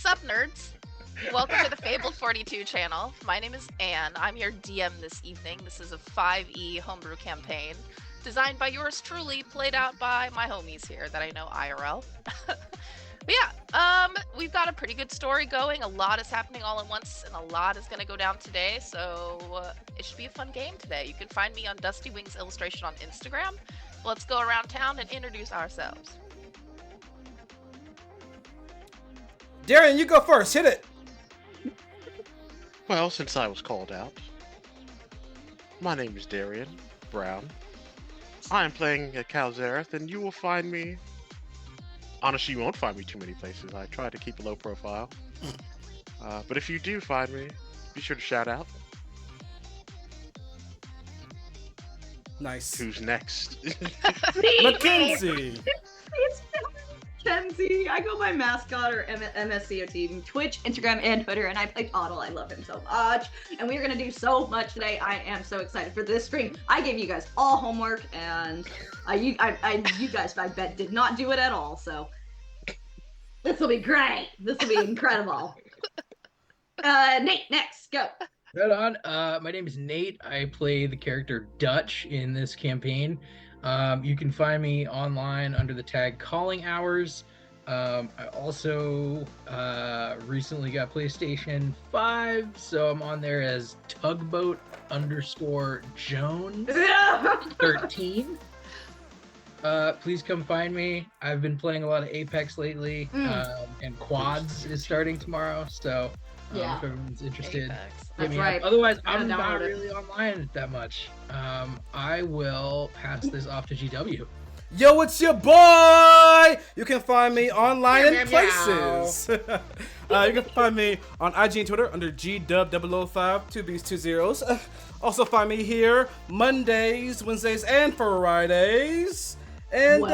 Sup, nerds? Welcome to the Fable 42 channel. My name is Anne. I'm your DM this evening. This is a 5e homebrew campaign designed by yours truly, played out by my homies here that I know IRL. But yeah, we've got a pretty good story going. A lot is happening all at once, and a lot is going to go down today, so it should be a fun game today. You can find me on Dusty Wings Illustration on Instagram. Let's go around town and introduce ourselves. Darian, you go first. Hit it. Well, since I was called out, my name is Darian Brown. I am playing at Calzareth, and you will find me. Honestly, you won't find me too many places. I try to keep a low profile. But if you do find me, be sure to shout out. Nice. Who's next? Mackenzie. It's Kenzie. I go by mascot or MSCOT, Twitch, Instagram, and Twitter, and I play Toddle. I love him so much. And we're gonna do so much today. I am so excited for this stream. I gave you guys all homework, and you guys, I bet, did not do it at all. So this will be great. This will be incredible. Nate, next, go. Right on. My name is Nate. I play the character Dutch in this campaign. You can find me online under the tag Calling Hours. I also recently got PlayStation 5, so I'm on there as Tugboat_Jones13. Please come find me. I've been playing a lot of Apex lately, and Quads is starting tomorrow, so if everyone's interested. That's right. Otherwise, I'm not really online that much. I will pass this off to GW. Yo, it's your boy! You can find me online in places. You can find me on IG and Twitter under GW005, 2Bs, 2 zeros. Also find me here Mondays, Wednesdays, and Fridays. And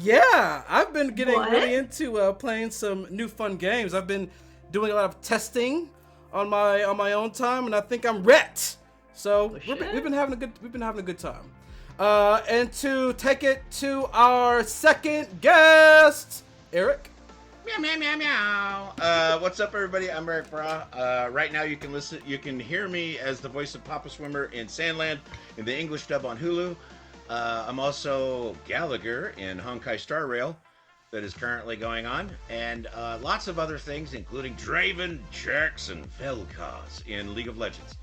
yeah, I've been getting really into playing some new fun games. I've been doing a lot of testing on my own time, and I think I'm ret. So we've been having a good time. And to take it to our second guest, Eric. Meow meow meow meow. What's up, everybody? I'm Eric Bra. Right now, you can hear me as the voice of Papa Swimmer in Sandland in the English dub on Hulu. I'm also Gallagher in Honkai Star Rail, that is currently going on, and lots of other things, including Draven Jackson Vel'Koz in League of Legends.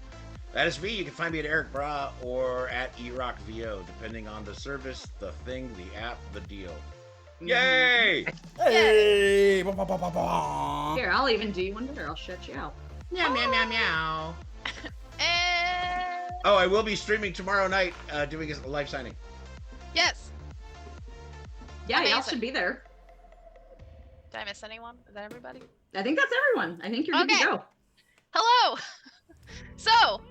That is me. You can find me at Eric Bra or at eRockVO, depending on the service, the thing, the app, the deal. Yay! Hey! Here, I'll even do you one better. I'll shut you out. Meow meow meow meow. And Oh, I will be streaming tomorrow night, doing a live signing. yes. Yeah, y'all Amazing. should be there. Did I miss anyone? Is that everybody? I think that's everyone. I think you're good to go. Hello! So,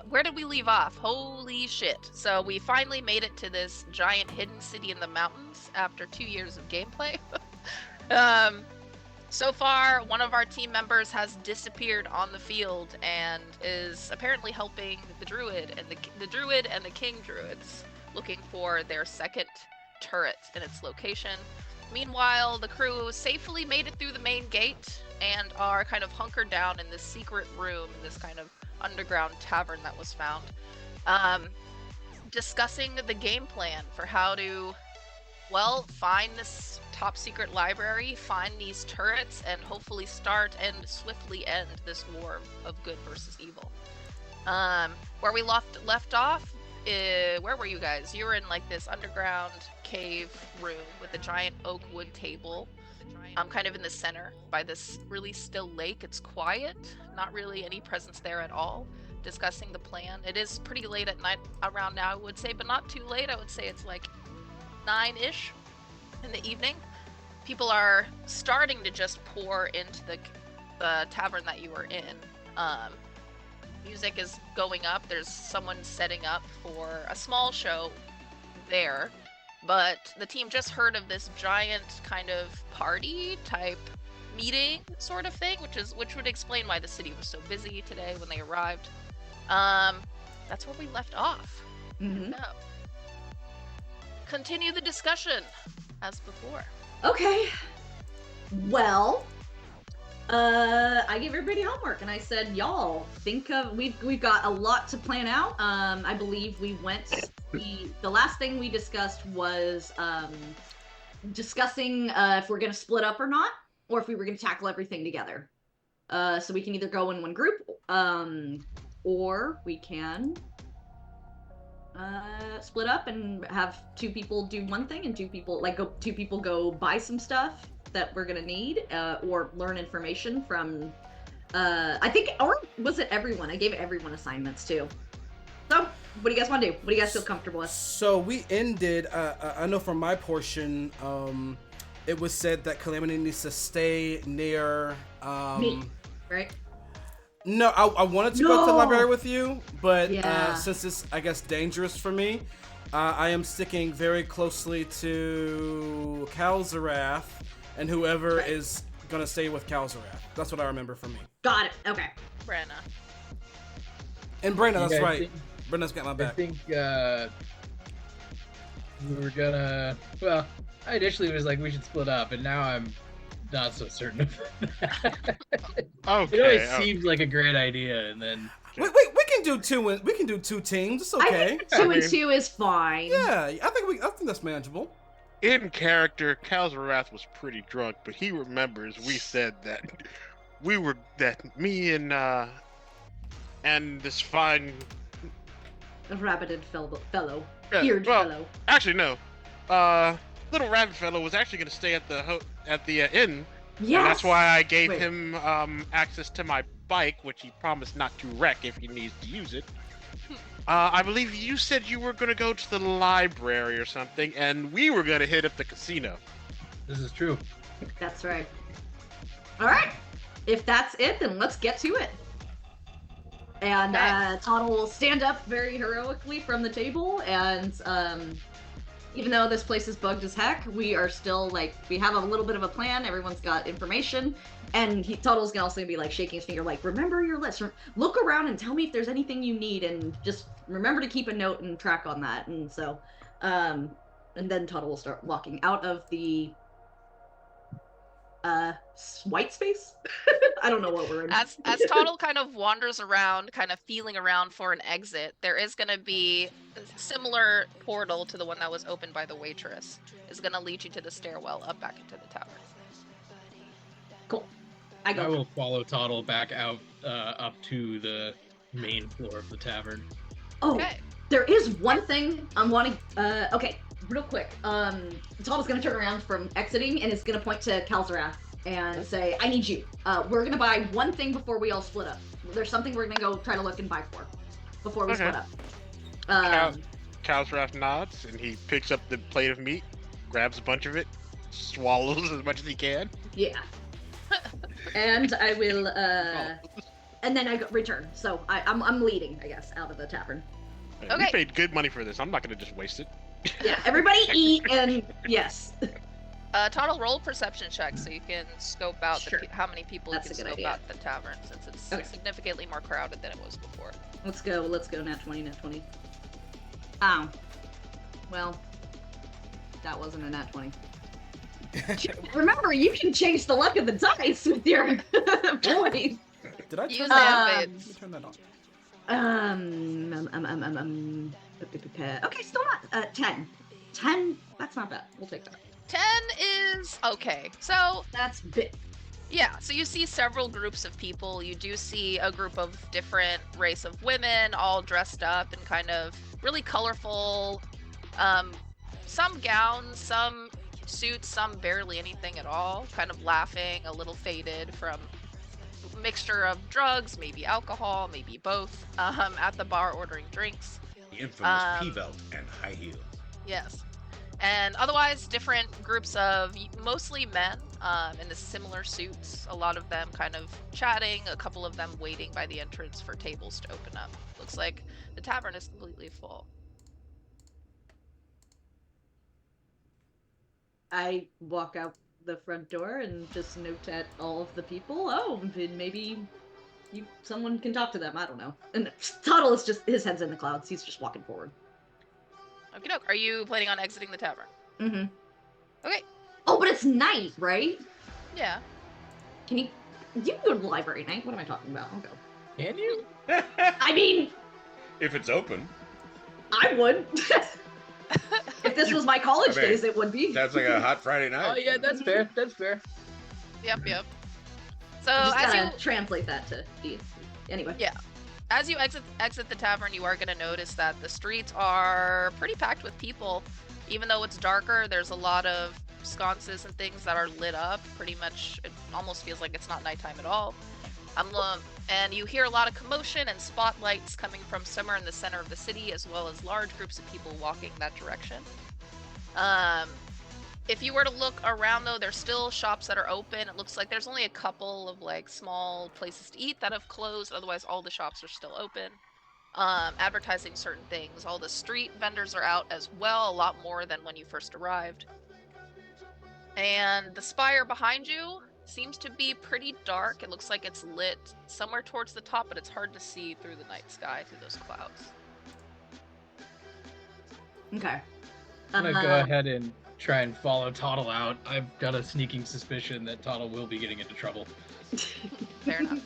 where did we leave off? Holy shit. So we finally made it to this giant hidden city in the mountains after 2 years of gameplay. So far, one of our team members has disappeared on the field and is apparently helping the druid and the druid and the king druids looking for their second turret in its location. Meanwhile, the crew safely made it through the main gate and are kind of hunkered down in this secret room, in this kind of underground tavern that was found, discussing the game plan for how to, well, find this top secret library, find these turrets, and hopefully start and swiftly end this war of good versus evil. Where we left off, where were you guys? You were in like this underground cave room with a giant oak wood table. I'm kind of in the center by this really still lake. It's quiet, not really any presence there at all. Discussing the plan. It is pretty late at night around now, I would say, but not too late. I would say it's like 9-ish in the evening. People are starting to just pour into the tavern that you were in. Music is going up. There's someone setting up for a small show there. But the team just heard of this giant kind of party type meeting sort of thing, which would explain why the city was so busy today when they arrived. That's where we left off. Mm-hmm. No. Continue the discussion as before. Okay. Well, I gave everybody homework and I said, y'all think of we've got a lot to plan out. I believe the last thing we discussed was discussing if we're gonna split up or not, or if we were gonna tackle everything together. So we can either go in one group, or we can split up and have two people do one thing and two people go buy some stuff that we're gonna need, or learn information from I think, or was it everyone? I gave everyone assignments too. So what do you guys want to do? What do you guys feel comfortable with? So we ended, I know from my portion, it was said that Calamity needs to stay near Me, right? No, I wanted to go to the library with you, but Yeah. since it's, I guess, dangerous for me, I am sticking very closely to Kalzarath and whoever is going to stay with Kalzarath. That's what I remember from me. Got it. Okay. Brenna. And Brenda, Yeah, that's I right. think- Brenda's got my I back. think we were gonna. Well, I initially was like we should split up, and now I'm not so certain of that. It Okay. always seems like a great idea, and then We can do two. We can do two teams. It's okay. I think 2 and 2 is fine. Yeah, I think that's manageable. In character, Kalzarath was pretty drunk, but he remembers we said that me and this fine A rabbited fellow. Yeah, Beard well, fellow. actually no, little rabbit fellow was actually going to stay at the inn. Yes. And that's why I gave Wait. him access to my bike, which he promised not to wreck if he needs to use it. I believe you said you were going to go to the library or something, and we were going to hit up the casino. this is true. That's right. All right. If that's it, then let's get to it. And Toddle will stand up very heroically from the table, and even though this place is bugged as heck, we are still we have a little bit of a plan. Everyone's got information, and Toddle's gonna also be shaking his finger, remember your list. Look around and tell me if there's anything you need, and just remember to keep a note and track on that. And so, and then Toddle will start walking out of the white space. I don't know what we're in. As Toddle kind of wanders around, kind of feeling around for an exit, there is going to be a similar portal to the one that was opened by the waitress. Is going to lead you to the stairwell up back into the tower. Cool. I go. I will follow Toddle back out up to the main floor of the tavern. Oh, Okay. there is one thing I'm wanting. Okay, real quick. Toddle's gonna turn around from exiting and is gonna point to Kalzarath and say, "I need you. We're gonna buy one thing before we all split up. There's something we're gonna go try to look and buy for before we split up." Kalzarath nods, and he picks up the plate of meat, grabs a bunch of it, swallows as much as he can. Yeah. And I will. And then I return. So I'm leading, I guess, out of the tavern. We Okay. paid good money for this. I'm not going to just waste it. Yeah. Everybody eat and yes. Toddle, roll perception check so you can scope out Sure. how many people That's you a can good scope idea. out the tavern, since it's Okay. significantly more crowded than it was before. Let's go, nat 20, nat 20. Ow. Well, that wasn't a nat 20. Remember, you can change the luck of the dice with your voice. Did I Use turn the that on? ambits. Let me turn that on. Okay, still not, 10. 10, that's not bad. We'll take that. 10 is okay. So, That's big. yeah, so you see several groups of people. You do see a group of different race of women, all dressed up in kind of really colorful, some gowns, some suits, some barely anything at all, kind of laughing, a little faded from a mixture of drugs, maybe alcohol, maybe both, at the bar ordering drinks. The infamous P-belt and high heels. Yes. And otherwise, different groups of mostly men in the similar suits. A lot of them kind of chatting, a couple of them waiting by the entrance for tables to open up. Looks like the tavern is completely full. I walk out the front door and just note at all of the people, oh, maybe someone can talk to them, I don't know. And Toddle is just, his head's in the clouds, he's just walking forward. Okie doke. Are you planning on exiting the tavern? Mm-hmm. Okay. Oh, but it's night, right? Yeah. Can you You can go to the library, Night. What am I talking about? I'll go. Can you? I mean, If it's open. I would. If this was my college days, it would be. That's like a hot Friday night. Oh yeah, that's fair. That's fair. Yep. So I just as gotta you translate that to D. Anyway. Yeah. As you exit the tavern, you are going to notice that the streets are pretty packed with people. Even though it's darker, there's a lot of sconces and things that are lit up. Pretty much, it almost feels like it's not nighttime at all. And you hear a lot of commotion and spotlights coming from somewhere in the center of the city, as well as large groups of people walking that direction. If you were to look around, though, there's still shops that are open. It looks like there's only a couple of like small places to eat that have closed. Otherwise, all the shops are still open, advertising certain things. All the street vendors are out as well, a lot more than when you first arrived. And the spire behind you seems to be pretty dark. It looks like it's lit somewhere towards the top, but it's hard to see through the night sky, through those clouds. Okay. I'm gonna go ahead and try and follow Toddle out. I've got a sneaking suspicion that Toddle will be getting into trouble. Fair enough.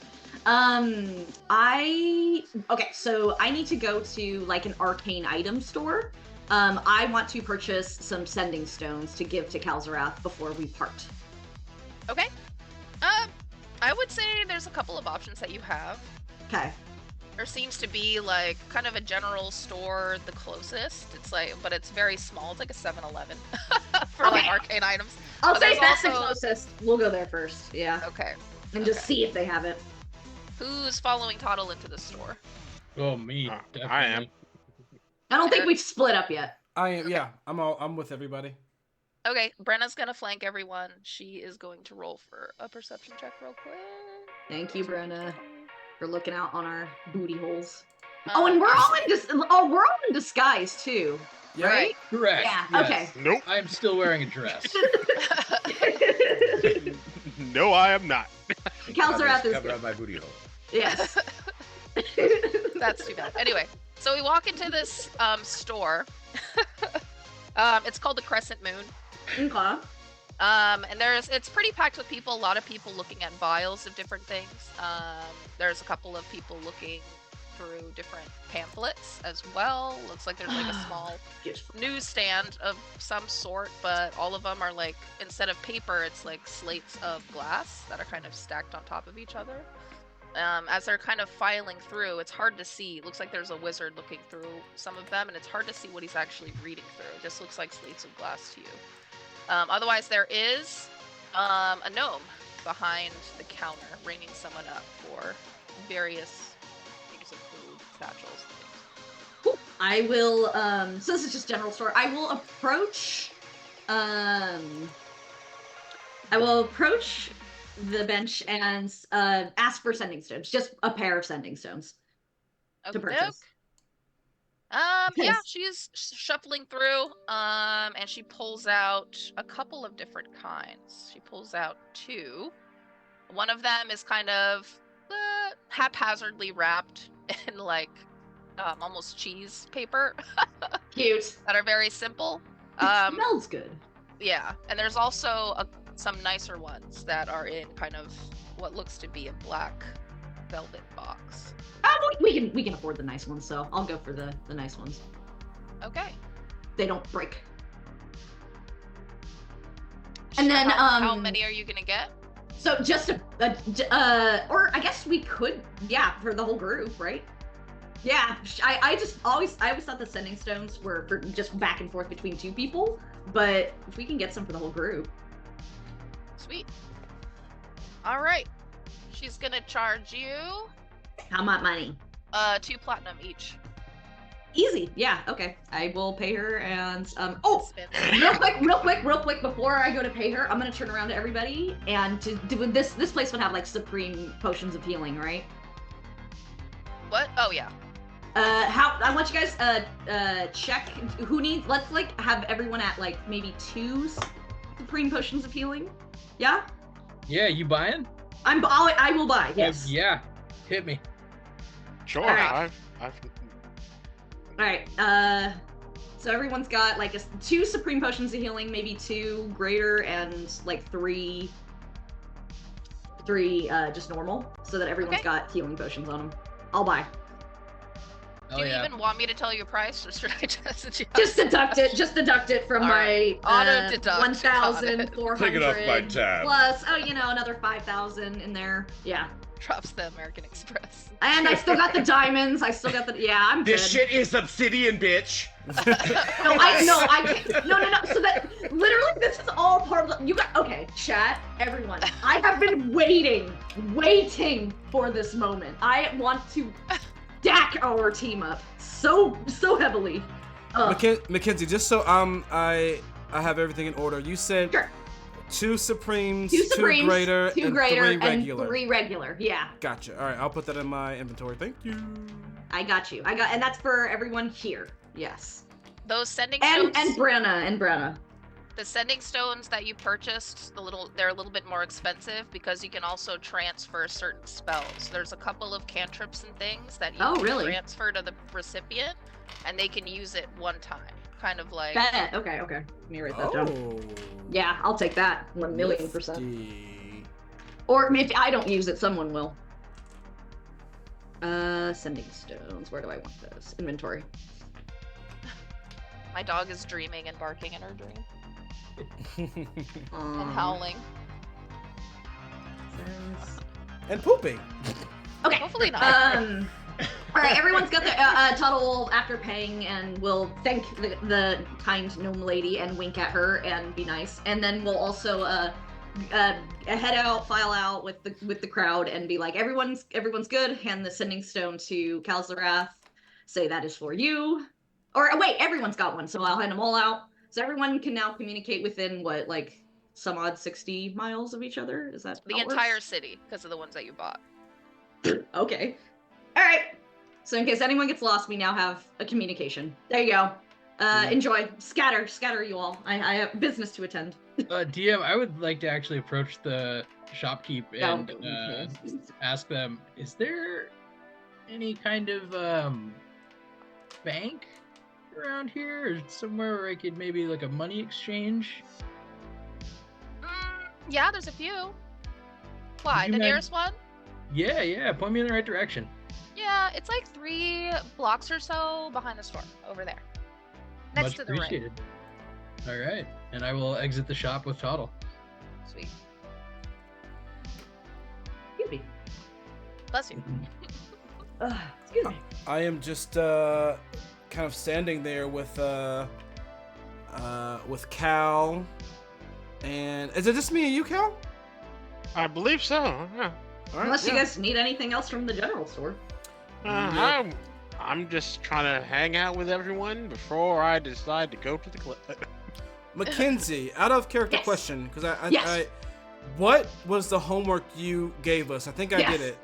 Okay, so I need to go to like an arcane item store. I want to purchase some sending stones to give to Kalzarath before we part. Okay. I would say there's a couple of options that you have. Okay. There seems to be like kind of a general store the closest. It's like, but it's very small. It's like a 7-Eleven for like arcane items. I'll But say there's that's the also- closest. We'll go there first. Yeah. Okay. And just Okay. see if they have it. Who's following Toddle into the store? Oh, me. Definitely. I am. I don't think we've split up yet. I am. Yeah, I'm with everybody. Okay, Brenna's gonna flank everyone. She is going to roll for a perception check real quick. Thank you, Brenna, for looking out on our booty holes. Um, Oh, and we're all in disguise too, Yeah. right? Correct. Yeah. yes. Okay. Nope. I'm still wearing a dress. No, I am not. Kalzarath is Cover up my booty hole. yes. That's too bad. Anyway, so we walk into this store. It's called the Crescent Moon. Okay. And it's pretty packed with people. A lot of people looking at vials of different things. There's a couple of people looking through different pamphlets as well. Looks like there's like a small Beautiful. newsstand of some sort, but all of them are like, instead of paper, it's like slates of glass that are kind of stacked on top of each other. As they're kind of filing through, it's hard to see. It looks like there's a wizard looking through some of them, and it's hard to see what he's actually reading through. It just looks like slates of glass to you. Otherwise, there is a gnome behind the counter, ringing someone up for various things of food, satchels, and things. Cool. I will. So this is just general store. I will approach. The bench and ask for sending stones. Just a pair of sending stones to Okey-doke. purchase. Yeah, Yes. she's shuffling through, and she pulls out a couple of different kinds. She pulls out two. One of them is kind of haphazardly wrapped in like almost cheese paper Cute. that are very simple. It smells good. Yeah, and there's also some nicer ones that are in kind of what looks to be a black velvet box. We can afford the nice ones, so I'll go for the nice ones. Okay. They don't break. And then how many are you gonna get? So just or I guess we could, yeah, for the whole group, right? Yeah, I always thought the sending stones were for just back and forth between two people, but if we can get some for the whole group. Sweet. All right. She's gonna charge you How much money? 2 platinum each. Easy. Yeah. Okay. I will pay her and Spin. real quick before I go to pay her, I'm gonna turn around to everybody and to do this place would have like supreme potions of healing, right? What? Oh yeah. How I want you guys check who needs. Let's like have everyone at like maybe 2 supreme potions of healing. Yeah. Yeah, you buying? I will buy. Yes. Yeah. Hit me. Sure. Alright. I've All right. So everyone's got like 2 supreme potions of healing, maybe 2 greater, and like 3 3 just normal, so that everyone's Okay. got healing potions on them. I'll buy. Do you even want me to tell you a price, or should I just Just deduct it. Just deduct it from All my right. Auto-deduct. 1,400 Take it off my tab. plus, another 5,000 in there. Yeah. drops the American Express? And I still got the diamonds. I'm good. This shit is obsidian, bitch. No, I can't. No. So that literally, this is all part of you got. Okay, chat, everyone. I have been waiting for this moment. I want to stack our team up so heavily. Mackenzie, just so I have everything in order. You said Sure. 2 Supremes, 2 Supremes, 2 Greater, 2 and Greater, 3 and Regular. 3 Regular. Yeah, Gotcha. All right, I'll put that in my inventory. Thank you. I got you. And that's for everyone here. Yes. Those sending stones. And Brenna. The sending stones that you purchased, they're a little bit more expensive because you can also transfer certain spells. There's a couple of cantrips and things that you can really? transfer to the recipient, and they can use it one time. Kind of like. Bet. Okay. Let me write that down. Oh. Yeah, I'll take that. 1,000,000%. Nifty. Or if I don't use it, someone will. Sending stones. Where do I want those? Inventory. My dog is dreaming and barking in her dream and Um, howling. And pooping. Okay. Hopefully not. All right, everyone's got their Tuttle after paying, and we'll thank the kind gnome lady and wink at her and be nice, and then we'll also head out, file out with the crowd, and be like, everyone's good. Hand the sending stone to Kalzarath. Say that is for you. Or wait, everyone's got one, so I'll hand them all out. So everyone can now communicate within some odd 60 miles of each other. Is that The how it works? entire city, because of the ones that you bought. Okay. All right. So in case anyone gets lost, we now have a communication. There you go. Enjoy. Scatter, you all. I have business to attend. DM, I would like to actually approach the shopkeep and okay. ask them, is there any kind of bank around here, or somewhere where I could maybe like a money exchange? Yeah, there's a few. Why? you The mind- nearest one? Yeah, point me in the right direction. Yeah, it's like 3 blocks or so behind the store, over there. Next Much to the ring. appreciated. All right, and I will exit the shop with Toddle. Sweet. Excuse me. Bless you. Excuse me. I am just kind of standing there with Cal, and is it just me and you, Cal? I believe so. Yeah. All right, Unless you yeah. guys need anything else from the general store. I'm just trying to hang out with everyone before I decide to go to the club. Mackenzie, out of character Yes. question, because Yes. I what was the homework you gave us? I think I Yes. did it.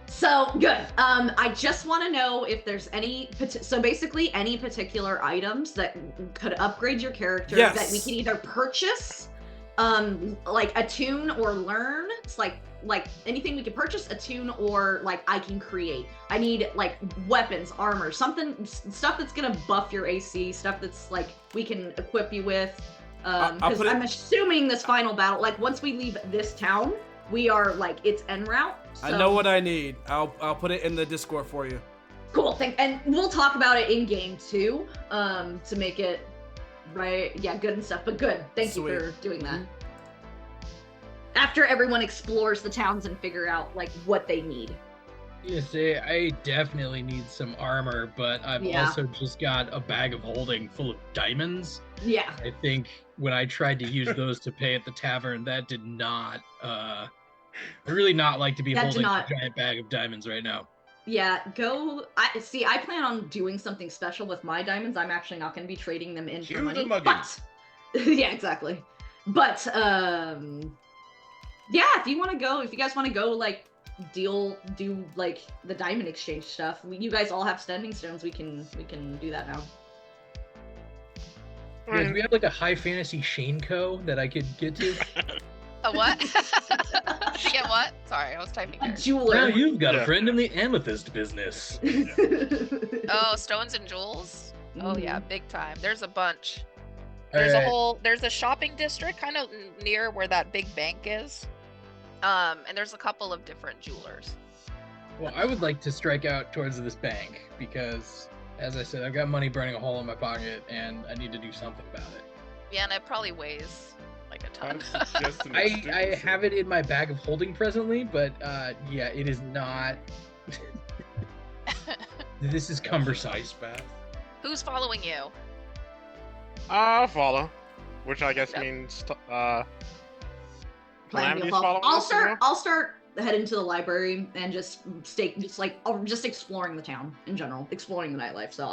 So good. I just want to know if there's any. So basically, any particular items that could upgrade your character Yes. that we can either purchase, like attune or learn. It's like anything we can purchase, attune, or like I can create. I need like weapons, armor, stuff that's gonna buff your AC, stuff that's like we can equip you with. I'll Because put it- I'm assuming this final battle, like once we leave this town, we are like it's en route. So. I know what I need. I'll put it in the Discord for you. Cool thing, and we'll talk about it in game too, to make it right. Yeah, good and stuff. But good. Thank Sweet. you for doing that. After everyone explores the towns and figure out like what they need. You see, I definitely need some armor, but I've Yeah. also just got a bag of holding full of diamonds. Yeah. I think when I tried to use those to pay at the tavern, that did not. I'd really not like to be That did holding not- a giant bag of diamonds right now. Yeah, go. I plan on doing something special with my diamonds. I'm actually not going to be trading them in Cue for the money. mugging. But yeah, exactly. But yeah, if you guys want to go like do like the diamond exchange stuff. You guys all have standing stones. We can do that now. Yeah, do we have like a high fantasy Shaneco that I could get to? A what? To get what? Sorry, I was typing A there. jeweler. Now you've got Yeah. a friend in the amethyst business. Oh, stones and jewels? Oh yeah, Mhm. big time. There's a bunch. All There's right. there's a shopping district kind of near where that big bank is. And there's a couple of different jewelers. Well, I would like to strike out towards this bank because, as I said, I've got money burning a hole in my pocket, and I need to do something about it. Yeah, and it probably weighs like a ton. I have it in my bag of holding presently, but yeah, it is not. This is cumbersome. Ice bath. Who's following you? I'll follow, which I guess Yep. means Plan Calamity's to following I'll us, start. you know? I'll start heading to the library and just exploring the town in general, exploring the nightlife. So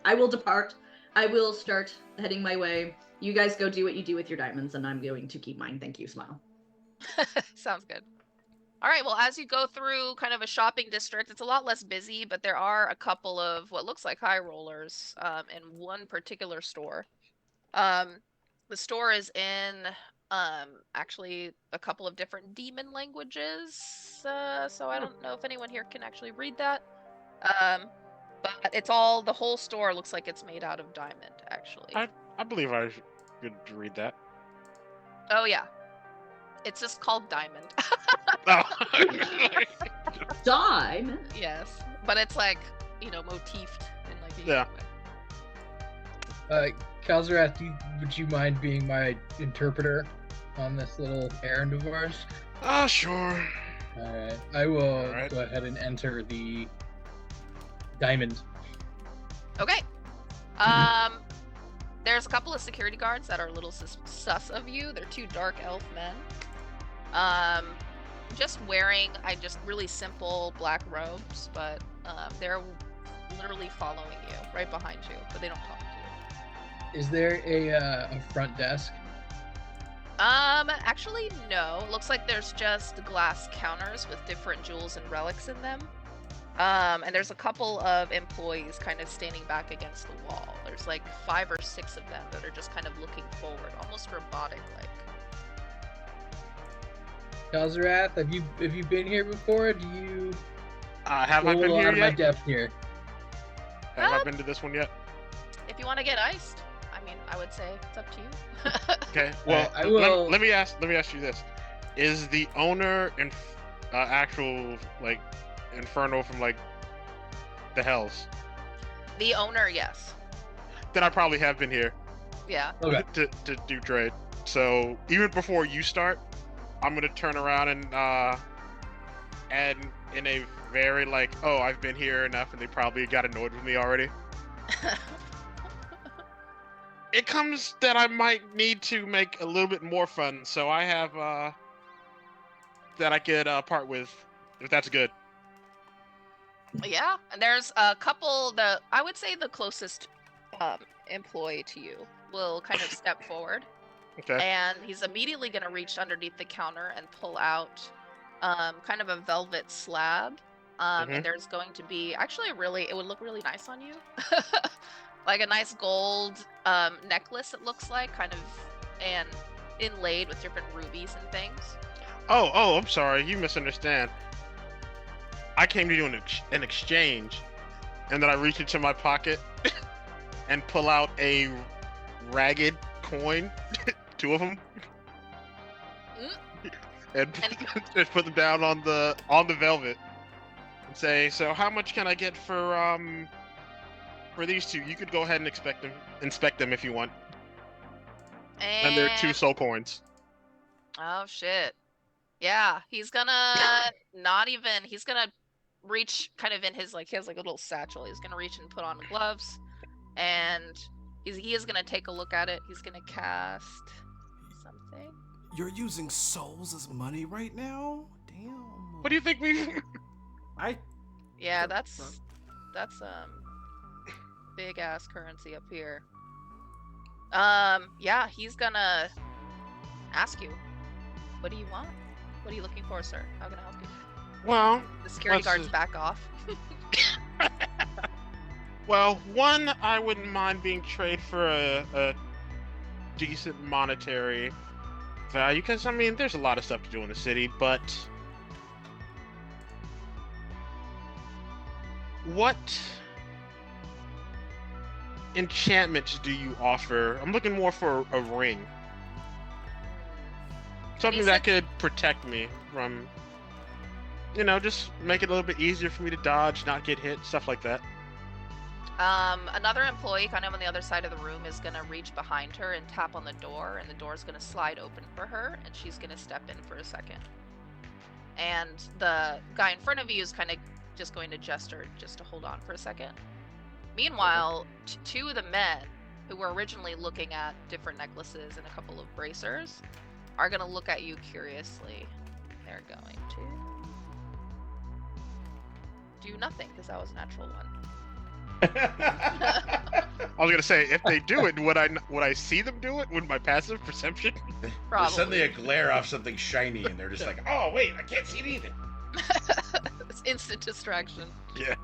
I will depart. I will start heading my way. You guys go do what you do with your diamonds, and I'm going to keep mine. Thank you, Smile. Sounds good. All right, well, as you go through kind of a shopping district, it's a lot less busy, but there are a couple of what looks like high rollers in one particular store. The store is in actually a couple of different demon languages, so I don't know if anyone here can actually read that. But it's all, the whole store looks like it's made out of diamond, actually. I believe I could read that. Oh, yeah. It's just called diamond. Oh. Diamond. Yes, but it's like, you know, motifed in like a Yeah. way. Kalzarath, would you mind being my interpreter on this little errand of ours? Sure. Alright, I will Alright. go ahead and enter the diamond. Okay. There's a couple of security guards that are a little sus of you. They're two dark elf men. Just wearing, just really simple black robes, but they're literally following you, right behind you, but they don't talk to you. Is there a front desk? Actually, no. Looks like there's just glass counters with different jewels and relics in them. And there's a couple of employees kind of standing back against the wall. There's like 5 or 6 of them that are just kind of looking forward, almost robotic-like. Kalzarath, have you been here before? Do you Have I feel a been little here out of my yet? depth here? Have I been to this one yet? If you want to get iced, I mean, I would say it's up to you. Okay. Well, I will- let me ask you this: is the owner actual like Inferno from like the Hells? The owner, yes. Then I probably have been here Yeah. Okay. to do trade. So even before you start, I'm gonna turn around and add in a very like, oh, I've been here enough, and they probably got annoyed with me already. It comes that I might need to make a little bit more fun, so I have that I could part with, if that's good. Yeah, and there's a couple. I would say the closest employee to you will kind of step forward, Okay. and he's immediately going to reach underneath the counter and pull out kind of a velvet slab. And there's going to be actually it would look really nice on you, like a nice gold necklace. It looks like kind of and inlaid with different rubies and things. Oh, I'm sorry, you misunderstand. I came to do an exchange, and then I reach into my pocket and pull out a ragged coin, 2 of them, and just put them down on the velvet, and say, "So how much can I get for these 2? You could go ahead and inspect them if you want." And they're 2 soul coins. Oh shit. Yeah, he's gonna he's gonna reach kind of in his he has like a little satchel. He's gonna reach and put on gloves, and he is gonna take a look at it. He's gonna cast something. You're using souls as money right now? Damn. What do you think we? Yeah, that's big ass currency up here. Yeah, he's gonna ask you, what do you want? What are you looking for, sir? How can I help you? Well, The security let's guards see. back off. Well, one, I wouldn't mind being traded for a decent monetary value, because I mean, there's a lot of stuff to do in the city, but what enchantments do you offer? I'm looking more for a ring. Something that could protect me from, just make it a little bit easier for me to dodge, not get hit, stuff like that. Another employee kind of on the other side of the room is gonna reach behind her and tap on the door, and the door's gonna slide open for her, and she's gonna step in for a second. And the guy in front of you is kind of just going to gesture just to hold on for a second. Meanwhile, two of the men who were originally looking at different necklaces and a couple of bracers are gonna look at you curiously. They're going to do nothing because that was a natural one. I was gonna say, if they do it, would I see them do it? Would my passive perception? Probably. There's suddenly a glare off something shiny, and they're just like, "Oh wait, I can't see anything." It's instant distraction. Yeah.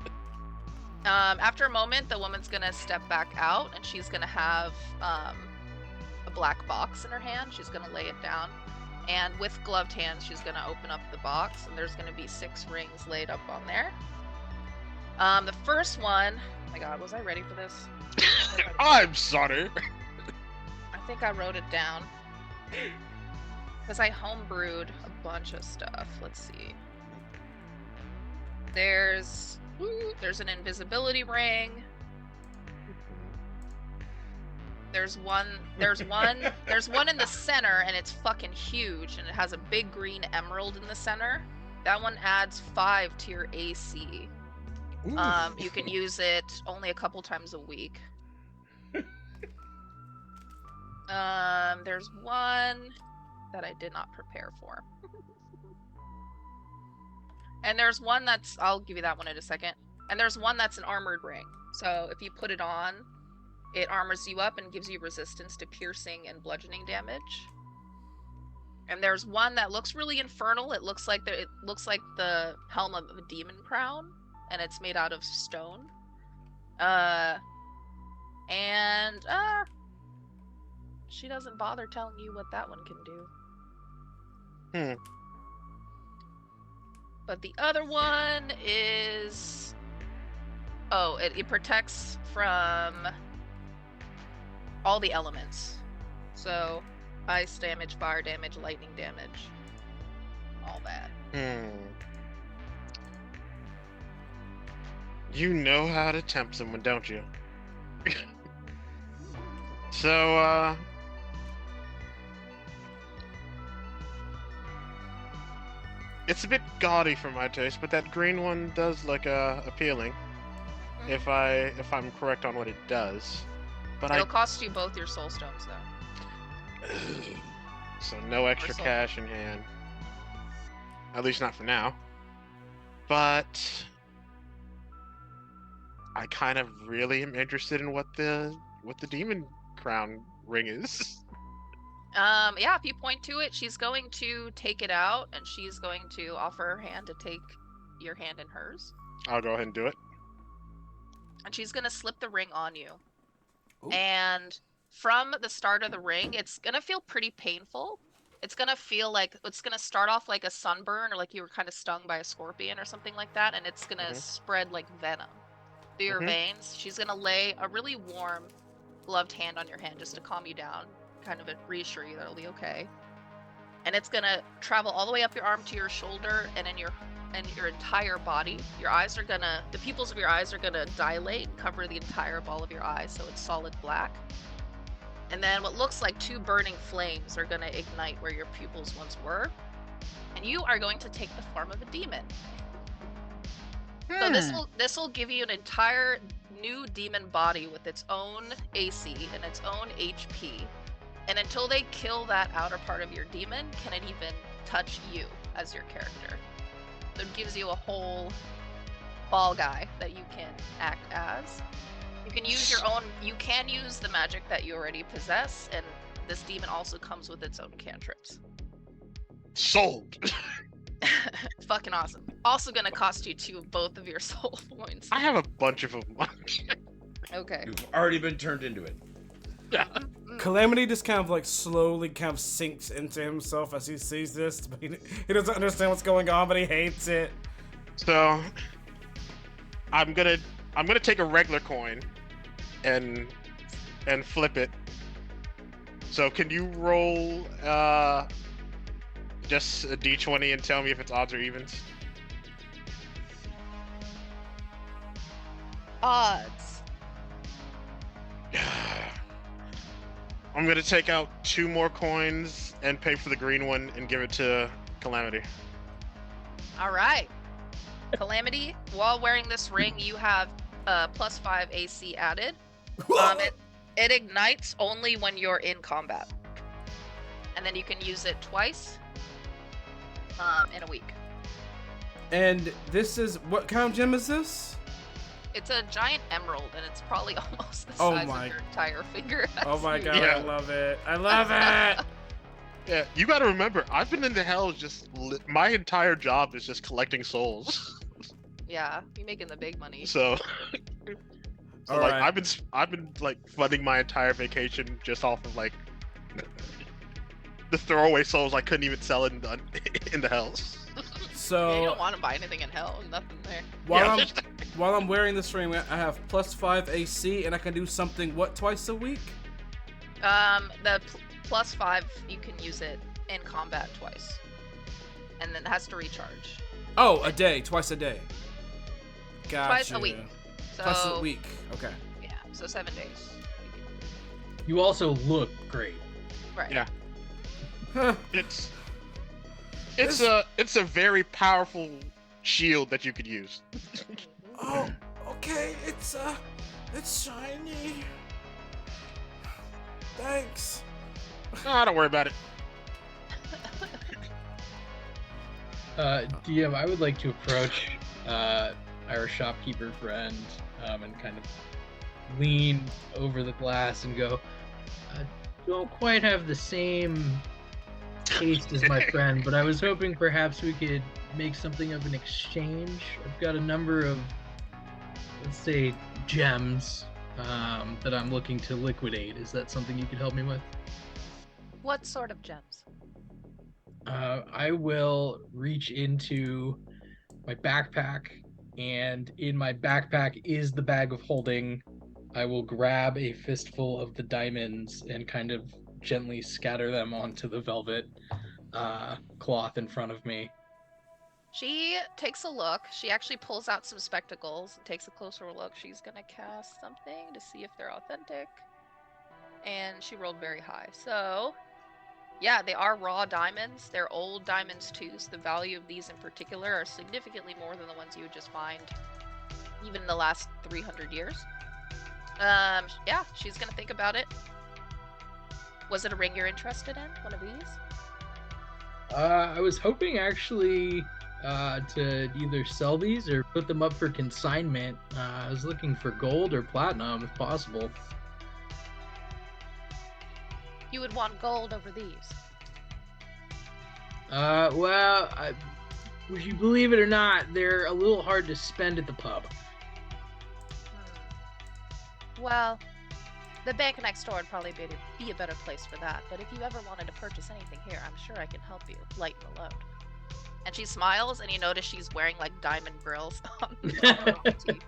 After a moment, the woman's gonna step back out, and she's gonna have a black box in her hand. She's gonna lay it down, and with gloved hands, she's gonna open up the box, and there's gonna be 6 rings laid up on there. The first one, oh my god, was I ready for this? I'm sorry. I think I wrote it down. Because I homebrewed a bunch of stuff. Let's see. There's an invisibility ring. There's one in the center, and it's fucking huge, and it has a big green emerald in the center. That one adds 5 to your AC. You can use it only a couple times a week. There's one that I did not prepare for. And there's one that's, I'll give you that one in a second. And there's one that's an armored ring. So if you put it on, it armors you up and gives you resistance to piercing and bludgeoning damage. And there's one that looks really infernal. It looks like the helm of a demon crown, and it's made out of stone. She doesn't bother telling you what that one can do. But the other one is... Oh, it protects from all the elements. So, ice damage, fire damage, lightning damage. All that. You know how to tempt someone, don't you? So, it's a bit gaudy for my taste, but that green one does look appealing. If I'm correct on what it does. But it'll cost you both your soul stones, though. So no extra cash in hand. At least not for now. But I kind of really am interested in what the demon crown ring is. Yeah, if you point to it, she's going to take it out, and she's going to offer her hand to take your hand in hers. I'll go ahead and do it. And she's going to slip the ring on you. Ooh. And from the start of the ring, it's going to feel pretty painful. It's going to feel like, it's going to start off like a sunburn, or like you were kind of stung by a scorpion or something like that, and it's going to spread like venom through your veins. She's going to lay a really warm, gloved hand on your hand just to calm you down, kind of reassure you that it'll be okay. And it's going to travel all the way up your arm to your shoulder, and in your entire body. The pupils of your eyes are gonna dilate and cover the entire ball of your eye, so it's solid black. And then what looks like 2 burning flames are gonna ignite where your pupils once were, and you are going to take the form of a demon. So this will give you an entire new demon body with its own AC and its own HP. And until they kill that outer part of your demon, can it even touch you as your character? So it gives you a whole ball guy that you can act as. You can use the magic that you already possess, and this demon also comes with its own cantrips. Sold! Fucking awesome. Also gonna cost you both of your soul points. I have a bunch of them. Okay. You've already been turned into it. Yeah. Calamity just kind of like slowly kind of sinks into himself as he sees this. But he doesn't understand what's going on, but he hates it. So I'm gonna take a regular coin and flip it. So can you roll Just a D20 and tell me if it's odds or evens. Odds. I'm gonna take out 2 more coins and pay for the green one and give it to Calamity. All right. Calamity, while wearing this ring, you have +5 AC added. It ignites only when you're in combat. And then you can use it twice in a week. And this is, what kind of gem is this? It's a giant emerald, and it's probably almost the Oh size my- of your entire finger. Oh my god, Yeah. I love it. I love it! Yeah, you gotta remember, I've been in the hell my entire job is just collecting souls. Yeah, you're making the big money. So, All like right. I've been like funding my entire vacation just off of like the throwaway souls I couldn't even sell in the hells. Yeah, you So don't want to buy anything in hell. Nothing there. while I'm wearing this ring, I have +5 AC, and I can do something what twice a week? The +5, you can use it in combat twice, and then it has to recharge Oh, a day, twice a day. Gotcha. twice a week. So Twice a week. Okay. yeah, so 7 days. You also look great. Right. Yeah. Huh. It's This- a very powerful shield that you could use. Oh, okay. It's shiny. Thanks. Oh, don't worry about it. DM, I would like to approach our shopkeeper friend and kind of lean over the glass and go, don't quite have the same taste as my friend, but I was hoping perhaps we could make something of an exchange. I've got a number of, let's say, gems that I'm looking to liquidate. Is that something you could help me with? What sort of gems? I will reach into my backpack, and in my backpack is the bag of holding. I will grab a fistful of the diamonds and kind of gently scatter them onto the velvet cloth in front of me. She takes a look. She actually pulls out some spectacles and takes a closer look. She's gonna cast something to see if they're authentic. And she rolled very high. So, yeah, they are raw diamonds. They're old diamonds too, so the value of these in particular are significantly more than the ones you would just find even in the last 300 years. Yeah, she's gonna think about it. Was it a ring you're interested in? One of these? I was hoping actually to either sell these or put them up for consignment. I was looking for gold or platinum if possible. You would want gold over these. Well, would you believe it or not, they're a little hard to spend at the pub. Well, the bank next door would probably be a better place for that. But if you ever wanted to purchase anything here, I'm sure I can help you lighten the load. And she smiles, and you notice she's wearing like diamond grills on her teeth.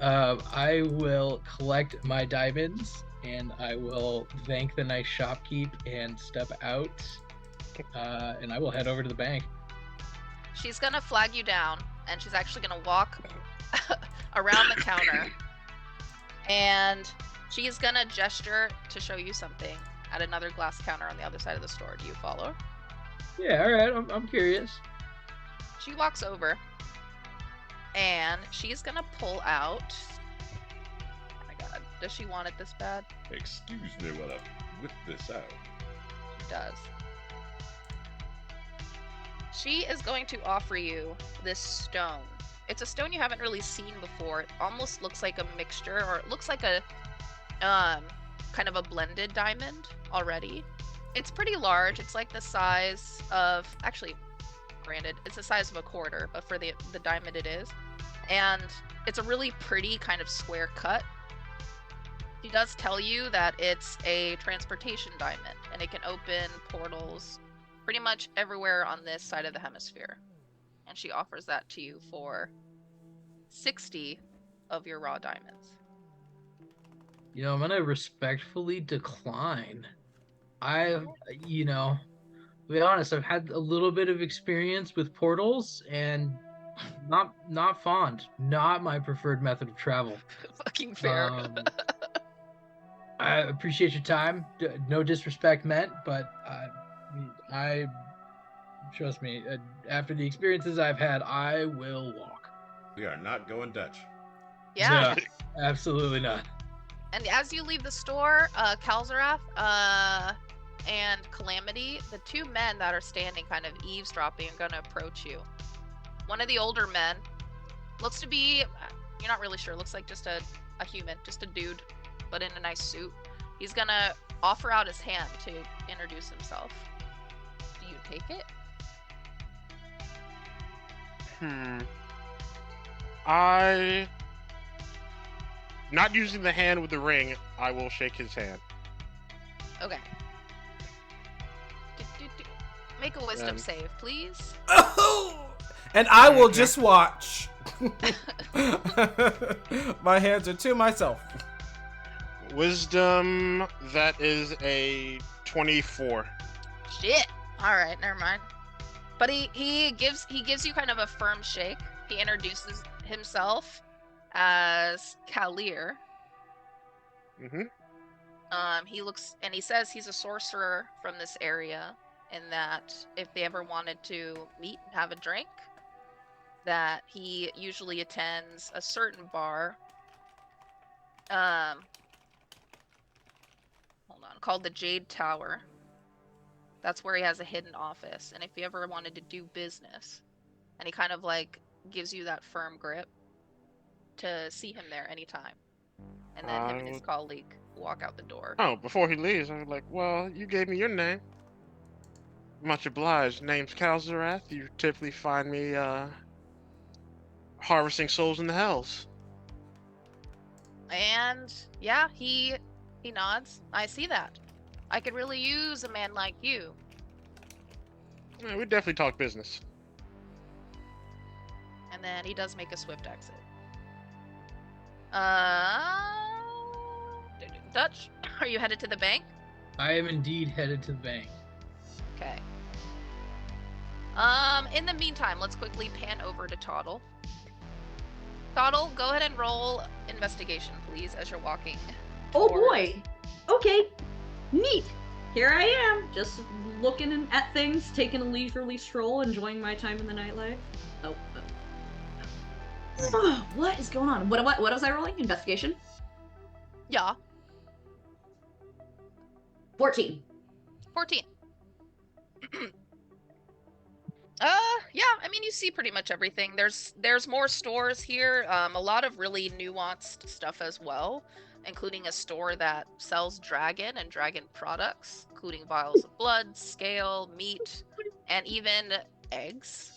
I will collect my diamonds and I will thank the nice shopkeep and step out. And I will head over to the bank. She's gonna flag you down, and she's actually gonna walk around the counter, and she is gonna gesture to show you something at another glass counter on the other side of the store. Do you follow? Yeah, all right. I'm curious. She walks over, and she's gonna pull out. Oh my god, does she want it this bad? Excuse me while I whip this out. She does. She is going to offer you this stone. It's a stone you haven't really seen before. It almost looks like a mixture, or it looks like a kind of a blended diamond already. It's pretty large. It's like the size of, actually, granted, it's the size of a quarter, but for the diamond it is. And it's a really pretty kind of square cut. She does tell you that it's a transportation diamond, and it can open portals pretty much everywhere on this side of the hemisphere. And she offers that to you for 60 of your raw diamonds. You know, I'm gonna respectfully decline. To be honest, I've had a little bit of experience with portals, and not fond. Not my preferred method of travel. Fucking fair. I appreciate your time. No disrespect meant, but I trust me. After the experiences I've had, I will walk. We are not going Dutch. Yeah. No, absolutely not. And as you leave the store, Kalzarath, and Calamity, the two men that are standing kind of eavesdropping, are gonna approach you. One of the older men looks to be, you're not really sure, looks like just a human, just a dude, but in a nice suit. He's gonna offer out his hand to introduce himself. Do you take it? I, not using the hand with the ring, I will shake his hand. Okay. Make a wisdom save, please. Oh! And I will just watch. My hands are to myself. Wisdom, that is a 24. Shit. All right, never mind. But he gives you kind of a firm shake. He introduces himself as Kalir. He says he's a sorcerer from this area, and that if they ever wanted to meet and have a drink, that he usually attends a certain bar. Hold on, called the Jade Tower. That's where he has a hidden office, and if you ever wanted to do business, and he kind of like gives you that firm grip to see him there anytime. And then him and his colleague walk out the door. Oh, before he leaves, I'm like, well, you gave me your name. Much obliged. Name's Kalzarath. You typically find me harvesting souls in the hells. And yeah, he nods. I see that. I could really use a man like you. Yeah, we definitely talk business. And then he does make a swift exit. Dutch, are you headed to the bank? I am indeed headed to the bank. Okay. In the meantime, let's quickly pan over to Toddle. Toddle, go ahead and roll investigation, please, as you're walking. Oh forward. boy. Okay. Neat. Here I am, just looking at things, taking a leisurely stroll, enjoying my time in the nightlife. Oh. What is going on? What was I rolling? Investigation? Yeah. 14. 14. Yeah, I mean, you see pretty much everything. There's more stores here, a lot of really nuanced stuff as well, including a store that sells dragon and dragon products, including vials of blood, scale, meat, and even eggs.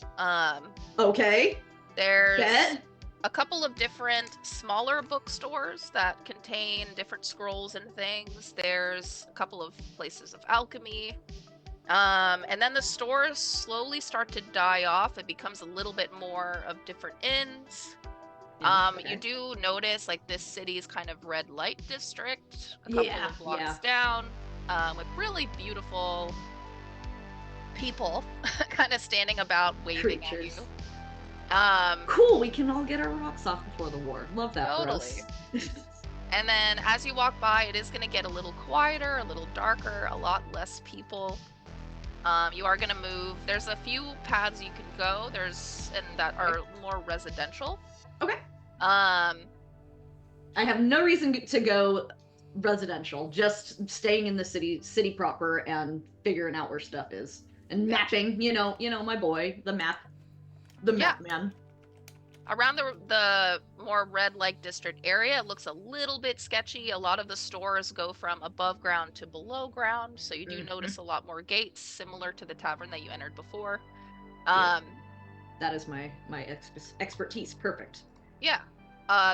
Okay. There's Bet. a couple of different smaller bookstores that contain different scrolls and things. There's a couple of places of alchemy. And then the stores slowly start to die off. It becomes a little bit more of different inns. Okay. You do notice, like, this city's kind of red light district, a couple of blocks down, with really beautiful people kind of standing about waving Creatures. at you. Cool, we can all get our rocks off before the war. Love that for us. And then as you walk by, it is going to get a little quieter, a little darker, a lot less people. You are going to move. There's a few paths you can go. That are more residential. Okay. Um, I have no reason to go residential, just staying in the city proper and figuring out where stuff is. And mapping, you know, my boy, the map man. Around the more red light district area, it looks a little bit sketchy. A lot of the stores go from above ground to below ground, so you do notice a lot more gates, similar to the tavern that you entered before. That is my expertise. Perfect. Yeah.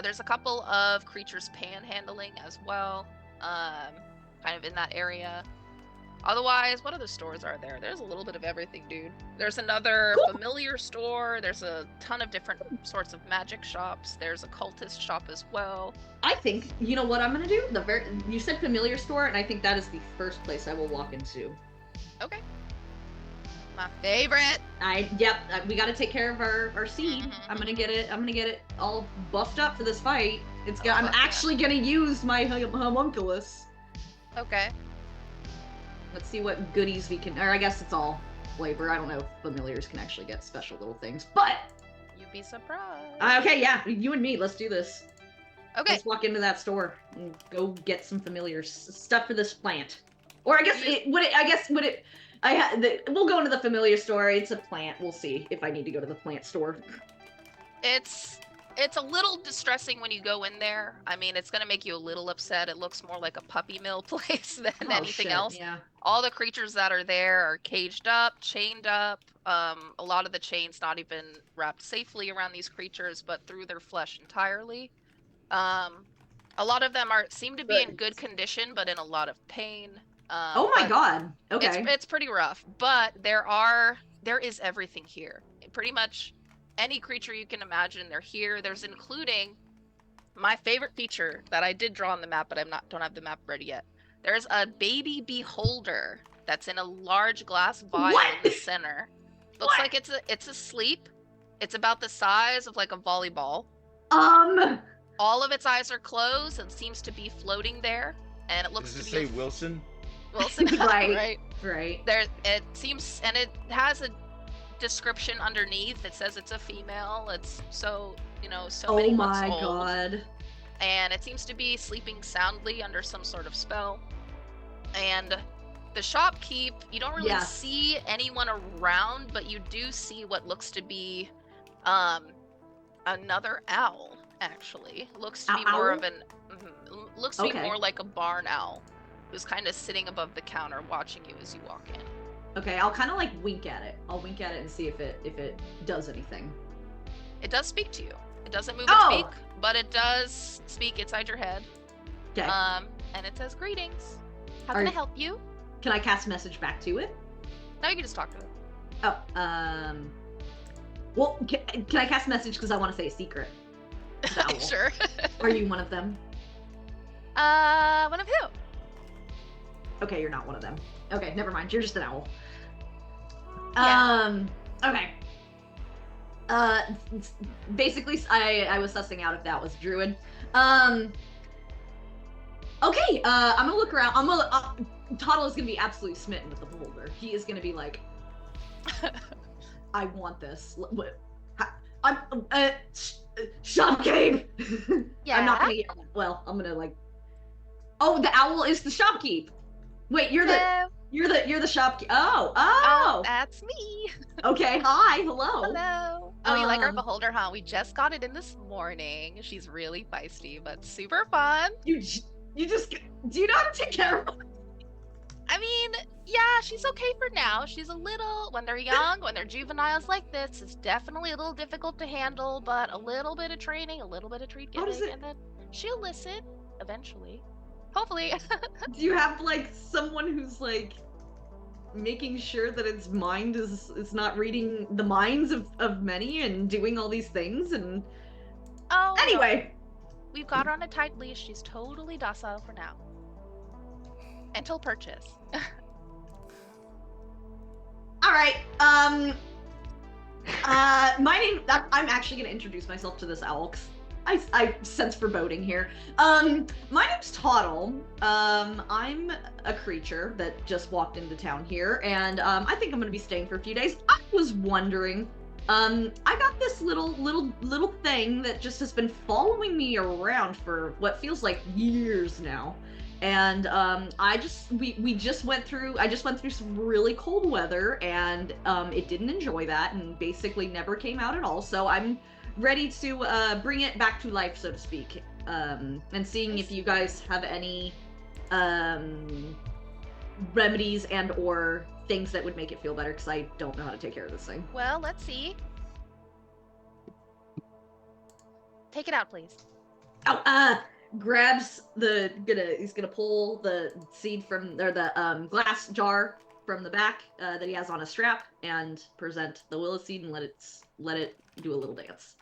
There's a couple of creatures panhandling as well, kind of in that area. Otherwise, what other stores are there? There's a little bit of everything, dude. There's another familiar store. There's a ton of different sorts of magic shops. There's a cultist shop as well. I think, you know what I'm gonna do? You said familiar store, and I think that is the first place I will walk into. Okay. My favorite. We got to take care of our seed. I'm gonna get it all buffed up for this fight. I'm actually gonna use my homunculus. Okay. Let's see what goodies we can. Or I guess it's all flavor. I don't know if familiars can actually get special little things, but you'd be surprised. Okay, yeah, you and me. Let's do this. Okay. Let's walk into that store and go get some familiar stuff for this plant. Or I guess we'll go into the familiar store. It's a plant. We'll see if I need to go to the plant store. It's a little distressing when you go in there. I mean, it's gonna make you a little upset. It looks more like a puppy mill place than anything else. Yeah. All the creatures that are there are caged up, chained up. A lot of the chains not even wrapped safely around these creatures, but through their flesh entirely. A lot of them seem to be in good condition, but in a lot of pain. Oh my god. Okay. It's pretty rough, but there is everything here. Pretty much any creature you can imagine, they're here. There's including my favorite feature that I did draw on the map, but don't have the map ready yet. There's a baby beholder that's in a large glass vial in the center. Looks like it's asleep. It's about the size of like a volleyball. All of its eyes are closed and seems to be floating there, and it looks Does to it be say Wilson? Wilson. Right. There, it seems, and it has a description underneath. It says it's a female. It's so many months old. Oh my god. And it seems to be sleeping soundly under some sort of spell. And the shopkeep, you don't really see anyone around, but you do see what looks to be another owl. Actually, looks to be more of an looks to be more like a barn owl, who's kind of sitting above the counter watching you as you walk in. Okay, I'll kind of like wink at it. I'll wink at it and see if it does anything. It does speak to you. It doesn't move its beak, but it does speak inside your head. Okay. And it says, "Greetings. How can I help you?" Can I cast message back to it? No, you can just talk to it. Oh, well, can I cast message because I want to say a secret? Sure. Are you one of them? One of who? Okay, you're not one of them. Okay, never mind. You're just an owl. Yeah. Okay. Basically, I was sussing out if that was druid. Okay, I'm gonna look around. Toddle is gonna be absolutely smitten with the beholder. He is gonna be like, I want this. I'm shopkeep. Yeah. I'm not gonna get. Well, I'm gonna like. Oh, the owl is the shopkeep. Wait, you're the shopkeep. Oh, that's me. Okay, hi, hello. Hello. Oh, you like our beholder, huh? We just got it in this morning. She's really feisty, but super fun. You just do you know how to take care of her? I mean, yeah, she's okay for now. She's a little, when they're young, when they're juveniles like this, it's definitely a little difficult to handle, but a little bit of training, a little bit of treat giving, and then she'll listen eventually. Hopefully. Do you have like someone who's like making sure that its mind is not reading the minds of many and doing all these things and anyway. No. We've got her on a tight leash. She's totally docile for now. Until purchase. All right. My name. I'm actually gonna introduce myself to this owl. 'Cause I sense foreboding here. My name's Toddle. I'm a creature that just walked into town here, and I think I'm gonna be staying for a few days. I was wondering. I got this little thing that just has been following me around for what feels like years now. And I just went through some really cold weather, and it didn't enjoy that, and basically never came out at all. So I'm ready to bring it back to life, so to speak, and seeing if you guys have any remedies and or things that would make it feel better, because I don't know how to take care of this thing. Well, let's see. Take it out, please. Oh, grabs he's gonna pull the seed from the glass jar from the back that he has on a strap and present the willow seed and let it do a little dance.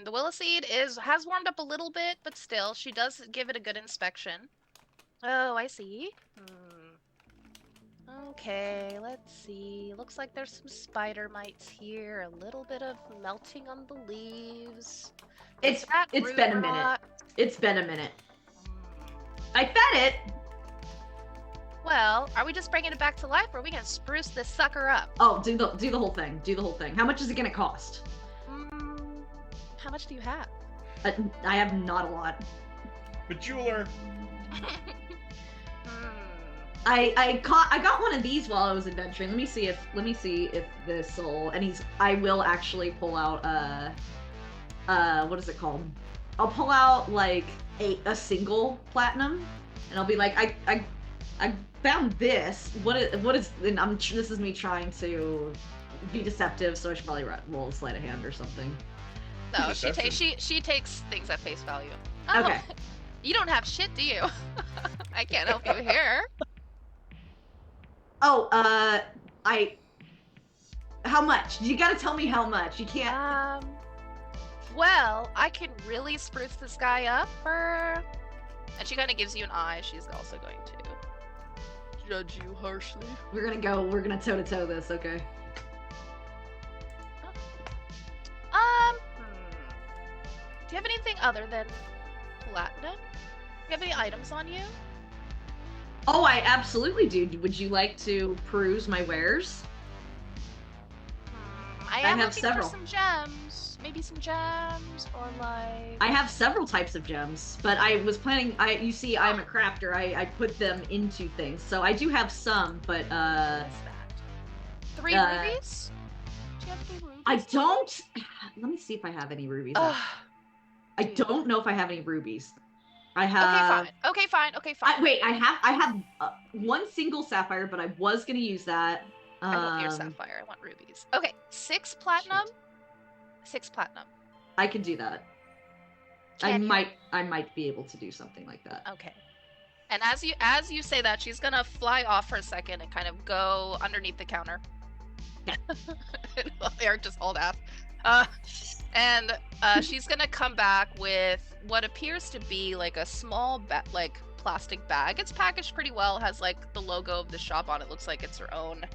The willow seed has warmed up a little bit, but still, she does give it a good inspection. Oh, I see. Okay, let's see. Looks like there's some spider mites here. A little bit of melting on the leaves. It's root been a minute. rot? It's been a minute. Hmm. I fed it. Well, are we just bringing it back to life, or are we gonna spruce this sucker up? Oh, do the whole thing. Do the whole thing. How much is it gonna cost? How much do you have? I have not a lot. Jeweler. I got one of these while I was adventuring. Let me see if this will. And I will actually pull out what is it called? I'll pull out like a single platinum, and I'll be like, I found this. What is? And this is me trying to be deceptive, so I should probably roll a sleight of hand or something. No, she takes things at face value. Oh, Okay. You don't have shit, do you? I can't help you here. Oh, how much? You gotta tell me how much. You can't. Well, I can really spruce this guy up for... And she kind of gives you an eye. She's also going to judge you harshly. We're gonna toe to toe this, okay? Do you have anything other than platinum? Do you have any items on you? Oh, I absolutely do. Would you like to peruse my wares? I am have looking several. for some gems. Maybe some gems, or like... I have several types of gems, but I was planning. You see, I'm a crafter. I put them into things, so I do have some, but What's that? 3 rubies? Do you have any rubies? I don't. Let me see if I have any rubies. I don't know if I have any rubies. I have. Okay, fine. Wait, I have one single sapphire, but I was gonna use that. I want your sapphire. I want rubies. Okay, 6 platinum. 6 platinum. I can do that. I might be able to do something like that. Okay. And as you say that, she's gonna fly off for a second and kind of go underneath the counter. Eric just hauled ass. And she's gonna come back with what appears to be like a small plastic bag. It's packaged pretty well. It has like the logo of the shop on it. Looks like it's her own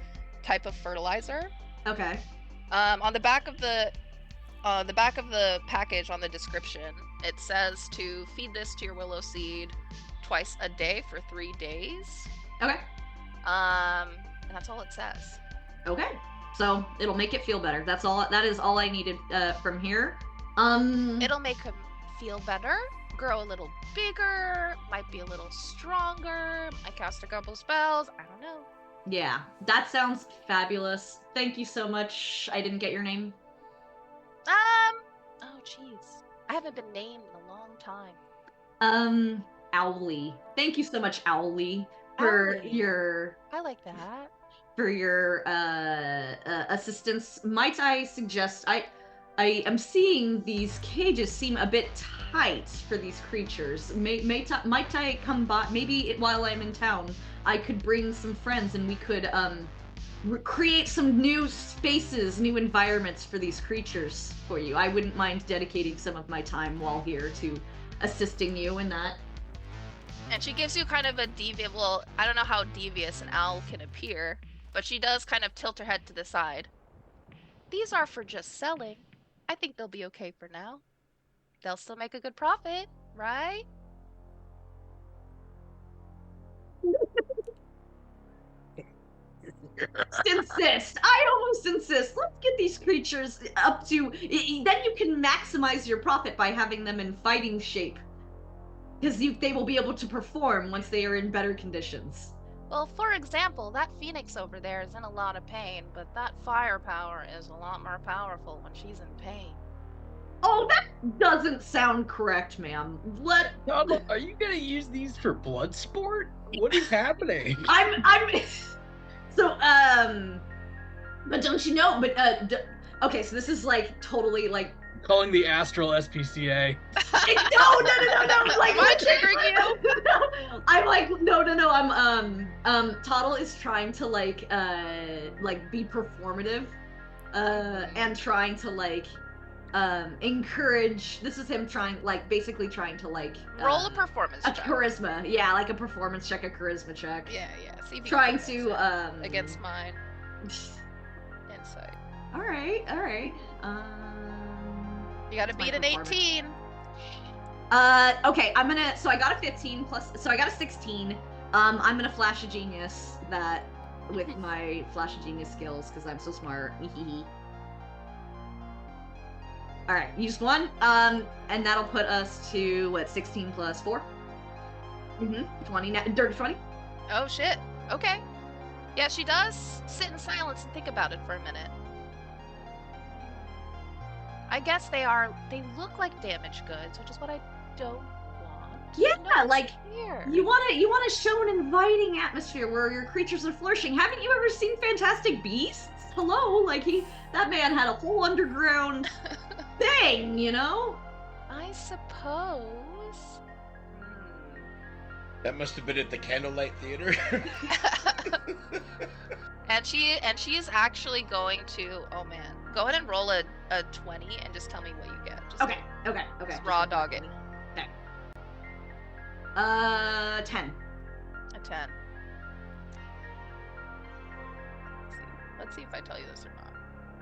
type of fertilizer. Okay. On the back of the package, on the description, it says to feed this to your willow seed twice a day for 3 days. Okay. And that's all it says. Okay. So it'll make it feel better. That is all I needed from here. It'll make him feel better, grow a little bigger, might be a little stronger, might cast a couple spells, I don't know. Yeah, that sounds fabulous. Thank you so much. I didn't get your name. Oh jeez. I haven't been named in a long time. Owly. Thank you so much, Owly, for Owly. your I like that. for your assistance. Might I suggest I am seeing these cages seem a bit tight for these creatures. Might I come by? Maybe while I'm in town, I could bring some friends and we could create some new spaces, new environments for these creatures for you. I wouldn't mind dedicating some of my time while here to assisting you in that. And she gives you kind of a devious, well, I don't know how devious an owl can appear, but she does kind of tilt her head to the side. These are for just selling. I think they'll be okay for now. They'll still make a good profit, right? Insist. I almost insist. Let's get these creatures up to... Then you can maximize your profit by having them in fighting shape. Because they will be able to perform once they are in better conditions. Well, for example, that phoenix over there is in a lot of pain, but that firepower is a lot more powerful when she's in pain. Oh, that doesn't sound correct, ma'am. What? Are you gonna use these for blood sport? What is happening? I'm... So, but don't you know, okay, so this is like totally like... Calling the Astral SPCA. No, like... Am I triggering you? I'm like, no, I'm, Toddle is trying to like be performative, and trying to like, encourage. This is him trying, like, basically trying to, like, Roll a performance a check. charisma. Yeah, like a performance check, a charisma check. Yeah. See if you Trying can to against mine. Insight. All right. You gotta beat an 18. Okay, I'm gonna. So I got a 15 plus. So I got a 16. I'm gonna flash a genius that with my flash of genius skills because I'm so smart. All right, use one. And that'll put us to what? 16 plus 4. 20. Dirty 20. Oh shit. Okay. Yeah, she does sit in silence and think about it for a minute. I guess they look like damaged goods, which is what I don't want. Yeah, No, like here. you want to show an inviting atmosphere where your creatures are flourishing. Haven't you ever seen Fantastic Beasts? Hello, like that man had a whole underground thing, you know? I suppose. That must have been at the Candlelight Theater. And she is actually going to. Oh man, go ahead and roll a 20 and just tell me what you get. Just Okay. Just raw dog it. Okay. 10. A 10. Let's see if I tell you this or not.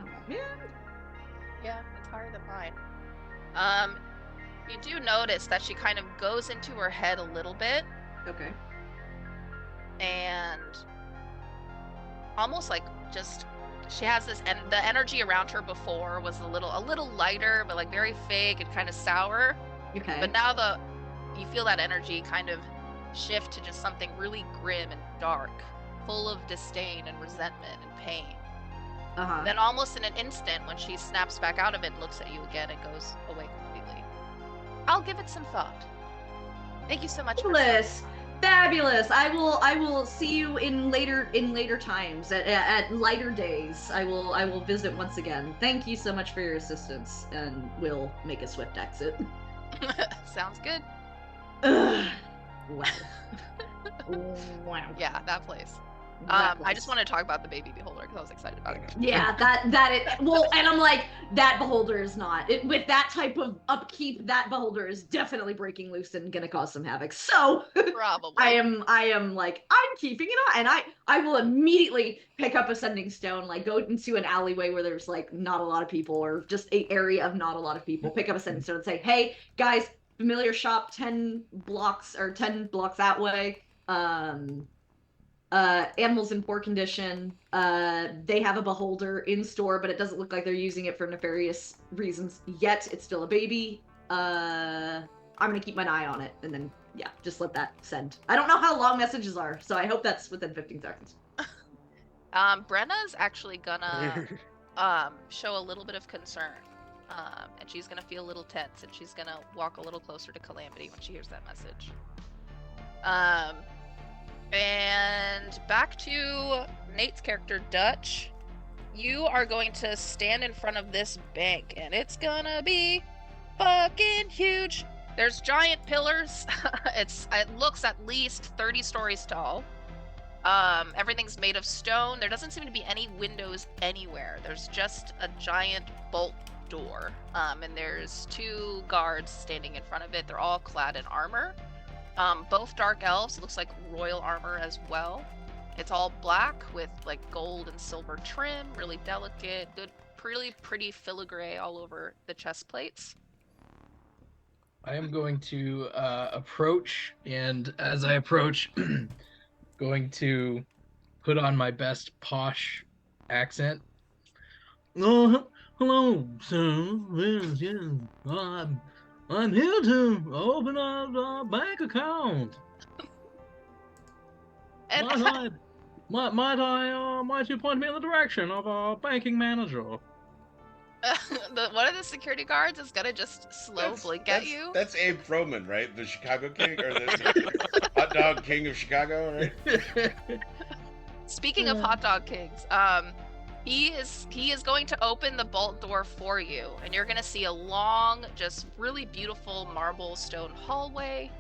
Oh, Yeah, it's higher than mine. You do notice that she kind of goes into her head a little bit, okay. and almost like just she has this, and the energy around her before was a little lighter, but like very fake and kind of sour. Okay. But now you feel that energy kind of shift to just something really grim and dark, full of disdain and resentment and pain. Then almost in an instant, when she snaps back out of it and looks at you again, it goes away completely. I'll give it some thought. Thank you so much. Fabulous. I will see you in later times at lighter days. I will visit once again. Thank you so much for your assistance, and we'll make a swift exit. Sounds good. Ugh. Wow. Wow. Yeah, that place. That I just want to talk about the baby beholder because I was excited about it. Yeah, and I'm like, that beholder is not with that type of upkeep. That beholder is definitely breaking loose and gonna cause some havoc. So Probably. I am like, I'm keeping it on, and I will immediately pick up a sending stone, like go into an alleyway where there's like not a lot of people, or just an area of not a lot of people. Pick up a sending stone and say, hey guys, familiar shop 10 blocks that way. Animals in poor condition. They have a beholder in store, but it doesn't look like they're using it for nefarious reasons yet. It's still a baby. I'm gonna keep my eye on it, and then yeah, just let that send. I don't know how long messages are, so I hope that's within 15 seconds. Brenna's actually gonna show a little bit of concern. And she's gonna feel a little tense, and she's gonna walk a little closer to Calamity when she hears that message. And back to Nate's character, Dutch. You are going to stand in front of this bank, and it's gonna be fucking huge. There's giant pillars. It looks at least 30 stories tall. Everything's made of stone. There doesn't seem to be any windows anywhere. There's just a giant bolt door. And there's 2 guards standing in front of it. They're all clad in armor. Both dark elves. It looks like royal armor as well. It's all black with like gold and silver trim, really delicate, good, really pretty filigree all over the chest plates. I am going to approach, and as I approach, going to put on my best posh accent. Oh, hello, sir. Yes, I'm here to open up a bank account. And Might you point me in the direction of a banking manager? one of the security guards is gonna just slow blink at you. That's Abe Froman, right? The Chicago King, or the hot dog king of Chicago, right? Speaking of hot dog kings, he is going to open the bolt door for you, and you're gonna see a long, just really beautiful marble stone hallway.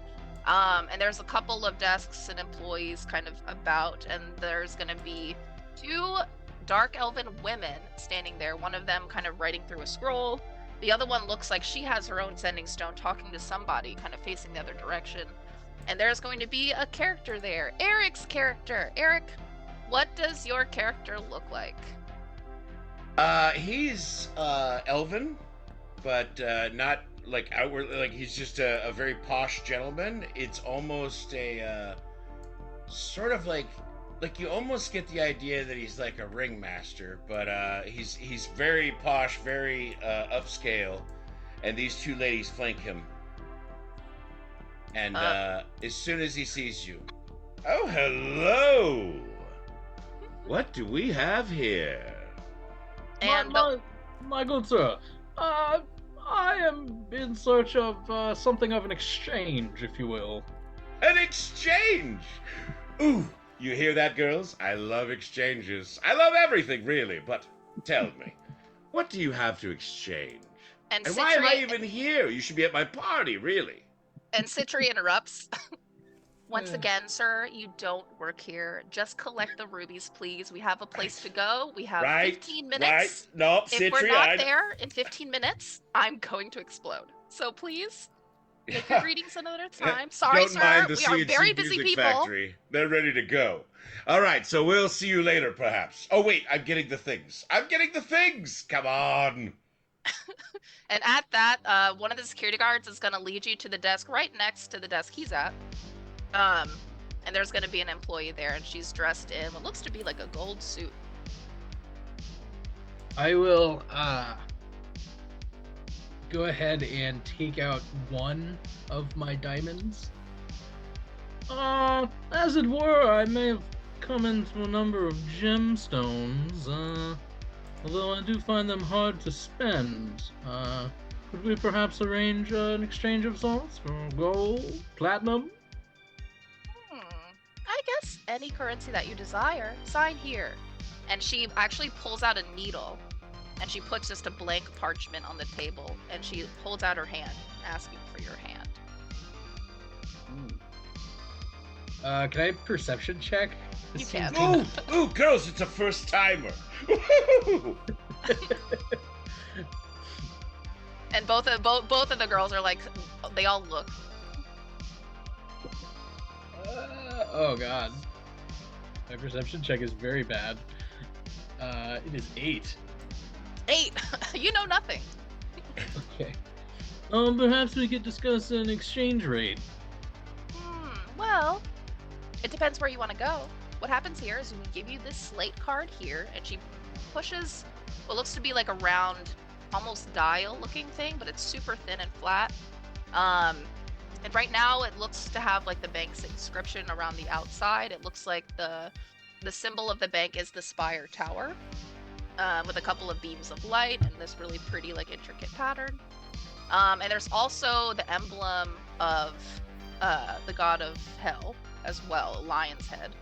And there's a couple of desks and employees kind of about, and there's gonna be 2 dark elven women standing there, one of them kind of writing through a scroll, The other one looks like she has her own sending stone talking to somebody, kind of facing the other direction. And there's going to be a character there. Eric's character. Eric, what does your character look like? He's elven, but not like outwardly. Like he's just a very posh gentleman. It's almost a sort of like you almost get the idea that he's like a ringmaster, but he's very posh, very upscale, and these two ladies flank him. And as soon as he sees you, oh hello! What do we have here? And my good sir, I am in search of something of an exchange, if you will. An exchange! Ooh, you hear that, girls? I love exchanges. I love everything, really, but tell me, what do you have to exchange? And why am I even here? You should be at my party, really. And Citri interrupts. Once again, sir, you don't work here. Just collect the rubies, please. We have a place to go. We have 15 minutes. Right. No, if Citri, we're not there in 15 minutes, I'm going to explode. So please, make your greetings another time. Sorry, don't sir. mind the We are CNC very busy Music people. Factory. They're ready to go. All right, so we'll see you later, perhaps. Oh, wait, I'm getting the things. Come on. And at that, one of the security guards is going to lead you to the desk right next to the desk he's at. And there's going to be an employee there, and she's dressed in what looks to be like a gold suit. I will go ahead and take out one of my diamonds. As it were, I may have come into a number of gemstones, although I do find them hard to spend. Could we perhaps arrange an exchange of sorts for gold, platinum? I guess any currency that you desire. Sign here. And she actually pulls out a needle, and she puts just a blank parchment on the table, and she holds out her hand, asking for your hand. Can I perception check? You can. Ooh, girls, it's a first timer. And both of the girls are like, they all look. Oh god. My perception check is very bad. It is 8. 8. You know nothing. Okay. Perhaps we could discuss an exchange rate. Well, it depends where you want to go. What happens here is we give you this slate card here, and she pushes what looks to be like a round, almost dial-looking thing, but it's super thin and flat. And right now it looks to have like the bank's inscription around the outside. It looks like the symbol of the bank is the Spire Tower, with a couple of beams of light and this really pretty like intricate pattern. And there's also the emblem of the god of hell as well, a lion's head,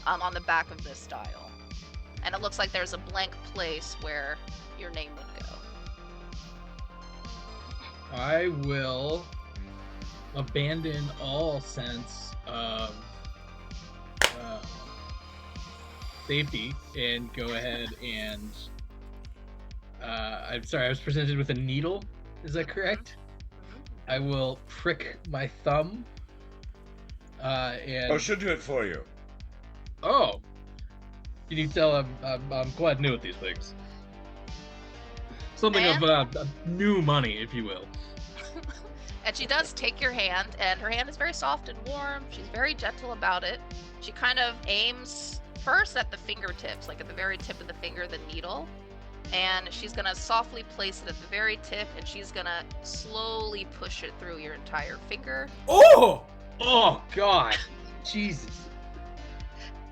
on the back of this dial. And it looks like there's a blank place where your name would go. I will abandon all sense of safety and go ahead and I'm sorry, I was presented with a needle. Is that correct? I will prick my thumb and she'll do it for you. Oh, can you tell I'm quite new at these things? Something of new money, if you will. And she does take your hand, and her hand is very soft and warm. She's very gentle about it. She kind of aims first at the fingertips, like at the very tip of the finger, the needle. And she's gonna softly place it at the very tip, and she's gonna slowly push it through your entire finger. Oh! Oh, God. Jesus.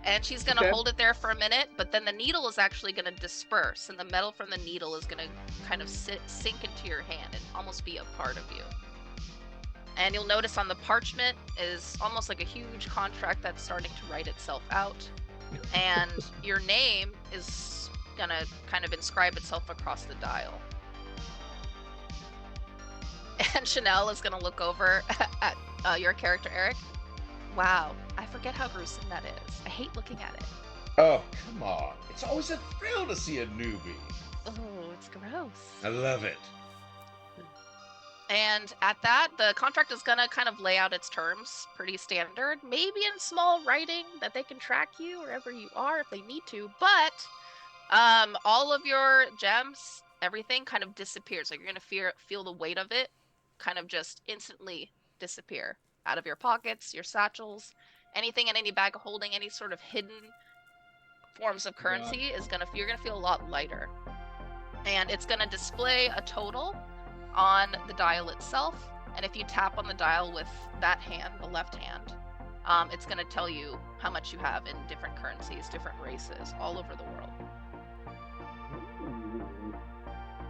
And she's gonna hold it there for a minute, but then the needle is actually gonna disperse, and the metal from the needle is gonna kind of sink into your hand and almost be a part of you. And you'll notice on the parchment is almost like a huge contract that's starting to write itself out. And your name is gonna kind of inscribe itself across the dial. And Chanel is gonna look over at your character, Eric. Wow, I forget how gruesome that is. I hate looking at it. Oh, come on. It's always a thrill to see a newbie. Oh, it's gross. I love it. And at that, the contract is gonna kind of lay out its terms, pretty standard, maybe in small writing that they can track you wherever you are if they need to. But all of your gems, everything kind of disappears. Like you're gonna feel the weight of it, kind of just instantly disappear out of your pockets, your satchels, anything in any bag holding any sort of hidden forms of currency is you're gonna feel a lot lighter. And it's gonna display a total on the dial itself, and if you tap on the dial with that hand, the left hand, it's going to tell you how much you have in different currencies, different races, all over the world. Ooh,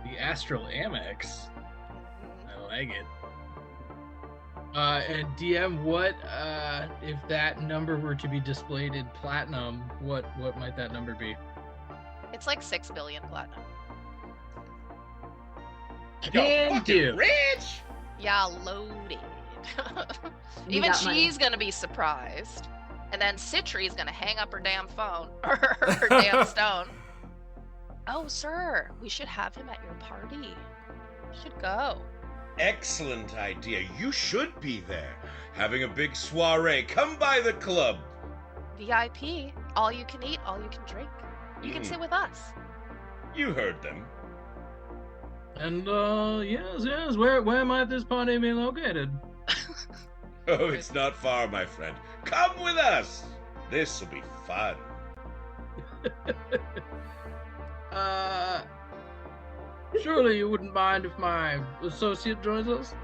the Astral Amex. I like it. And DM, what if that number were to be displayed in platinum? What might that number be? It's like 6 billion platinum. Can do. Rich. Yeah, loaded. Even she's gonna be surprised, and then Citri's gonna hang up her damn phone or her damn stone. Oh, sir, we should have him at your party. We should go. Excellent idea. You should be there. Having a big soiree. Come by the club. VIP, all you can eat, all you can drink. You can sit with us. You heard them. And yes, where might this party be located? Oh, it's not far, my friend. Come with us. This will be fun. Surely you wouldn't mind if my associate joins us?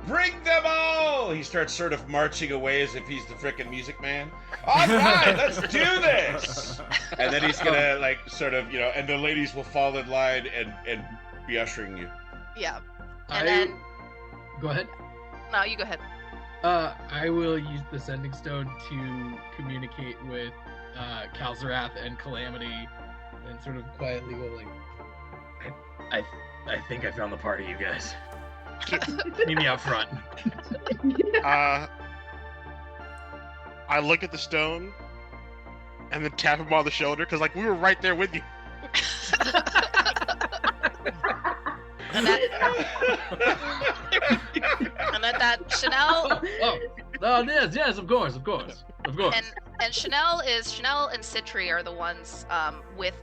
Bring them all! He starts sort of marching away as if he's the frickin' music man. All right, let's do this! And then he's gonna, like, sort of, and the ladies will fall in line and be ushering you. Yeah. And then... Go ahead. No, you go ahead. I will use the Sending Stone to communicate with Kalzarath and Calamity and sort of quietly go like, I think I found the party, you guys. Meet me out front. I look at the stone and then tap him on the shoulder because, like, we were right there with you. And at that, Chanel. Oh, yes, of course. And Chanel and Citri are the ones with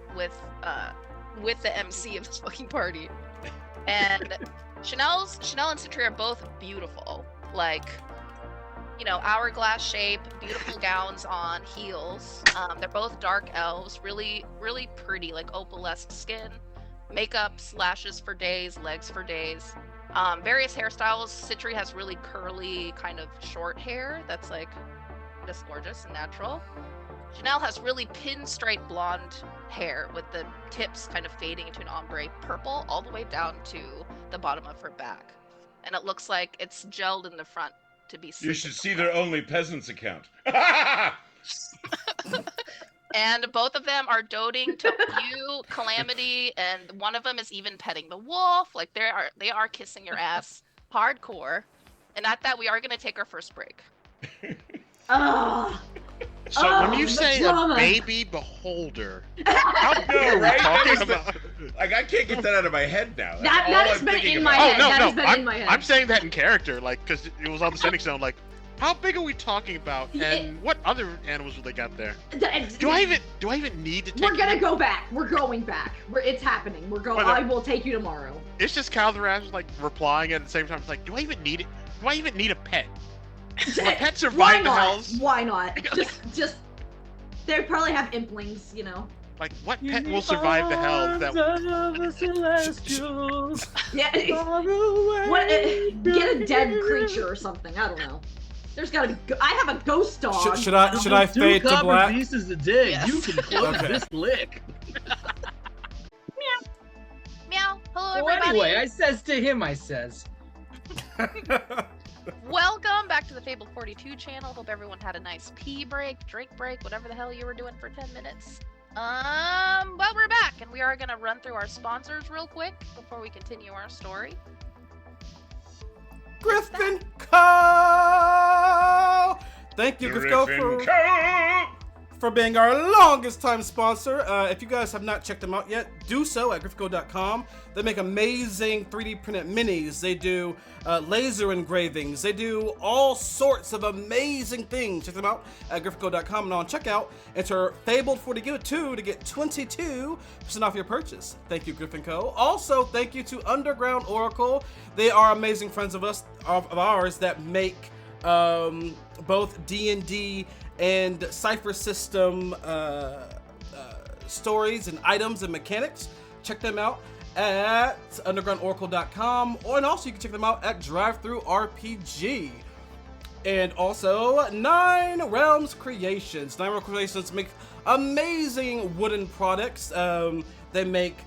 the MC of this fucking party. And Chanel and Citri are both beautiful, like, hourglass shape, beautiful gowns on, heels. They're both dark elves, really, really pretty, like opalesque skin, makeup, lashes for days, legs for days. Various hairstyles. Citri has really curly, kind of short hair that's like just gorgeous and natural. Chanel has really pinstripe blonde hair with the tips kind of fading into an ombre purple all the way down to the bottom of her back. And it looks like it's gelled in the front to be You should see their Only Peasants account. And both of them are doting to you, Calamity, and one of them is even petting the wolf. Like they are kissing your ass hardcore. And at that, we are going to take our first break. Oh. So when you say drama. a baby beholder, how big are we right? talking about? Like, I can't get that out of my head now. That's That all has I'm been thinking in about. my head. That has been in my head. I'm saying that in character, like, because it was on the Sending Stone, like, how big are we talking about, and what other animals have they got there? Do I even need to take We're gonna go back. We're going back. It's happening. We're going. I will take you tomorrow. It's just Kaldaraz, like, replying at the same time. It's like, do I even need it? Do I even need a pet? Will a pet survive the hells? Why not? Just. They probably have implings, Like, what pet will survive the hells? Yeah. Get a dead creature or something. I don't know. There's gotta be. I have a ghost dog. Should I fade to black? Pieces a day. Yes. You can close this lick. Meow. Hello, So everybody. anyway, I says to him, Welcome back to the Fable 42 channel. Hope everyone had a nice pee break, drink break, whatever the hell you were doing for 10 minutes. Well, we're back, and we are gonna run through our sponsors real quick before we continue our story. Griffin Co. Thank you, Griffin Co, for being our longest time sponsor. If you guys have not checked them out yet, do so at griffco.com. They make amazing 3D printed minis. They do laser engravings. They do all sorts of amazing things. Check them out at griffco.com, and on checkout, enter Fabled42 to get 22% off your purchase. Thank you, Griff & Co. Also, thank you to Underground Oracle. They are amazing friends of ours that make both D&D and Cypher System stories and items and mechanics. Check them out at undergroundoracle.com, and also you can check them out at Drive-Thru RPG. And also, Nine Realms Creations. Nine Realms Creations make amazing wooden products. They make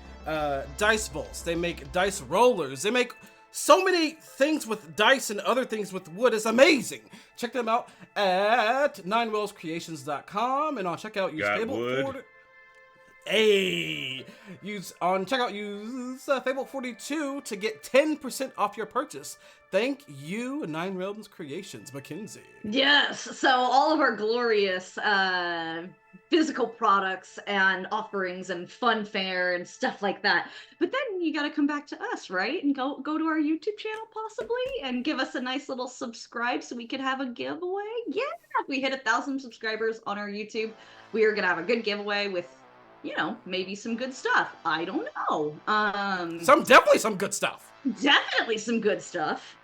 dice vaults. They make dice rollers. They make so many things with dice and other things with wood. It's amazing. Check them out at ninewellscreations.com, and on checkout use Fable. Use Fable42 to get 10% off your purchase. Thank you, Nine Realms Creations, Mackenzie. Yes, so all of our glorious physical products and offerings and fun fare and stuff like that. But then you got to come back to us, right? And go to our YouTube channel possibly and give us a nice little subscribe so we could have a giveaway. Yeah, if we hit 1,000 subscribers on our YouTube, we are gonna have a good giveaway with, you know, maybe some good stuff. I don't know. Definitely some good stuff. Definitely some good stuff.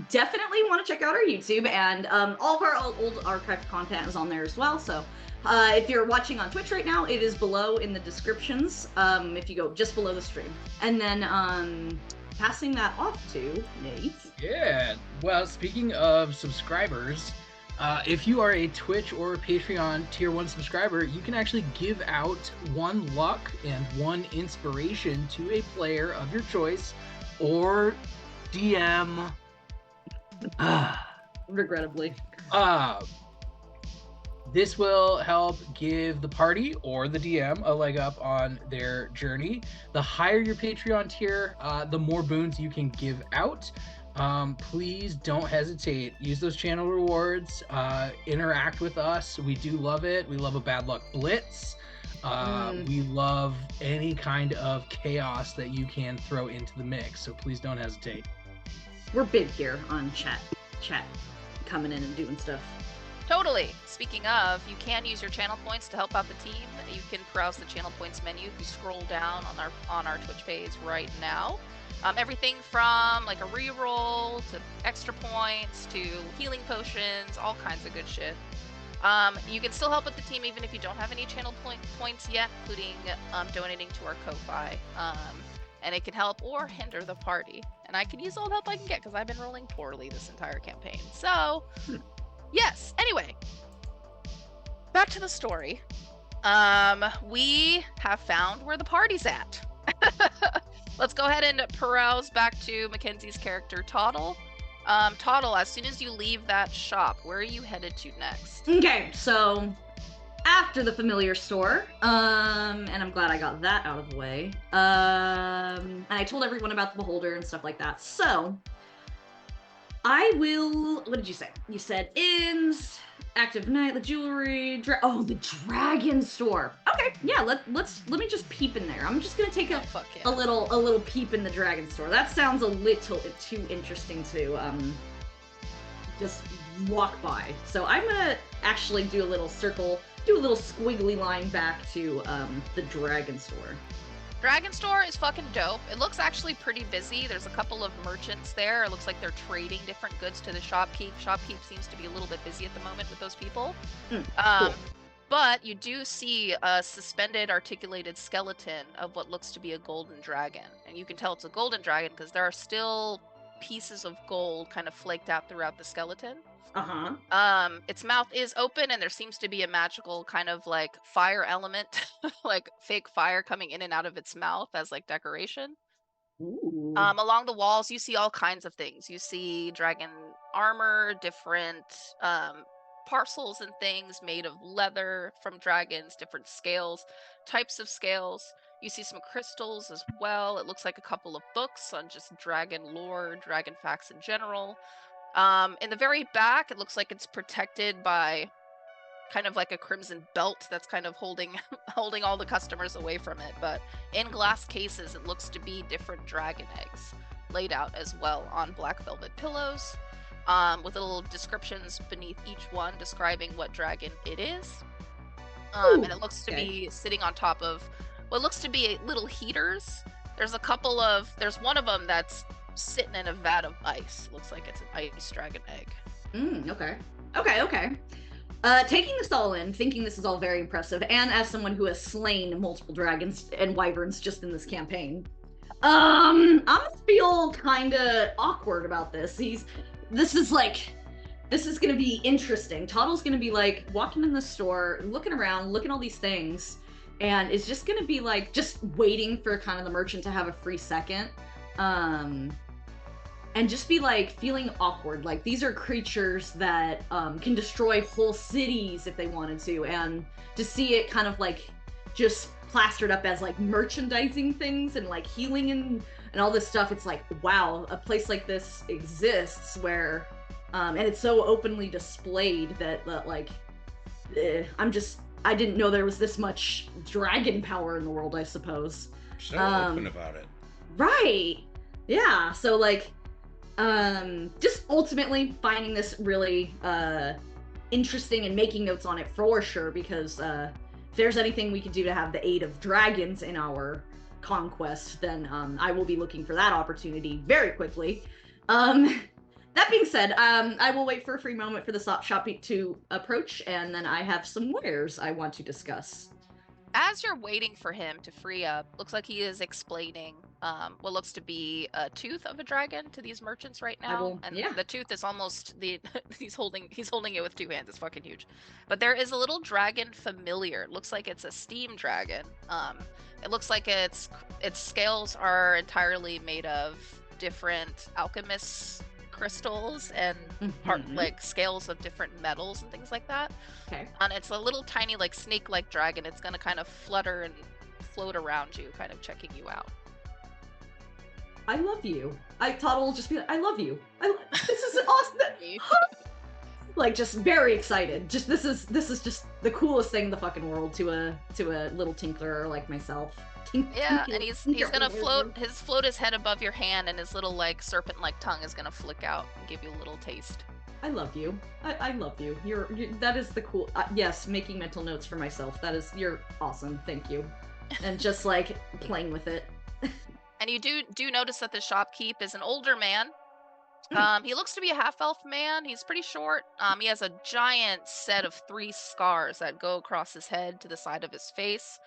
Definitely want to check out our YouTube, and all of our old archived content is on there as well. So if you're watching on Twitch right now, it is below in the descriptions. If you go just below the stream, and then passing that off to Nate. Yeah. Well, speaking of subscribers, if you are a Twitch or Patreon Tier 1 subscriber, you can actually give out 1 luck and 1 inspiration to a player of your choice, or DM. Regrettably. This will help give the party or the DM a leg up on their journey. The higher your Patreon tier, the more boons you can give out. Please don't hesitate. Use those channel rewards. Interact with us. We do love it. We love a bad luck blitz. We love any kind of chaos that you can throw into the mix. So please don't hesitate. We're big here on chat coming in and doing stuff. Totally. Speaking of, you can use your channel points to help out the team. You can browse the channel points menu if you scroll down on our Twitch page right now. Everything from like a reroll to extra points to healing potions, all kinds of good shit. You can still help with the team even if you don't have any channel points yet, including donating to our Ko-Fi. And it can help or hinder the party. And I can use all the help I can get because I've been rolling poorly this entire campaign. So, yes. Anyway, back to the story. We have found where the party's at. Let's go ahead and peruse back to Mackenzie's character, Toddle. Toddle, as soon as you leave that shop, where are you headed to next? Okay, so after the familiar store, and I'm glad I got that out of the way, and I told everyone about the beholder and stuff like that, so I will, what did you say? You said inns, active night, the jewelry, the dragon store. Okay, yeah, let me just peep in there. I'm just gonna take a little peep in the dragon store. That sounds a little too interesting to just walk by. So I'm gonna actually do a little circle, do a little squiggly line back to the dragon store. Dragon store is fucking dope. It looks actually pretty busy. There's a couple of merchants there. It looks like they're trading different goods to the shopkeep. Shopkeep seems to be a little bit busy at the moment with those people. Cool. But you do see a suspended articulated skeleton of what looks to be a golden dragon. And you can tell it's a golden dragon because there are still pieces of gold kind of flaked out throughout the skeleton. Its mouth is open and there seems to be a magical kind of like fire element, like fake fire coming in and out of its mouth as like decoration. Ooh. Along the walls, you see all kinds of things. You see dragon armor, different parcels and things made of leather from dragons, different scales, types of scales. You see some crystals as well. It looks like a couple of books on just dragon lore, dragon facts in general. In the very back, it looks like it's protected by kind of like a crimson belt that's kind of holding holding all the customers away from it. But in glass cases, it looks to be different dragon eggs laid out as well on black velvet pillows, with little descriptions beneath each one describing what dragon it is. And it looks to be sitting on top of what looks to be little heaters. There's one of them that's sitting in a vat of ice. Looks like it's an ice dragon egg. Okay. Taking this all in, thinking this is all very impressive, and as someone who has slain multiple dragons and wyverns just in this campaign, I'm gonna feel kinda awkward about this. This is gonna be interesting. Toddle's gonna be like walking in the store, looking around, looking at all these things, and is just gonna be like just waiting for kind of the merchant to have a free second. And just be like feeling awkward. Like these are creatures that can destroy whole cities if they wanted to, and to see it kind of like just plastered up as like merchandising things and like healing and all this stuff. It's like, wow, a place like this exists where and it's so openly displayed that like I didn't know there was this much dragon power in the world, I suppose. So open about it. Right. Yeah. So like just ultimately finding this really interesting and making notes on it for sure, because if there's anything we could do to have the aid of dragons in our conquest, then I will be looking for that opportunity very quickly. That being said, I will wait for a free moment for the shop to approach, and then I have some wares I want to discuss. As you're waiting for him to free up, looks like he is explaining what looks to be a tooth of a dragon to these merchants right now. The tooth is almost he's holding it with two hands. It's fucking huge. But there is a little dragon familiar. It looks like it's a steam dragon. It looks like its scales are entirely made of different alchemists' crystals and like scales of different metals and things like that. Okay. And it's a little tiny like snake-like dragon. It's gonna kind of flutter and float around you, kind of checking you out. I love you. Toddle will just be like, I love you. This is awesome. Like just very excited. Just this is just the coolest thing in the fucking world to a little tinkerer like myself. Yeah, and he's gonna float his head above your hand, and his little like serpent-like tongue is gonna flick out and give you a little taste. I love you. I love you. You're that is the cool. Yes, making mental notes for myself. You're awesome. Thank you. And just like playing with it. And you do notice that the shopkeep is an older man. He looks to be a half-elf man. He's pretty short. He has a giant set of 3 scars that go across his head to the side of his face.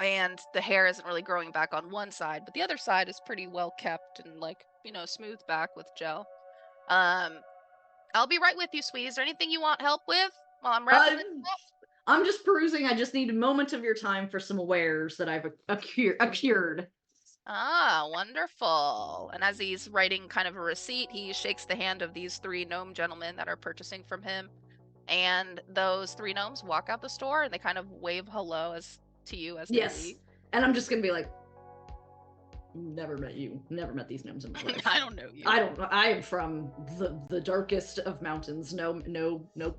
And the hair isn't really growing back on one side, but the other side is pretty well kept and like, smoothed back with gel. I'll be right with you, sweetie. Is there anything you want help with while I'm wrapping this up? I'm just perusing. I just need a moment of your time for some wares that I've acquired. Ah, wonderful. And as he's writing kind of a receipt, he shakes the hand of these 3 gnome gentlemen that are purchasing from him. And those 3 gnomes walk out the store and they kind of wave hello to you as they leave. And I'm just gonna be like, never met you. Never met these gnomes in my life. I don't know you. I don't know. I am from the darkest of mountains. No,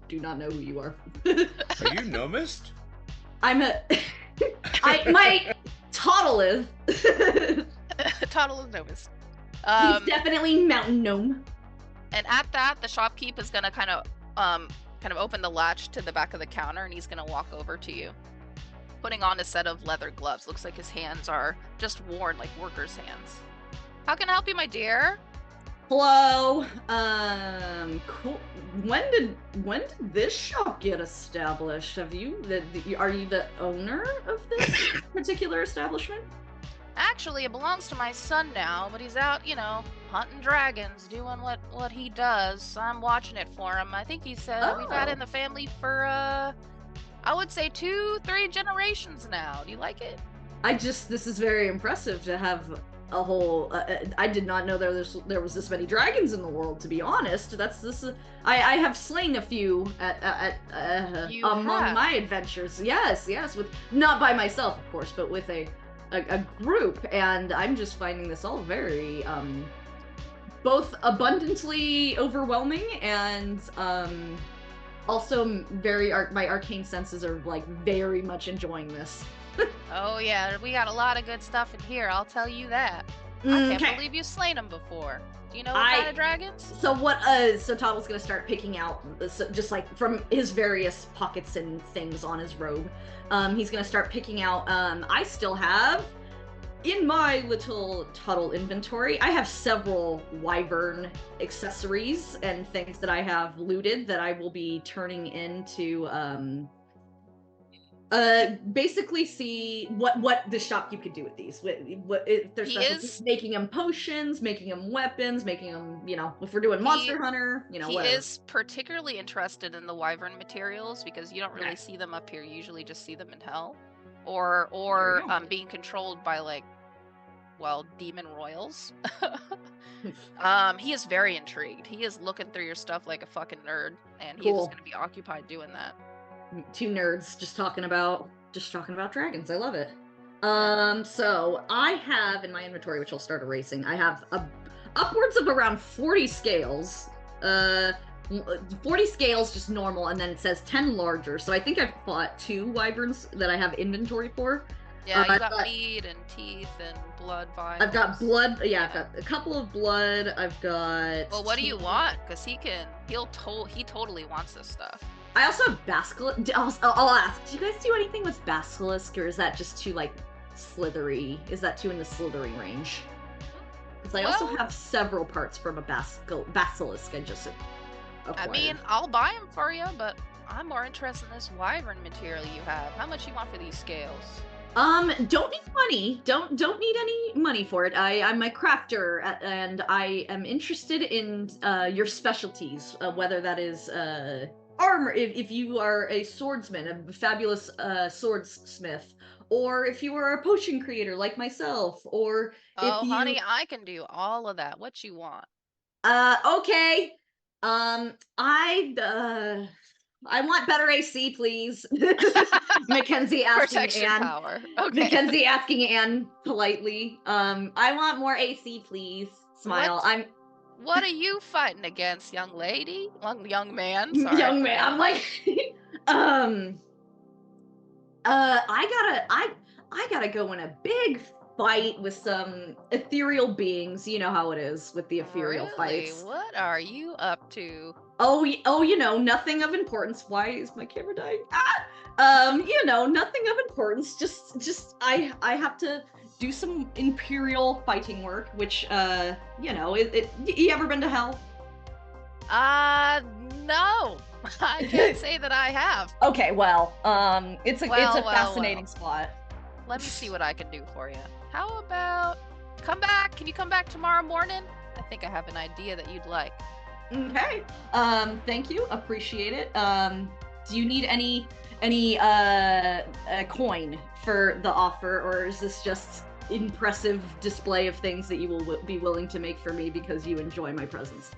do not know who you are. Are you gnomist? I'm my Toddle is. Toddle is gnomist. He's definitely mountain gnome. And at that, the shopkeep is gonna kind of open the latch to the back of the counter, and he's gonna walk over to you, putting on a set of leather gloves. Looks like his hands are just worn like workers' hands. How can I help you, my dear? Hello. Cool. When did this shop get established? Are you the owner of this particular establishment? Actually, it belongs to my son now, but he's out, hunting dragons, doing what he does. I'm watching it for him. I think he said we've had it in the family for I would say 2-3 generations now. Do you like it? This is very impressive to have a whole. I did not know there was this many dragons in the world. To be honest, I have slain a few among my adventures. Yes, with not by myself, of course, but with a group, and I'm just finding this all very both abundantly overwhelming and Also, my arcane senses are like very much enjoying this. Oh yeah, we got a lot of good stuff in here. I'll tell you that. I can't believe you've slain them before. Do you know what kind of dragons? So what? So Toddle's gonna start picking out, just like from his various pockets and things on his robe. He's gonna start picking out. I still have in my little Tuttle inventory. I have several wyvern accessories and things that I have looted that I will be turning into. Basically see what the shopkeep could do with these. What if there's specialties, making them potions, making them weapons, making them, if we're doing Monster Hunter, he whatever. is particularly interested in the wyvern materials because you don't really see them up here. You usually just see them in hell, or being controlled by demon royals. He is very intrigued. He is looking through your stuff like a fucking nerd, and he is going to be occupied doing that. Two nerds just talking about dragons. I love it. So I have in my inventory, which I'll start erasing, I have upwards of around 40 scales. 40 scales just normal, and then it says 10 larger. So I think I've bought 2 wyverns that I have inventory for. Yeah, you got meat and teeth and blood vials. I've got blood. Yeah, I've got a couple of blood. I've got. Well, what do you want? Because he totally wants this stuff. I also have basilisk. I'll ask. Do you guys do anything with basilisk, or is that just too slithery? Is that too in the slithery range? Because I also have several parts from a basilisk. I just acquired. I mean, I'll buy them for you, but I'm more interested in this wyvern material you have. How much you want for these scales? Don't need money. Don't need any money for it. I'm a crafter, and I am interested in your specialties, whether that is armor, if you are a swordsman, a fabulous swordsmith, or if you are a potion creator like myself, or honey, I can do all of that. What you want? Okay. I want better AC, please. Mackenzie asking Protection Anne. Power. Okay. Mackenzie asking Anne politely. I want more AC, please. Smile. What are you fighting against, young lady? Young man. Sorry. Young man. I'm like, I gotta go in a big fight with some ethereal beings. You know how it is with the ethereal fights. What are you up to? Oh, nothing of importance. Why is my camera dying? Nothing of importance. Just I have to do some imperial fighting work, which you ever been to hell? No. I can't say that I have. Okay, well, it's a fascinating spot. Let me see what I can do for you. How about come back? Can you come back tomorrow morning? I think I have an idea that you'd like. Okay. Thank you. Appreciate it. Do you need any coin for the offer, or is this just impressive display of things that you will be willing to make for me because you enjoy my presence?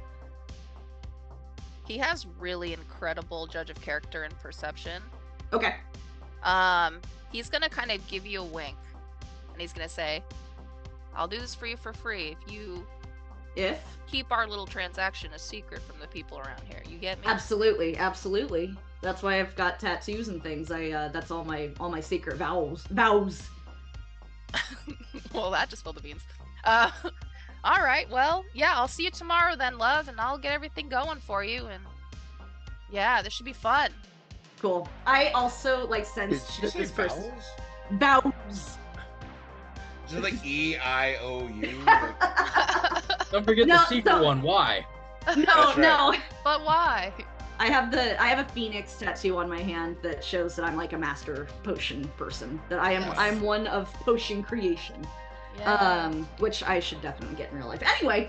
He has really incredible judge of character and perception. Okay. He's gonna kind of give you a wink, and he's gonna say, "I'll do this for you for free if you keep our little transaction a secret from the people around here." You get me? Absolutely. That's why I've got tattoos and things. That's all my secret vows. Well, that just spilled the beans. All right. Well, yeah, I'll see you tomorrow then, love, and I'll get everything going for you. And yeah, this should be fun. Cool. I also sense that this person. Vows. Is it like E-I-O-U? Don't forget the secret one. Why? No. But why? I have a phoenix tattoo on my hand that shows that I'm like a master potion person. That I'm one of potion creation. Yeah. Which I should definitely get in real life. Anyway,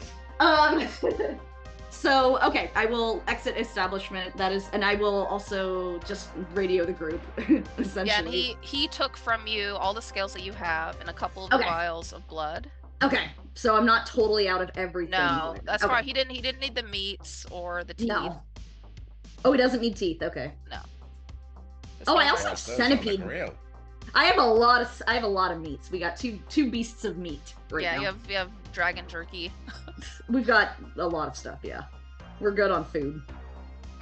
so okay, I will exit establishment. That is, and I will also just radio the group. Essentially. Yeah, and he took from you all the scales that you have and a couple of vials of blood. Okay, so I'm not totally out of everything. No, that's fine. He didn't need the meats or the teeth. No. Oh, he doesn't need teeth. Okay. No. I also have centipede. I have a lot of meats. We got two beasts of meat right now. Yeah, you have dragon jerky. We've got a lot of stuff. Yeah, we're good on food.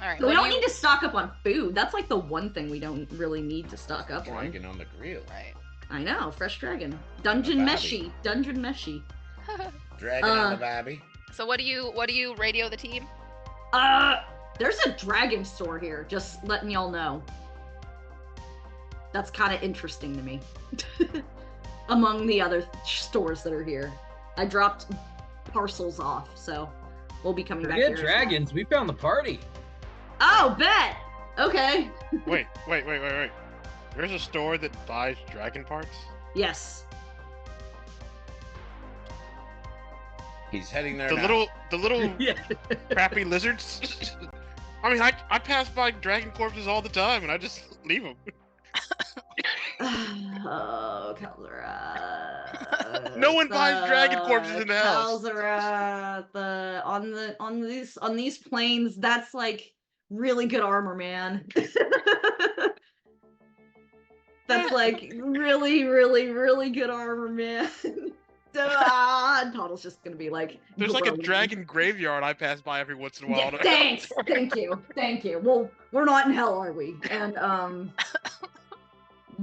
All right. So we what don't do you... need to stock up on food. That's like the one thing we don't really need to stock up on. Dragon on the grill. Right. I know, fresh dragon. Dungeon meshy. Dungeon meshy. Dragon on the Bobby. So what do you radio the team? There's a dragon store here, just letting y'all know. That's kind of interesting to me. Among the other stores that are here. I dropped parcels off, so we'll be coming back here. Forget dragons, we found the party. Oh, bet! Okay. Wait. There's a store that buys dragon parts? Yes. He's heading there The now. little Yeah. crappy lizards? I mean, I pass by dragon corpses all the time, and I just leave them. Oh, Kalzara. No one buys dragon corpses in the house. Kalzara, on these planes, that's like really good armor, man. That's like really, really, really good armor, man. Toddle's just gonna be like. There's like a groaning. dragon graveyard I pass by every once in a while. Yeah, thanks, thank you. Well, we're not in hell, are we? And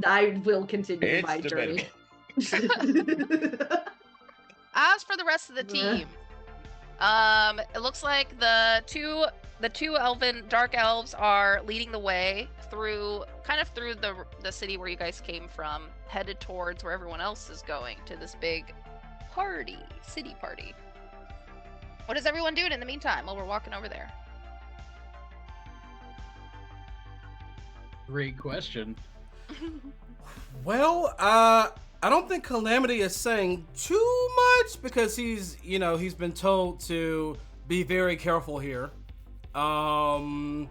I will continue It's my journey. As for the rest of the team, it looks like the two dark elves are leading the way through the city where you guys came from, headed towards where everyone else is going, to this big city party. What is everyone doing in the meantime while we're walking over there? Great question. Well, I don't think Calamity is saying too much because he's been told to be very careful here. And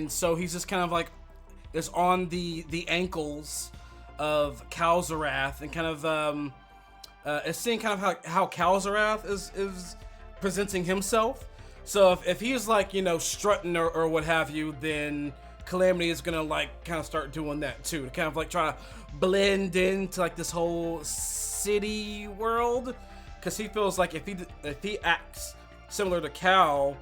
so he's just kind of like is on the ankles of Kalzarath and kind of is seeing kind of how Kalzarath is presenting himself. So if he's like, strutting or what have you, then Calamity is gonna like kind of start doing that too, to kind of like try to blend into like this whole city world, because he feels like if he acts similar to Cal,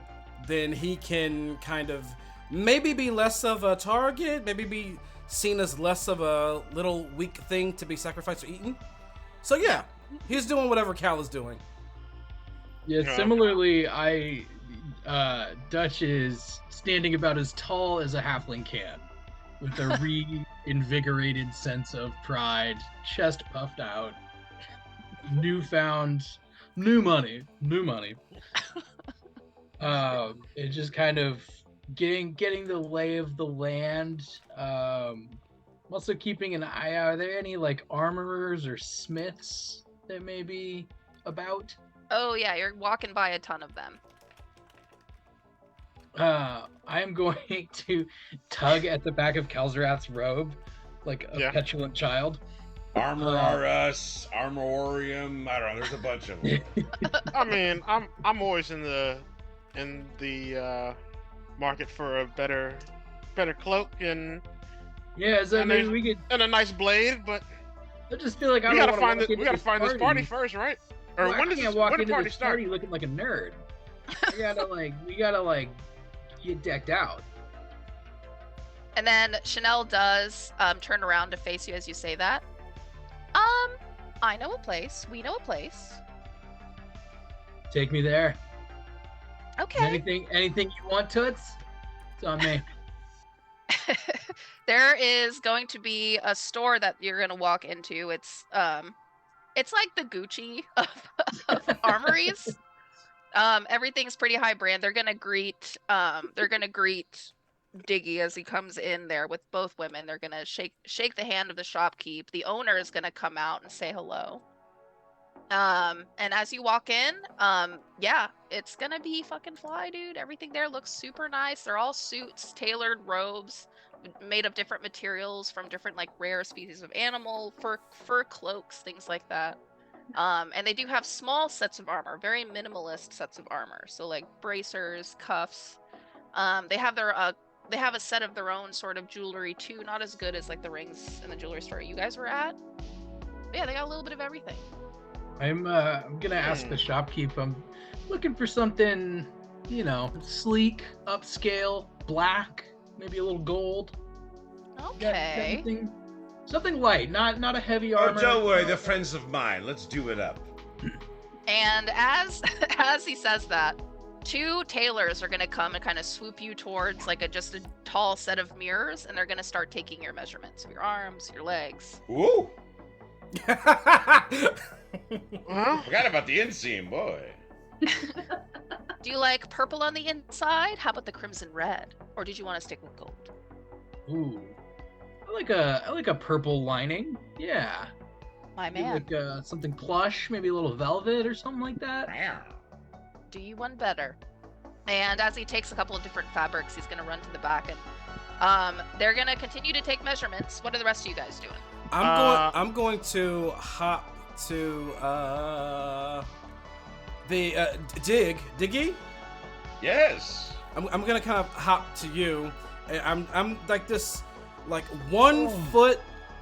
then he can kind of maybe be less of a target, maybe be seen as less of a little weak thing to be sacrificed or eaten. So yeah, he's doing whatever Cal is doing. Yeah, similarly, Dutch is standing about as tall as a halfling can, with a reinvigorated sense of pride, chest puffed out, new money. It's just kind of getting the lay of the land. Also keeping an eye out. Are there any like armorers or smiths that may be about? Oh yeah, you're walking by a ton of them. I am going to tug at the back of Kalzarath's robe, like a petulant child. Armor us, Armorium. I don't know. There's a bunch of them. I mean, I'm always in the market for a better cloak and maybe we could. And a nice blade, but I just feel like we gotta find this party first, right? Or well, when does the party start? Party looking like a nerd. We gotta get decked out. And then Chanel does turn around to face you as you say that. I know a place. We know a place. Take me there. Okay. Anything you want, Toots? It's on me. There is going to be a store that you're gonna walk into. It's like the Gucci of armories. Everything's pretty high brand. They're gonna greet Diggy as he comes in there with both women. They're gonna shake the hand of the shopkeep. The owner is gonna come out and say hello. And as you walk in, yeah, it's gonna be fucking fly, dude. Everything there looks super nice. They're all suits, tailored robes, made of different materials from different like rare species of animal, fur cloaks, things like that. And they do have small sets of armor, very minimalist sets of armor. So like bracers, cuffs. They have a set of their own sort of jewelry too, not as good as like the rings in the jewelry store you guys were at. But yeah, they got a little bit of everything. I'm gonna ask the shopkeep. I'm looking for something sleek, upscale, black, maybe a little gold. Okay. Something light, not a heavy Oh, armor. don't worry, they're friends of mine. Let's do it up. And as as he says that, 2 tailors are gonna come and kind of swoop you towards like just a tall set of mirrors, and they're gonna start taking your measurements of your arms, your legs. Ooh, Huh? forgot about the inseam, boy. Do you like purple on the inside? How about the crimson red? Or did you want to stick with gold? Ooh, I like a purple lining. Yeah, My maybe man, like something plush, maybe a little velvet or something like that. do you one better? And as he takes a couple of different fabrics, he's gonna run to the back and they're gonna continue to take measurements. What are the rest of you guys doing? I'm going to hop to the Diggy. Yes. I'm gonna kind of hop to you. And I'm like this, like 1 foot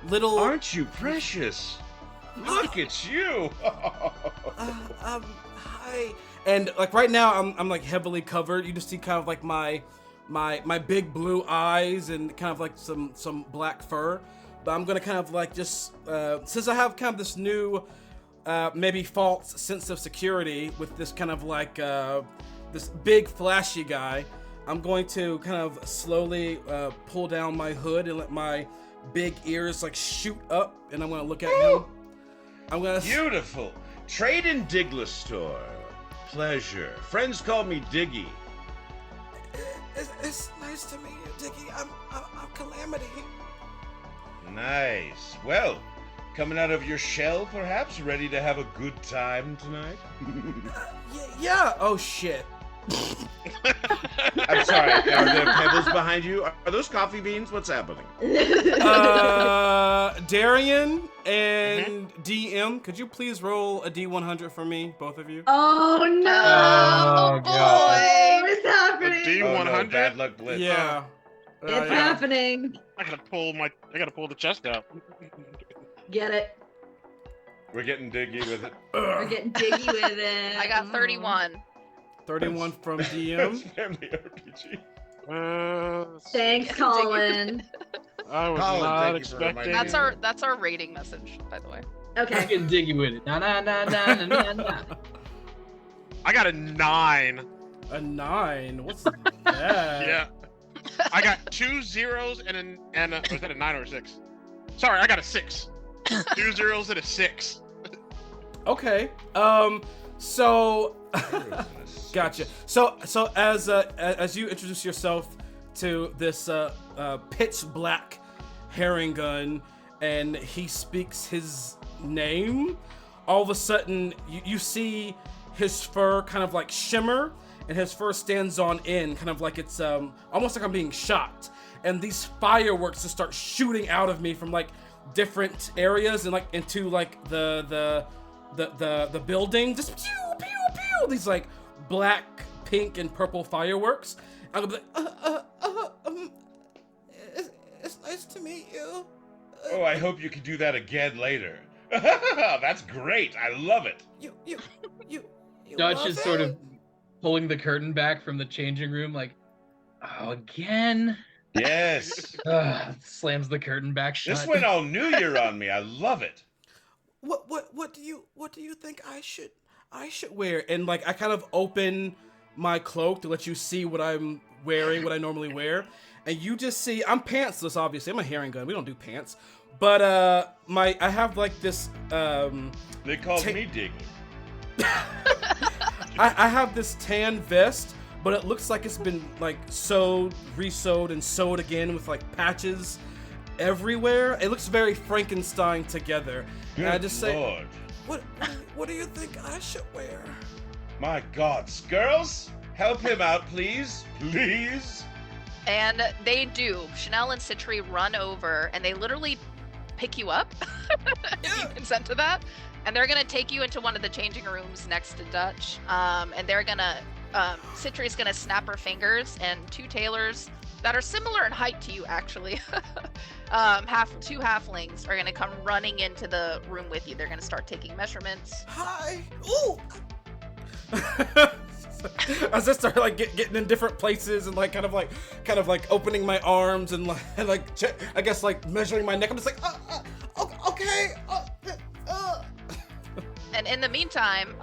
little. Aren't you precious? Look at you. Hi. And like right now, I'm like heavily covered. You just see kind of like my big blue eyes and kind of like some black fur. But I'm gonna kind of like just since I have kind of this new maybe false sense of security with this kind of like this big flashy guy, I'm going to kind of slowly pull down my hood and let my big ears like shoot up, and I'm gonna look at him. I'm gonna Beautiful. Trade in Digla store. Pleasure. Friends call me Diggy. It's nice to meet you, Diggy. I'm Calamity. Nice. Well, coming out of your shell, perhaps, ready to have a good time tonight? Yeah. Oh shit. I'm sorry. Are there pebbles behind you? Are those coffee beans? What's happening? Darian and DM, could you please roll a D100 for me, both of you? Oh no! Oh, God. What is happening? D- Oh, no, 100? bad luck blitz. Yeah. It's happening. I gotta pull the chest out. Get it? We're getting diggy with it. We're getting diggy with it. I got 31. 31 from That's DM. family RPG. Thanks, Colin. I was Colin, not thank you for expecting. reminding That's our rating message, by the way. I'm Okay. getting diggy with it. Na na na na na na. I got a 9. A 9. What's that? Yeah. I got 2 zeros and was that a 9 or a 6? Sorry, I got a 6. 2 zeros and a 6. Okay. So gotcha. So as you introduce yourself to this pitch black herring gun, and he speaks his name, all of a sudden you see his fur kind of like shimmer, and his fur stands on end, kind of like it's almost like I'm being shot, and these fireworks just start shooting out of me from like different areas and like into like the building, just pew pew pew, these like black, pink, and purple fireworks. I'm gonna be like, it's nice to meet you. Oh, I hope you can do that again later. That's great. I love it. You Dutch love is it? sort of pulling the curtain back from the changing room, like, oh, again. Yes. Slams the curtain back shut. This went all New Year on me. I love it. What do you think I should wear? And like I kind of open my cloak to let you see what I'm wearing, what I normally wear, and you just see I'm pantsless. Obviously, I'm a herring gun. We don't do pants, but I have like this. They called me Diggy. I have this tan vest, but it looks like it's been like sewed, re-sewed, and sewed again with like patches everywhere. It looks very Frankenstein together. Good And I just say, Lord. what do you think I should wear? My God, girls, help him out, please. Please. And they do. Chanel and Citri run over, and they literally pick you up. If you consent to that. And they're gonna take you into one of the changing rooms next to Dutch. And they're gonna, Citri's gonna snap her fingers, and 2 tailors that are similar in height to you, actually. Two halflings are gonna come running into the room with you. They're gonna start taking measurements. Hi. Ooh. As I start like getting in different places and like kind of like opening my arms and I guess like measuring my neck. I'm just like, okay. And in the meantime,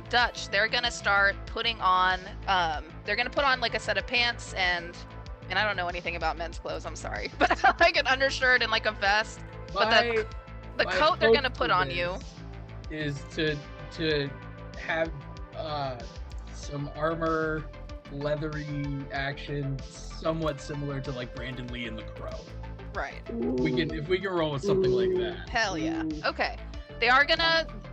Dutch, they're gonna start putting on, they're gonna put on like a set of pants and I don't know anything about men's clothes, I'm sorry, but like an undershirt and like a vest. But the coat they're gonna put on you is to have some armor, leathery action, somewhat similar to like Brandon Lee in The Crow. right. If we can roll with something like that. Hell yeah. Okay. They are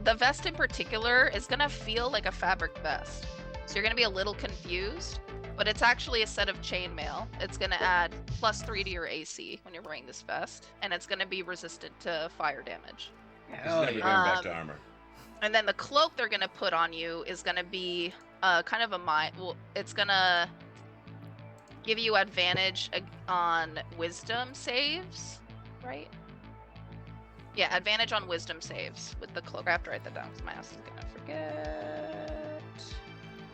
the vest in particular is gonna feel like a fabric vest. So you're gonna be a little confused, but it's actually a set of chainmail. It's gonna add +3 to your AC when you're wearing this vest, and it's gonna be resistant to fire damage. Hell Never yeah. going back to armor. And then the cloak they're gonna put on you is gonna be kind of it's gonna give you advantage on wisdom saves, right? Yeah, advantage on wisdom saves with the cloak. I have to write that down because my ass is gonna forget.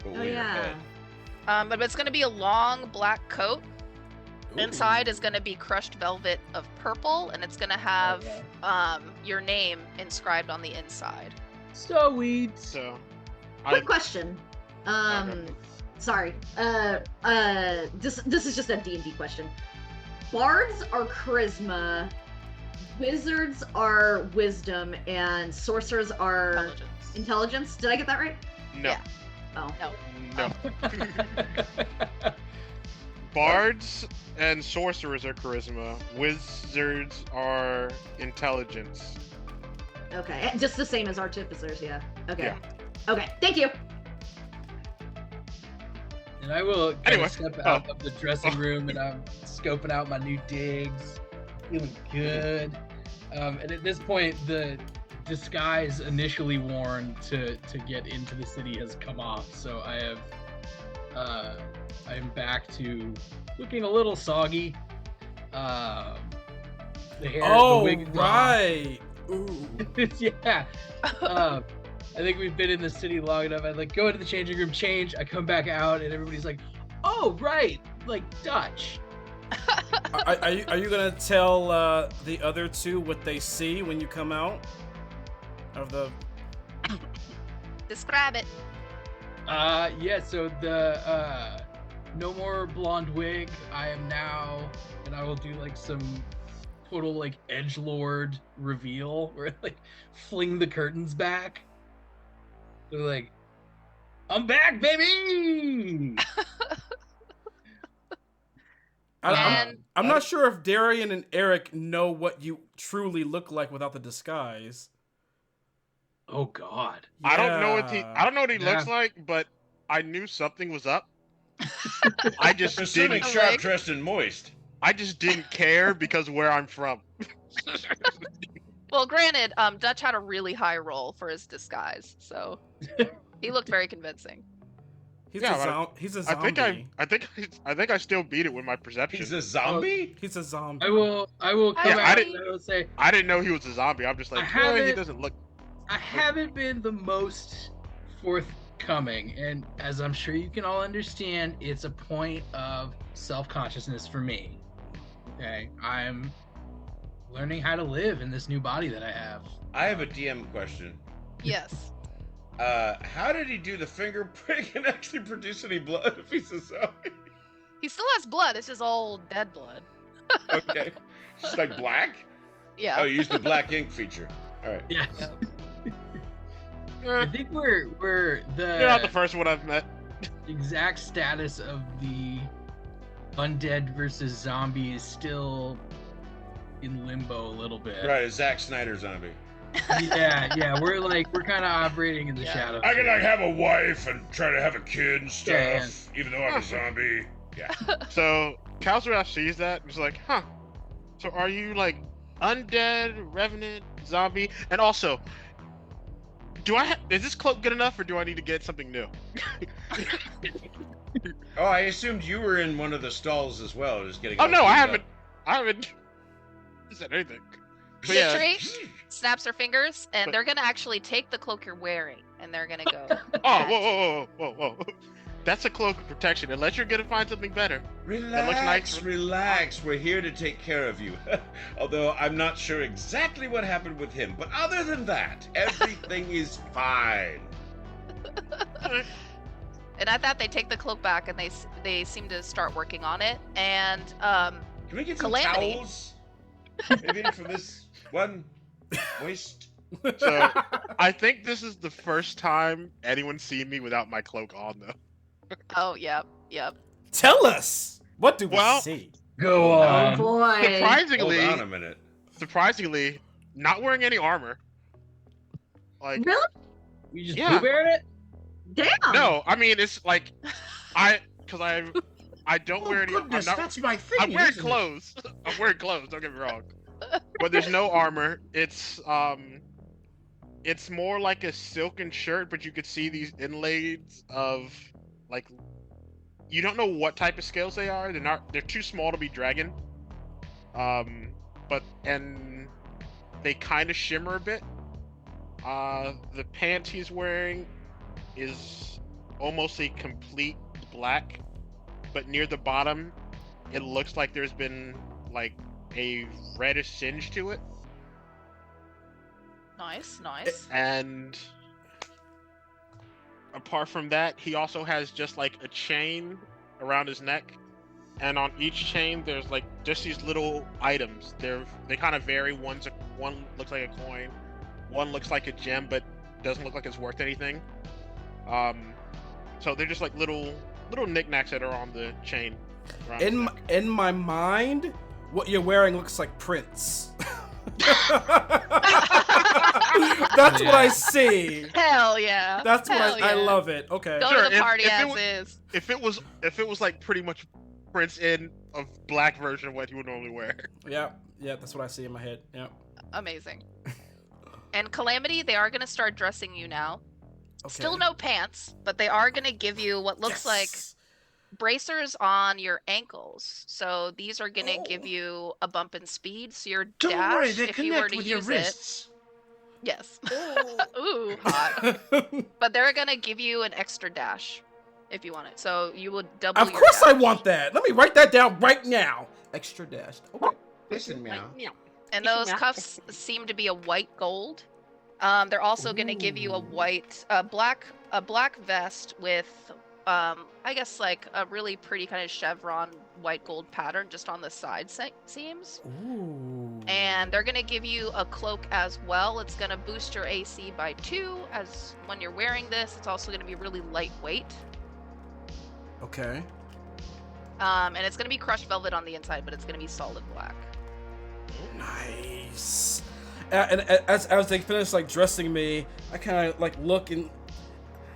But Oh we're yeah. ahead. But it's gonna be a long black coat. Ooh. Inside is gonna be crushed velvet of purple, and it's gonna have your name inscribed on the inside. Sweet. So, Quick question. Sorry. This is just a D&D question. Bards are charisma, wizards are wisdom, and sorcerers are Intelligence. intelligence. Did I get that right? no. Yeah. Oh. No. No. Bards and sorcerers are charisma. Wizards are intelligence. Okay. Just the same as artificers, yeah. Okay. Yeah. Okay. Thank you. And I will Anyway, step out of the dressing room and I'm scoping out my new digs, feeling good. And at this point, the disguise initially worn to get into the city has come off, so I am back to looking a little soggy. The hair, the wig is off. Right. Ooh. Yeah. I think we've been in the city long enough. I like go into the changing room, change. I come back out, and everybody's like, "Oh, right, like Dutch." Are you gonna tell the other two what they see when you come out of the? Describe it. Yeah. So the no more blonde wig. I am now, and I will do like some total like edgelord reveal where like fling the curtains back. They're like, "I'm back, baby." I'm not sure if Darian and Eric know what you truly look like without the disguise. Oh God. I don't know what he Yeah. looks like, but I knew something was up. I just Assuming didn't. sharp dressed and moist. I just didn't care because of where I'm from. Well, granted, Dutch had a really high roll for his disguise, so he looked very convincing. He's Yeah, he's a I zombie. think I still beat it with my perception. He's a zombie? He's a zombie. I will come Yeah, out and I will say I didn't know he was a zombie. I'm just like, I haven't- he doesn't look. I haven't been the most forthcoming, and as I'm sure you can all understand, it's a point of self-consciousness for me. Okay, I'm learning how to live in this new body that I have. I have a DM question. Yes. How did he do the finger prick and actually produce any blood if he's a zombie? He still has blood. It's just all dead blood. Okay. Just like black? Yeah. Oh, you used the black ink feature. Alright. Yeah. I think we're You're not the first one I've met. exact status of the undead versus zombie is still in limbo a little bit. Right, a Zack Snyder zombie. Yeah, we're kind of operating in the Yeah. shadows. I can like have a wife and try to have a kid and stuff, Yeah. even though I'm a zombie. Yeah. So Kalzaraf sees that and is like, huh. So are you like undead, revenant, zombie? And also, is this cloak good enough or do I need to get something new? Oh, I assumed you were in one of the stalls as well, just getting. Oh all no, I cleaned haven't said anything. But yeah, Citrate snaps her fingers, and they're gonna actually take the cloak you're wearing, and they're gonna go. oh, whoa. That's a cloak of protection, unless you're gonna find something better. Relax, relax. We're here to take care of you. Although I'm not sure exactly what happened with him, but other than that, everything is fine. And at that, they take the cloak back and they seem to start working on it. And Can we get some Calamity. towels? Maybe for this one waste. So I think this is the first time anyone's seen me without my cloak on, though. oh, yep. Tell us. What do we Well- see? Go Oh on. boy. Hold on a minute. Surprisingly, not wearing any armor. Like, Really? You just Yeah. Pooh Bearing it? Damn. no, I mean it's like, I don't wear any. Goodness, I'm not. that's my thing. I'm wearing isn't it? clothes. I'm wearing clothes. Don't get me wrong. But there's no armor. It's more like a silken shirt, but you could see these inlays of like, you don't know what type of scales they are. They're too small to be dragon. But they kind of shimmer a bit. The pants he's wearing is almost a complete black, but near the bottom, it looks like there's been like a reddish singe to it. Nice. And apart from that, he also has just like a chain around his neck, and on each chain there's like just these little items. They kind of vary. One looks like a coin, one looks like a gem but doesn't look like it's worth anything. So they're just like little knickknacks that are on the chain around his neck. In my mind, what you're wearing looks like Prince. That's what I see. Hell yeah. That's what Hell I yeah. love it. Okay. Go Sure, to the if party it as was- is. If it was like pretty much Prince in a black version of what he would normally wear. Yeah, that's what I see in my head. Yeah. Amazing. And Calamity, they are going to start dressing you now. Okay. Still no pants, but they are going to give you what looks like Yes. bracers on your ankles. So these are going to give Oh. you a bump in speed. So your Don't dash, worry, they if you were connect to with your use it, wrists. yes. Oh. Ooh, hot. But they're going to give you an extra dash if you want it. So you will double Of your course I dash. want that. Let me write that down right now. Extra dash. Okay. Listen, meow. And You those should cuffs seem to be a white gold. They're also going to give you a black vest with, I guess like a really pretty kind of chevron white gold pattern just on the side seams. Ooh. And they're going to give you a cloak as well. It's going to boost your AC by 2 as when you're wearing this. It's also going to be really lightweight. Okay. And it's going to be crushed velvet on the inside, but it's going to be solid black. Nice. And as they finish like dressing me, I kind of like look and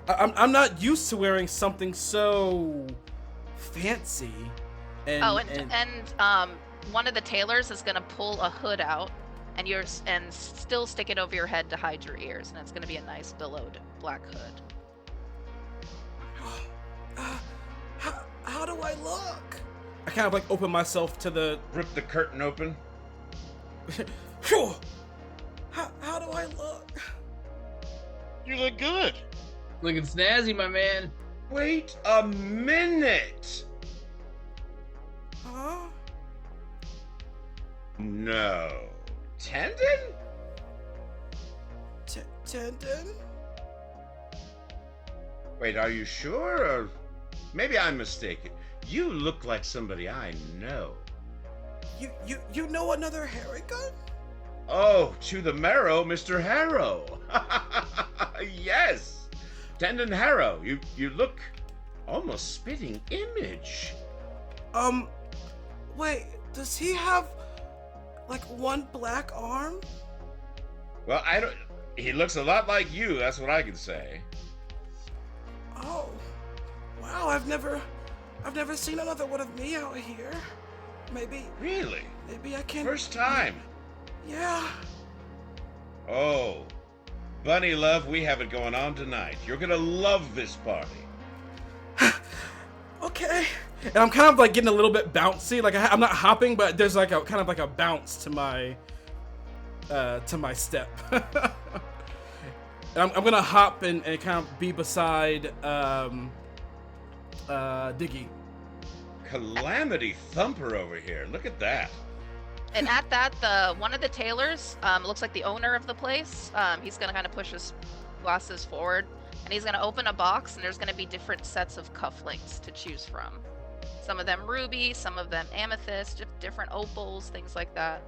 I'm not used to wearing something so fancy. And, One of the tailors is going to pull a hood out and still stick it over your head to hide your ears, and it's going to be a nice billowed black hood. How do I look? I kind of like open myself to the. Rip the curtain open. Phew. How do I look? You look good. Looking snazzy, my man. Wait a minute. Huh? No. Tendon? Tendon? Wait, are you sure? Or maybe I'm mistaken. You look like somebody I know. You know another Harrigan? Oh, to the marrow, Mr. Harrow. Yes. Tendon Harrow. You look almost spitting image. Wait, does he have like one black arm? Well, I don't. He looks a lot like you. That's what I can say. Oh, wow! I've never seen another one of me out here. Maybe Really? I can. First time. Yeah. Oh, Bunny love, we have it going on tonight. You're gonna love this party. Okay. And I'm kind of like getting a little bit bouncy. Like I'm not hopping, but there's like a kind of like a bounce to my step. And I'm gonna hop and kind of be beside Diggy. Calamity Thumper over here. Look at that. And at that, one of the tailors looks like the owner of the place. He's gonna kind of push his glasses forward, and he's gonna open a box, and there's gonna be different sets of cufflinks to choose from. Some of them ruby, some of them amethyst, different opals, things like that.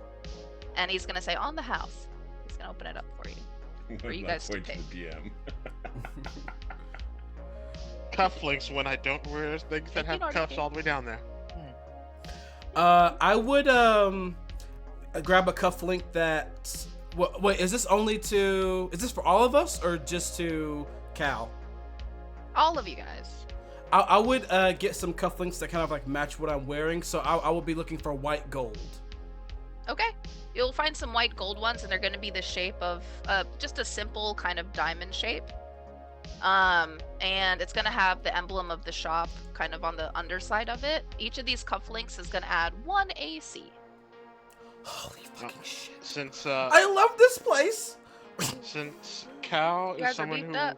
And he's gonna say, "On the house." He's gonna open it up for you. For you guys to pick. The DM. Cufflinks when I don't wear things that have cuffs all the way down there. I would grab a cufflink that. Wait, is this only to? Is this for all of us or just to Cal? All of you guys. I would get some cufflinks that kind of like match what I'm wearing. So I will be looking for white gold. Okay. You'll find some white gold ones, and they're going to be the shape of just a simple kind of diamond shape. And it's going to have the emblem of the shop kind of on the underside of it. Each of these cufflinks is going to add 1 AC. Holy fucking shit. Since I love this place. since Cal You is guys are someone beefed who up.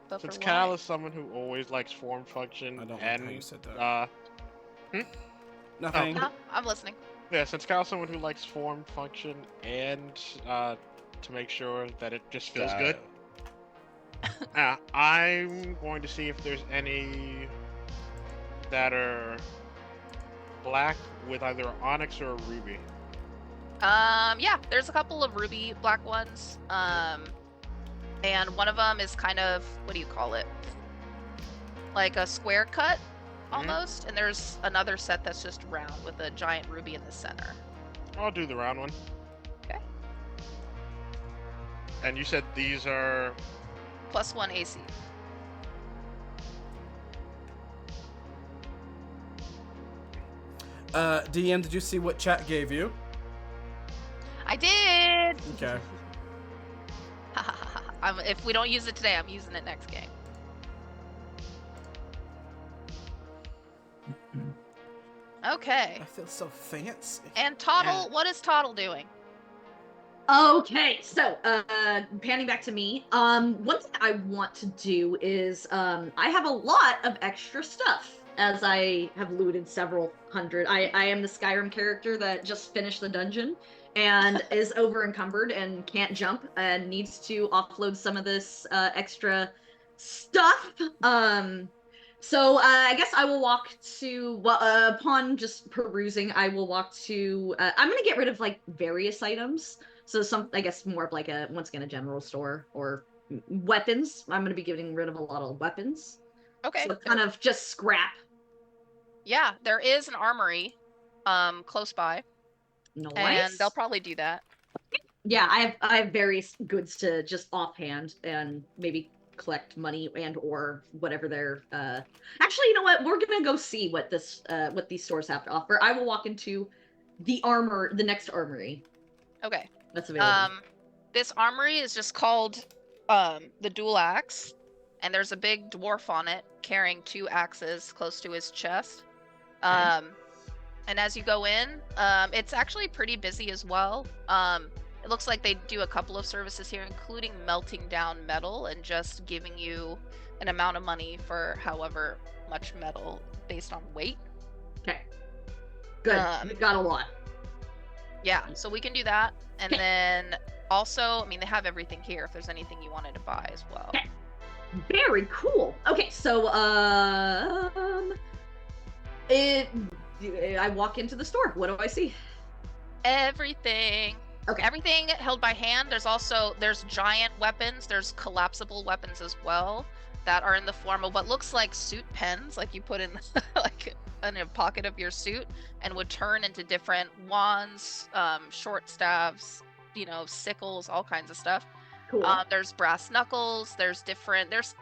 But since for Cal why? is someone who always likes form function I don't like and how you said that. Nothing. Huh? I'm listening. yeah, since Cal's someone who likes form function and to make sure that it just feels good. I'm going to see if there's any that are black with either an onyx or a ruby. Yeah, there's a couple of ruby black ones. And one of them is kind of, what do you call it? Like a square cut, almost. And there's another set that's just round with a giant ruby in the center. I'll do the round one. Okay. And you said these are... Plus 1 AC. DM, did you see what chat gave you? I did! Okay. If we don't use it today, I'm using it next game. Okay. I feel so fancy. And Toddle, what is Toddle doing? Okay, so panning back to me. One thing I want to do is I have a lot of extra stuff, as I have looted several hundred. I am the Skyrim character that just finished the dungeon and is over encumbered and can't jump and needs to offload some of this extra stuff. So I guess I will walk to, upon just perusing, I will walk to, I'm going to get rid of like various items. So I guess more of like once again, a general store or weapons. I'm going to be getting rid of a lot of weapons. Okay. So kind of just scrap. Yeah, there is an armory close by. Nice. And they'll probably do that. Yeah, I have various goods to just offhand and maybe collect money and or whatever they're actually, you know what, we're gonna go see what these stores have to offer. I will walk into the next armory Okay. that's available. This armory is just called the Dual Axe, and there's a big dwarf on it carrying 2 axes close to his chest. And as you go in, it's actually pretty busy as well. It looks like they do a couple of services here, including melting down metal and just giving you an amount of money for however much metal based on weight. Okay. Good. We've got a lot. Yeah, so we can do that. And then also, I mean, they have everything here if there's anything you wanted to buy as well. Okay. Very cool. Okay, so I walk into the store. What do I see? Everything. Okay. Everything held by hand. There's giant weapons. There's collapsible weapons as well that are in the form of what looks like suit pens, like you put in like in a pocket of your suit, and would turn into different wands, short staves, sickles, all kinds of stuff. Cool. There's brass knuckles. There's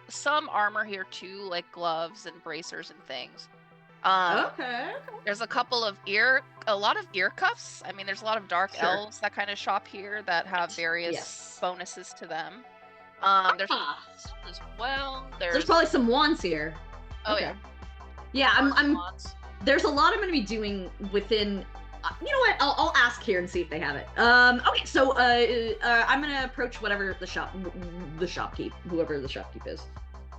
some armor here too, like gloves and bracers and things. Okay. There's a lot of ear cuffs. I mean, there's a lot of dark elves that kind of shop here that have various bonuses to them. There's as well. There's probably some wands here. Oh okay. Yeah. Yeah, Wands. There's a lot I'm going to be doing within. You know what? I'll ask here and see if they have it. Okay, so I'm going to approach whatever whoever the shopkeep is.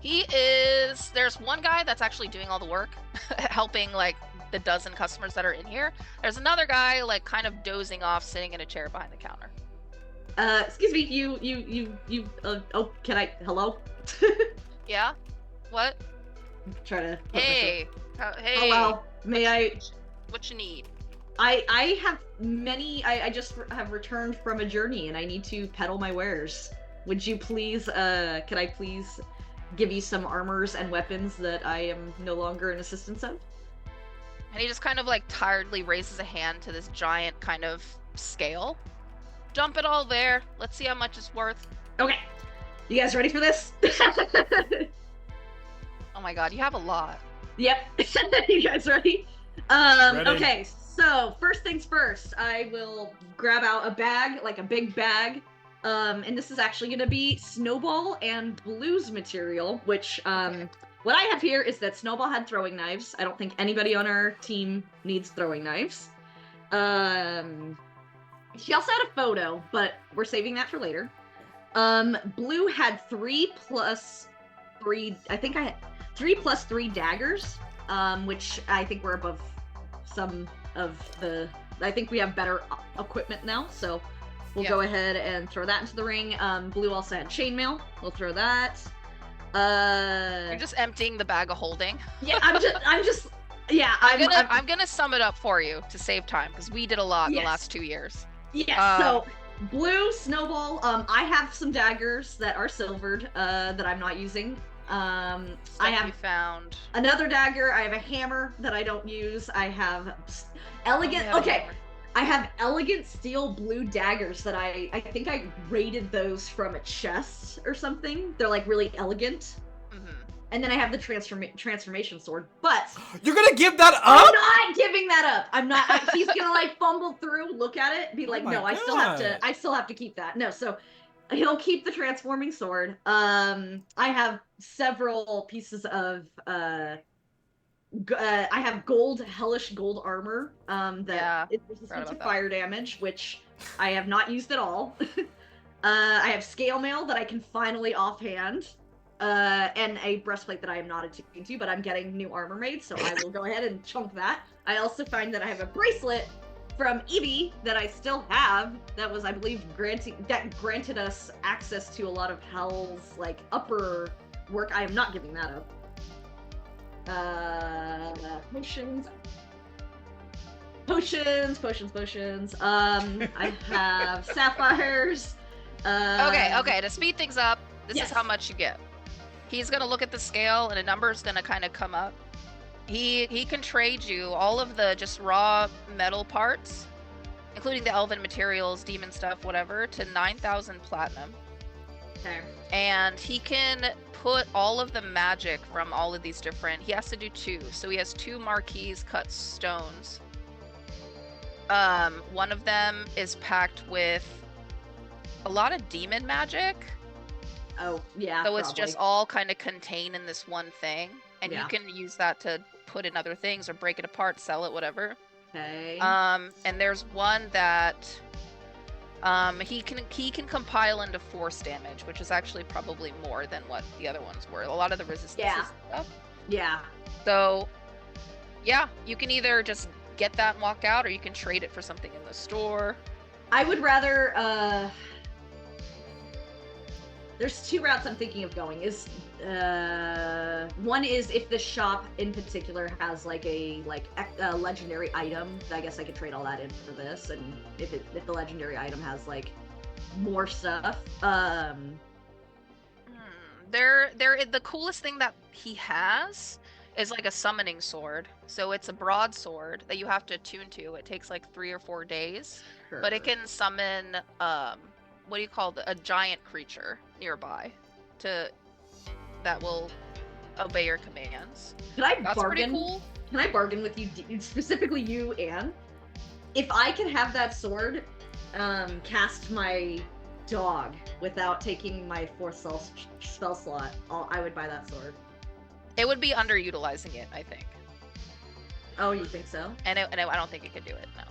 There's one guy that's actually doing all the work, helping like the dozen customers that are in here. There's another guy like kind of dozing off, sitting in a chair behind the counter. Excuse me, oh, can I, hello? Yeah? What? Try to. Hey. Hey. Hello. May I? What you need? I have many. I just have returned from a journey and I need to peddle my wares. Would you please? Could I please give you some armors and weapons that I am no longer in assistance of? And he just kind of like tiredly raises a hand to this giant kind of scale. Dump it all there. Let's see how much it's worth. Okay. You guys ready for this? Oh my god, you have a lot. Yep. You guys ready? Ready. Okay, so first things first, I will grab out a bag, like a big bag. And this is actually gonna be Snowball and Blue's material, which, what I have here is that Snowball had throwing knives. I don't think anybody on our team needs throwing knives. She also had a photo, but we're saving that for later. Blue had 3 plus 3, I think I had 3 plus 3 daggers, which I think we're above some of the, I think we have better equipment now, so we'll go ahead and throw that into the ring. Blue also had chainmail. We'll throw that. You're just emptying the bag of holding. Yeah, I'm gonna sum it up for you to save time because we did a lot in the last 2 years. Yes. So Blue, Snowball. I have some daggers that are silvered that I'm not using. I have you found another dagger. I have a hammer that I don't use. I have elegant. I have elegant steel blue daggers that I think I raided those from a chest or something. They're like really elegant. Mm-hmm. And then I have the transformation sword. But you're gonna give that up? I'm not giving that up. I'm not. He's gonna like fumble through, look at it, be like, no, I still have to keep that. No, so he'll keep the transforming sword. I have several pieces of I have hellish gold armor that is resistant to fire damage, which I have not used at all. I have scale mail that I can finally offhand, and a breastplate that I am not attuned to, but I'm getting new armor made, so I will go ahead and chunk that. I also find that I have a bracelet from Eevee that I still have that was, I believe, granted us access to a lot of Hell's like upper work. I am not giving that up. Potions. I have sapphires. Okay. To speed things up, this is how much you get. He's gonna look at the scale, and a number is gonna kind of come up. He can trade you all of the just raw metal parts, including the elven materials, demon stuff, whatever, to 9,000 platinum. Okay. And he can put all of the magic from all of these different. He has to do 2, so he has 2 marquise cut stones. One of them is packed with a lot of demon magic. Oh, yeah. So it's just all kind of contained in this one thing, and you can use that to put in other things or break it apart, sell it, whatever. Okay. And there's one that he can compile into force damage, which is actually probably more than what the other ones were. A lot of the resistances and stuff. Yeah. So, yeah, you can either just get that and walk out, or you can trade it for something in the store. I would rather, there's 2 routes I'm thinking of going. One is if the shop in particular has like a legendary item, I guess I could trade all that in for this. And if the legendary item has like more stuff, the coolest thing that he has is like a summoning sword. So it's a broadsword that you have to attune to. It takes like 3 or 4 days, but it can summon what do you call a giant creature nearby that will obey your commands. That's bargain? Pretty cool. Can I bargain with you, specifically you, Anne? If I could have that sword cast my dog without taking my 4th spell slot, I would buy that sword. It would be underutilizing it, I think. Oh, you think so? And I don't think it could do it, no.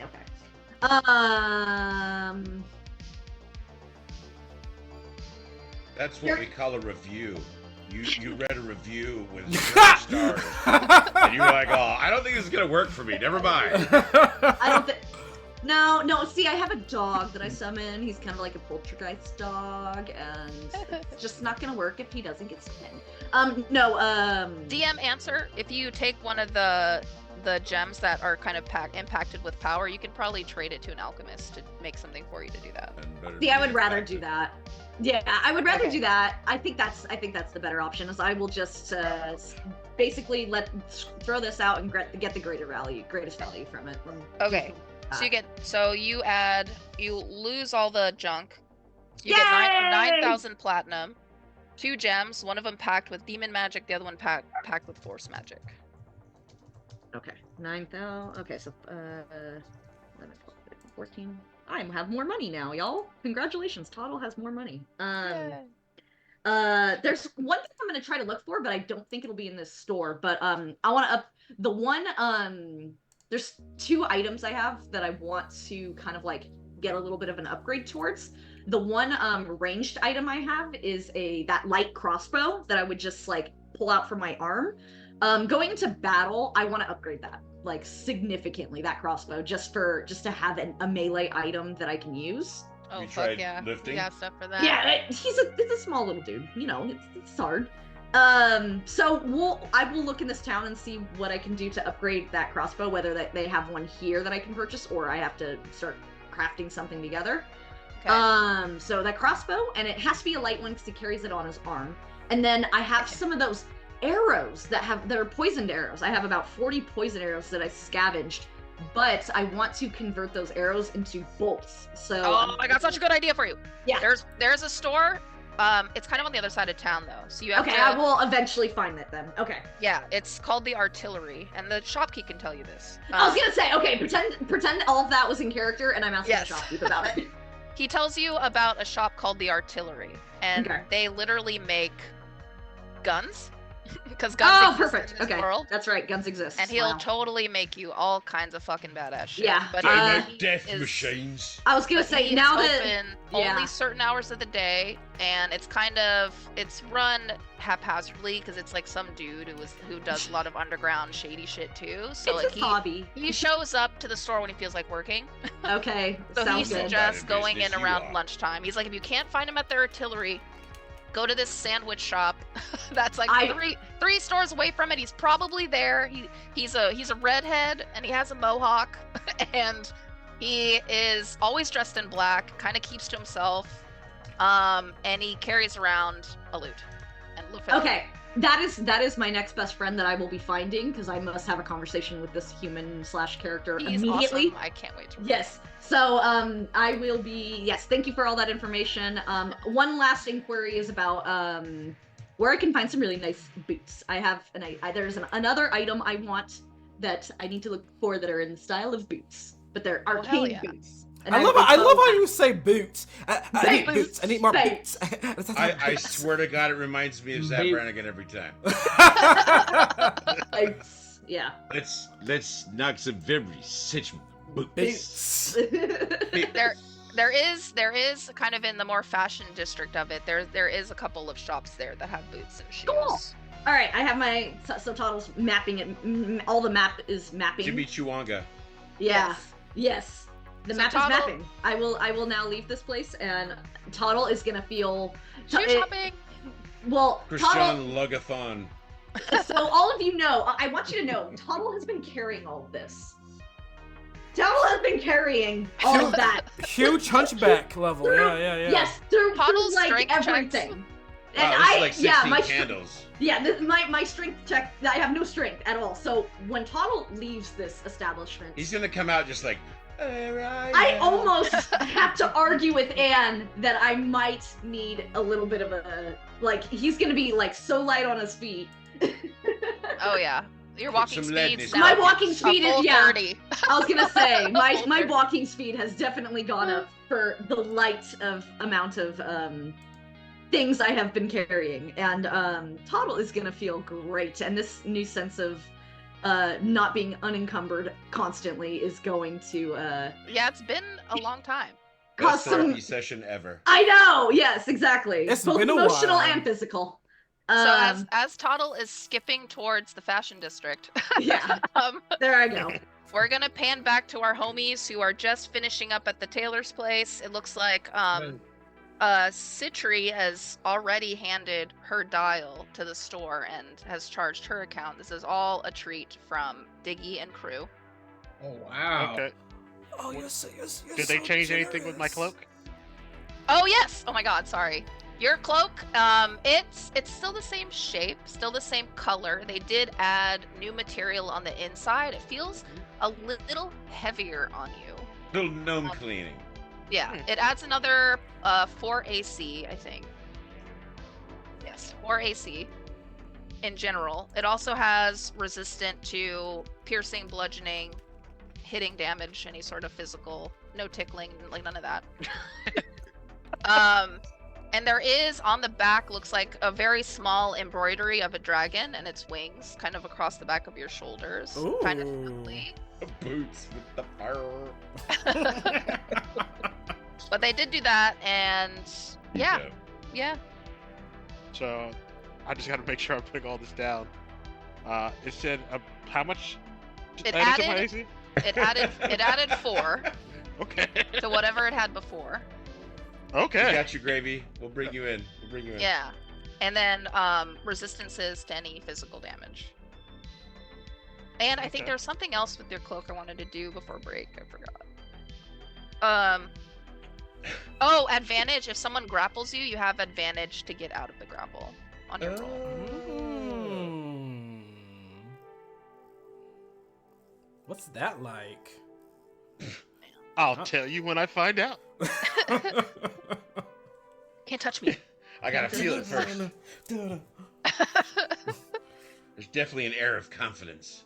Okay. That's what we call a review. You read a review with 0 stars, and you were like, "Oh, I don't think this is gonna work for me. Never mind." I don't think. No. See, I have a dog that I summon. He's kind of like a poltergeist dog, and it's just not gonna work if he doesn't get summoned. No. DM answer: if you take one of the gems that are kind of impacted with power, you can probably trade it to an alchemist to make something for you to do that. See, I would rather do that. Yeah, I would rather do that. I think that's the better option. Is I will just basically throw this out and get the greatest value from it. Okay. So you lose all the junk. You Yay! get 9,000 platinum, 2 gems, one of them packed with demon magic, the other one packed with force magic. Okay, 9,000. Okay, so 11, 12, 13, 14. I have more money now, y'all. Congratulations, Toddle has more money. There's one thing I'm gonna try to look for, but I don't think it'll be in this store. But I want to up the one. There's 2 items I have that I want to kind of like get a little bit of an upgrade towards. The one ranged item I have is that light crossbow that I would just like pull out from my arm. Going into battle, I want to upgrade that like significantly, that crossbow, just to have a melee item that I can use. Oh, You fuck tried yeah. lifting? We got stuff for that. Yeah, it's a small little dude, you know, it's hard. So I will look in this town and see what I can do to upgrade that crossbow, whether they have one here that I can purchase or I have to start crafting something together. Okay. So that crossbow, and it has to be a light one because he carries it on his arm. And then I have some of those arrows that are poisoned arrows. I have about 40 poison arrows that I scavenged, but I want to convert those arrows into bolts. So I got such a good idea for you. Yeah. There's a store. It's kind of on the other side of town though, so you have okay, to. I will eventually find it then. Okay. Yeah, it's called the Artillery, and the shopkeep can tell you this. I was gonna say, okay, pretend all of that was in character, and I'm asking Yes. the shopkeep about it. He tells you about a shop called the Artillery, and Okay. they literally make guns, because guns exist perfect. in this Okay, world, that's right. Guns exist. and he'll Wow. totally make you all kinds of fucking badass shit. Yeah, but They Uh, make death is- machines. I was gonna But say he's now that open yeah. only certain hours of the day, and it's run haphazardly because it's like some dude who does a lot of underground shady shit too. So it's like his hobby. he shows up to the store when he feels like working. Okay, So he sounds good. suggests Better going in business you around are. lunchtime. He's like, if you can't find him at the Artillery, go to this sandwich shop that's like three stores away from it. He's probably there. He's a redhead and he has a mohawk and he is always dressed in black, kind of keeps to himself, and he carries around a lute and loot. Okay, that is my next best friend that I will be finding because I must have a conversation with this human / character He's immediately. awesome. I can't wait to. Yes. So I will be thank you for all that information. One last inquiry is about where I can find some really nice boots. I have there's another item I want that I need to look for that are in the style of boots, but they're hell arcane yeah. boots. And I love how you say boots. I need boots. I need more Boots. boots. I swear to God, it reminds me of Zap They- Brannigan every time. Yeah. Let's knock some very such boots. There is kind of in the more fashion district of it. There is a couple of shops there that have boots and shoes. Cool. All right, I have my so Toddle's mapping it. All the map is mapping. Jimmy Chuanga. Yeah. Yes. The So map Toddle- is mapping. I will now leave this place, and Toddle is gonna feel. Shoe shopping. Well, Toddle. Christian Lugathon. So all of you know, I want you to know, Toddle has been carrying all of this. Toddle has been carrying all of that. Huge hunchback level. Yeah. Yes, through Toddle's like strength checks. everything. Wow, And this is like 16 my candles. my strength check. I have no strength at all. So when Toddle leaves this establishment, He's gonna come out just like. I almost have to argue with Anne that I might need a little bit of a he's gonna be like so light on his feet. Oh yeah, your walking some lead in speed's his now My pocket. walking a speed full is 30. I was gonna say my Older. walking speed has definitely gone up for the light of amount of things I have been carrying, and Toddle is gonna feel great, and this new sense of not being unencumbered constantly is going to Yeah, it's been a long time. Best cause some. therapy session ever. I know. Yes, exactly. It's Both been a emotional while. and physical. So as Toddle is skipping towards the fashion district, Yeah. There I go. we're gonna pan back to our homies who are just finishing up at the tailor's place. It looks like Citri has already handed her dial to the store and has charged her account. This is all a treat from Diggy and crew. Oh wow. Okay. Oh, you're Did they change anything with my cloak? Oh yes! Oh my god, sorry. Your cloak, it's still the same shape, still the same color. They did add new material on the inside. It feels a little heavier on you. Little gnome cleaning. Yeah, it adds another 4 AC, I think. Yes, 4 AC in general. It also has resistant to piercing, bludgeoning, hitting damage, any sort of physical, no tickling, like none of that. And there is on the back, looks like a very small embroidery of a dragon and its wings, kind of across the back of your shoulders. Ooh. Kind of lovely. Boots with the fire. But they did do that, and yeah. So, I just gotta make sure I'm putting all this down. It said how much? It added to my added- AC? It added 4 Okay. to whatever it had before. We Okay. got you, Gravy. We'll bring you in. Yeah. And then resistances to any physical damage. And I think Okay. there was something else with your cloak I wanted to do before break. I forgot. Oh, advantage. If someone grapples you, you have advantage to get out of the grapple on your roll. What's that like? I'll tell you when I find out. Can't touch me. I gotta feel it first. There's definitely an air of confidence.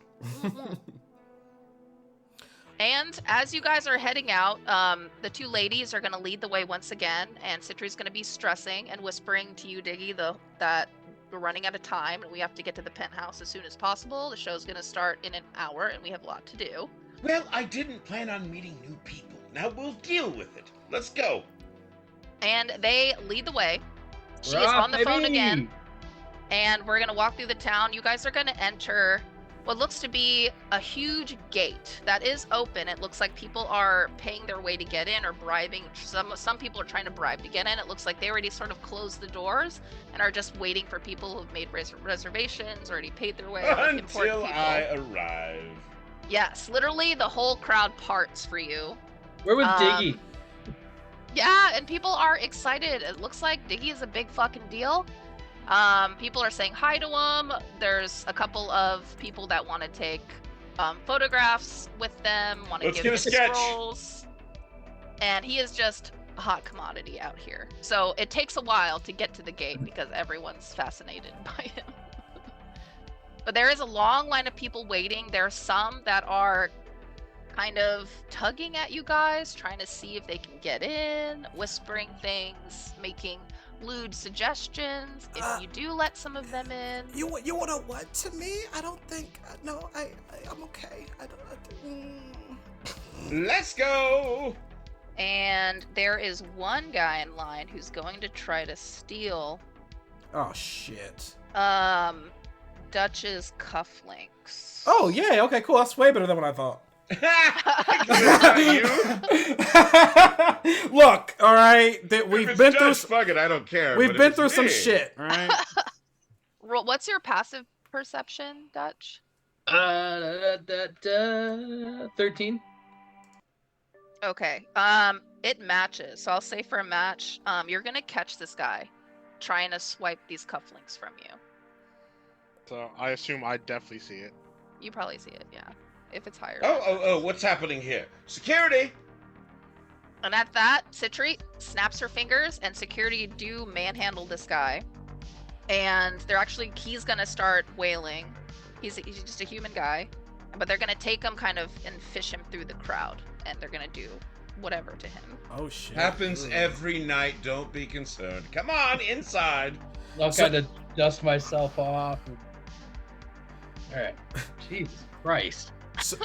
And as you guys are heading out, the 2 ladies are going to lead the way once again, and Citri's going to be stressing and whispering to you, Diggy, that we're running out of time and we have to get to the penthouse as soon as possible. The show's going to start in an hour and we have a lot to do. Well, I didn't plan on meeting new people. Now we'll deal with it. Let's go. And they lead the way. She We're is off, on the phone baby! again, and we're going to walk through the town. You guys are going to enter what looks to be a huge gate that is open. It looks like people are paying their way to get in or bribing. Some people are trying to bribe to get in. It looks like they already sort of closed the doors and are just waiting for people who've made reservations, already paid their way. Important Until people. I arrive. Yes, literally the whole crowd parts for you. Where was Diggy? Yeah, and people are excited. It looks like Diggy is a big fucking deal. People are saying hi to him. There's a couple of people that want to take photographs with them, want to Let's give get a him sketch. scrolls. And he is just a hot commodity out here. So it takes a while to get to the gate because everyone's fascinated by him. But there is a long line of people waiting. There are some that are kind of tugging at you guys, trying to see if they can get in, whispering things, making lewd suggestions. If you do let some of them in, You want to what to me? I don't think. No, I'm okay. Let's go. and there is one guy in line who's going to try to steal Oh shit. Dutch's cufflinks. Oh yeah. Okay. Cool. That's way better than what I thought. You? Look, all right. If We've it's been through. Dutch, fuck it, I don't care. We've but if been it's through some me- shit. All right. What's your passive perception, Dutch? 13. Okay. It matches. So I'll say for a match, you're gonna catch this guy trying to swipe these cufflinks from you. So I assume I definitely see it. You probably see it, yeah. If it's higher. Oh, what's happening here? Security! And at that, Citri snaps her fingers, and security do manhandle this guy. And he's gonna start wailing. He's just a human guy, but they're gonna take him kind of and fish him through the crowd, and they're gonna do whatever to him. Oh shit. Happens Ugh. every night, don't be concerned. Come on, inside! I'll So- kind of dust myself off. Alright. Jesus Christ. So,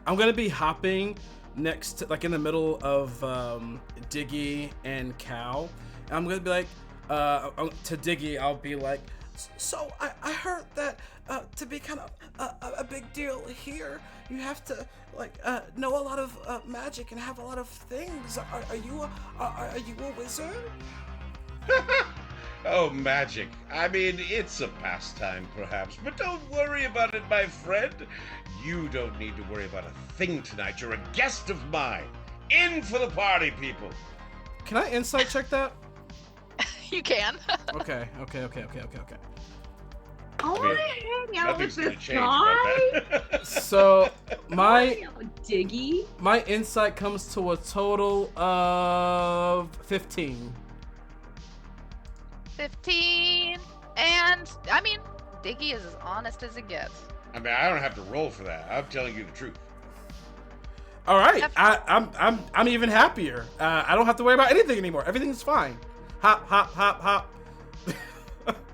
I'm gonna be hopping next to, like in the middle of Diggy and Cal. And I'm gonna be like, to Diggy, I'll be like, So I heard that to be kind of a big deal here, you have to know a lot of magic and have a lot of things. Are you a wizard? Oh, magic. I mean, it's a pastime, perhaps, but don't worry about it, my friend. You don't need to worry about a thing tonight. You're a guest of mine. In for the party, people. Can I insight check that? You can. Okay. I want to hang out with Nothing's gonna this change guy. about that. So my Diggy. my insight comes to a total of 15. 15. And I mean, Diggy is as honest as it gets. I mean, I don't have to roll for that. I'm telling you the truth. All right, I'm even happier. I don't have to worry about anything anymore. Everything's fine. Hop.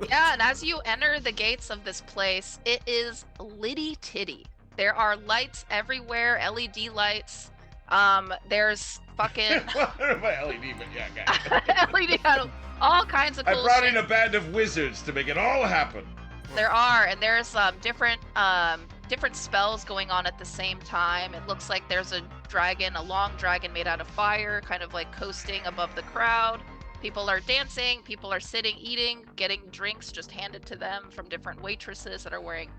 Yeah, and as you enter the gates of this place, it is litty titty. There are lights everywhere, LED lights. There's fucking My LED, but yeah, got it. LED panels, all kinds of cool I brought shit. in a band of wizards to make it all happen. There are, and there's different spells going on at the same time. It looks like there's a dragon, a long dragon made out of fire, kind of like coasting above the crowd. People are dancing, people are sitting, eating, getting drinks just handed to them from different waitresses that are wearing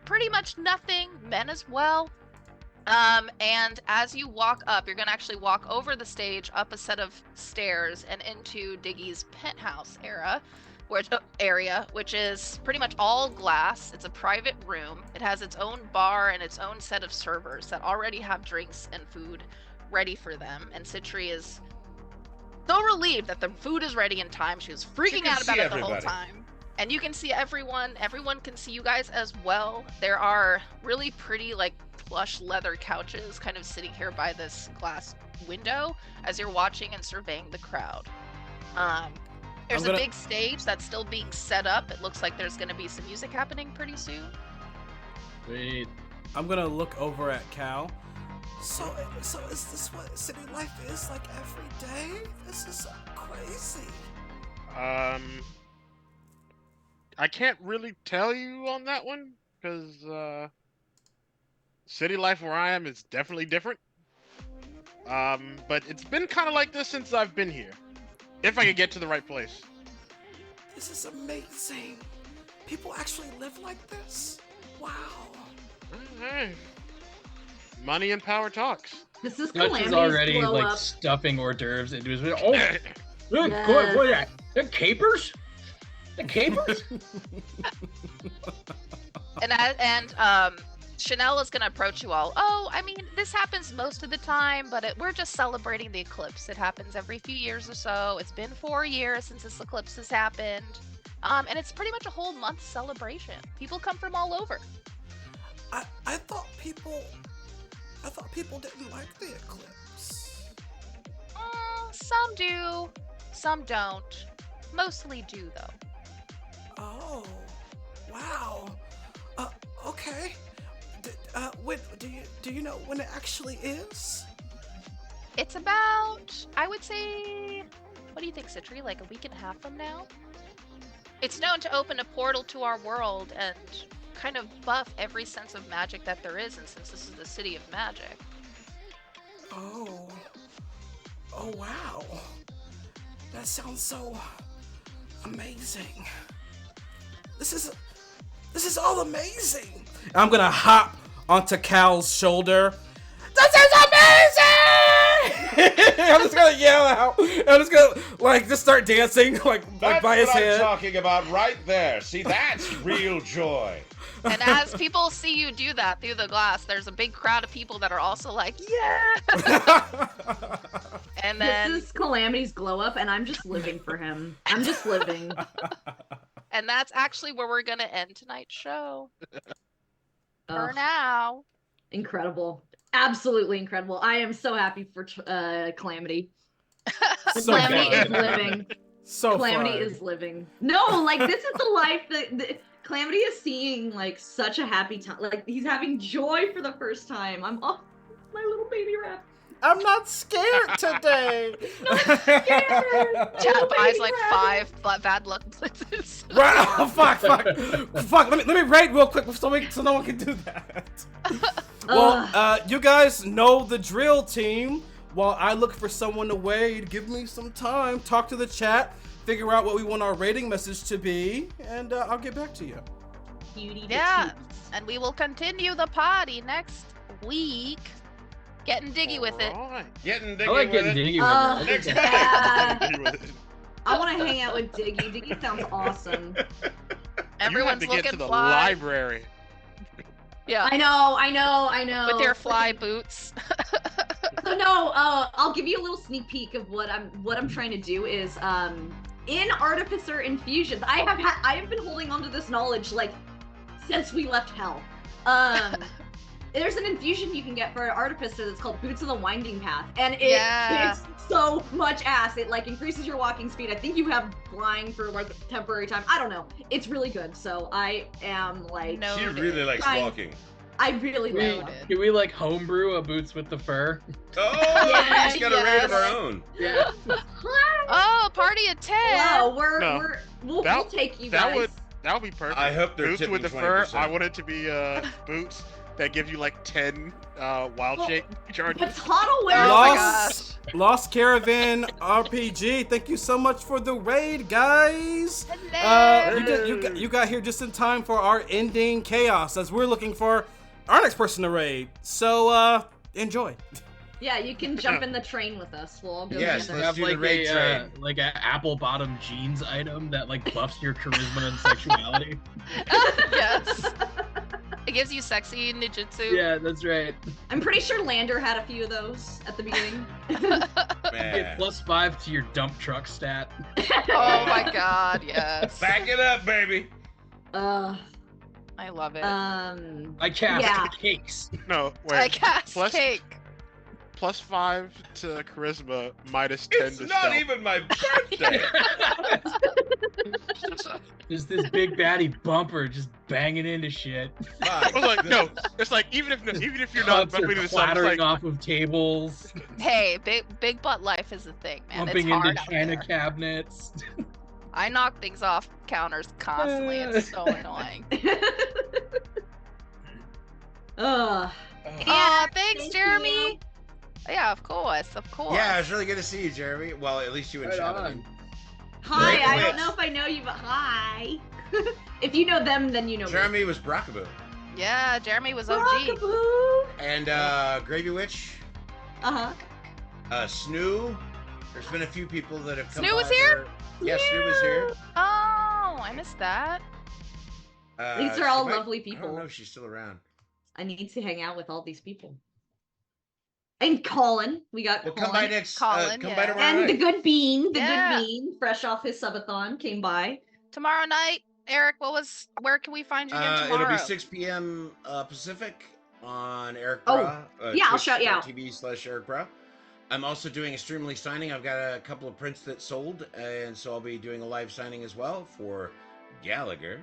pretty much nothing, men as well. And as you walk up, you're gonna actually walk over the stage, up a set of stairs, and into Diggy's penthouse area, which is pretty much all glass. It's a private room. It has its own bar and its own set of servers that already have drinks and food ready for them. And Citri is so relieved that the food is ready in time. She was freaking out about it the whole time. And you can see everyone. Everyone can see you guys as well. There are really pretty, like, plush leather couches kind of sitting here by this glass window as you're watching and surveying the crowd. There's a big stage that's still being set up. It looks like there's going to be some music happening pretty soon. Sweet. I'm gonna look over at Cal. So is this what city life is like every day? This is so crazy. I can't really tell you on that one because city life where I am is definitely different. But it's been kind of like this since I've been here. If I could get to the right place. This is amazing. People actually live like this? Wow. Hey. Money and power talks. This is Dutch Calamity's is already glow like up. stuffing hors d'oeuvres into his. Oh, Yes. what is that? The capers? The capers? And Chanel is going to approach you all. Oh, I mean, this happens most of the time, but we're just celebrating the eclipse. It happens every few years or so. It's been 4 years since this eclipse has happened. And it's pretty much a whole month celebration. People come from all over. I thought people didn't like the eclipse. Some do, some don't. Mostly do, though. Oh, wow. Okay. Do you know when it actually is? It's about, I would say, what do you think, Citri? Like a week and a half from now? It's known to open a portal to our world and kind of buff every sense of magic that there is, and since this is the city of magic. Oh wow. That sounds so amazing. This is all amazing. I'm gonna hop onto Cal's shoulder. This is amazing! I'm just gonna yell out. I'm just gonna just start dancing like by his head. That's what I'm talking about right there. See, that's real joy. And as people see you do that through the glass, there's a big crowd of people that are also like, yeah! And then, This is Calamity's glow up, and I'm just living for him. I'm just living. and that's actually where we're gonna end tonight's show. For Ugh, now. incredible. Absolutely incredible. I am so happy for Calamity. So Calamity fun. is living. So Calamity fun. is living. No, like this is the life that Calamity is seeing, like such a happy time. Like he's having joy for the first time. I'm my little baby rat. I'm not scared today. Chat buys like 5 bad luck blitzes. Right. Oh, fuck. Let me raid real quick so no one can do that. Well, you guys know the drill, team. While I look for someone to raid, give me some time. Talk to the chat. Figure out what we want our rating message to be, and I'll get back to you. Yeah, and we will continue the party next week. Getting diggy with it. Alright. Getting I like getting diggy diggy with Next it. Yeah. I want to hang out with Diggy. Diggy sounds awesome. Everyone's you have to looking get to the fly. library. Yeah, I know. with your fly boots. So no, I'll give you a little sneak peek of what I'm trying to do is in Artificer Infusions. I have been holding on to this knowledge like since we left Hell. There's an infusion you can get for an Artificer that's called Boots of the Winding Path, and it's so much ass. It like increases your walking speed. I think you have flying for like temporary time. I don't know. It's really good. So I am like No. She really likes walking. I really Noted. like. Can we like homebrew a boots with the fur? Oh, Yeah, she's got a raid of her yes. own. Yeah. Oh, party of 10. Wow, No. we'll take you That guys. would be perfect. I hope they're boots tipping with the fur. 20%. I want it to be boots that give you like 10 wild Well, shape charges. But Toddle wears Oh my Lost Caravan RPG, thank you so much for the raid, guys. Hello. You got here just in time for our ending chaos as we're looking for our next person to raid. So enjoy. Yeah, you can jump in the train with us. We'll all go Yes, together. let's Have do the like raid train. like a apple bottom jeans item that like buffs your charisma and sexuality. Yes. It gives you sexy ninjutsu. Yeah, that's right. I'm pretty sure Lander had a few of those at the beginning. Get Man. +5 to your dump truck stat. Oh my god, yes. Back it up, baby. I love it. I cast Yeah. cakes. No, I wait. cast plus- cake. +5 to charisma, -10 It's to not stealth. even my birthday. Just this big baddie bumper just banging into shit. I was like, no. It's like even if you're not Cups are bumping into something, clattering it's like off of tables, Hey, big butt life is a thing, man. bumping It's hard into out china there. cabinets. I knock things off counters constantly. It's so annoying. Ugh. Aw, thanks, thank Jeremy. you. Yeah, of course. Yeah, it's really good to see you, Jeremy. Well, at least you and Right Shannon. on. Hi, Great I wits. don't know if I know you, but hi. If you know them, then you know Jeremy was Brockaboo. Yeah, Jeremy was me. OG. Rockaboo. And Gravy Witch, Uh-huh. Snoo. There's been a few people that have come Snoo by was here? there. Yeah, Snoo was here. Oh, I missed that. These are all she might- lovely I don't people. know if she's still around. I need to hang out with all these people. And Colin. We got Well, Colin. come by next. Colin, come yeah. by tomorrow And the night. good bean, Yeah. good bean, fresh off his subathon, came by. Tomorrow night, Eric, where can we find you again tomorrow? It'll be 6 p.m. Pacific on Eric Oh, Bra. yeah, I'll shout you out. TV/Eric Bra. I'm also doing a streamly signing. I've got a couple of prints that sold, and so I'll be doing a live signing as well for Gallagher.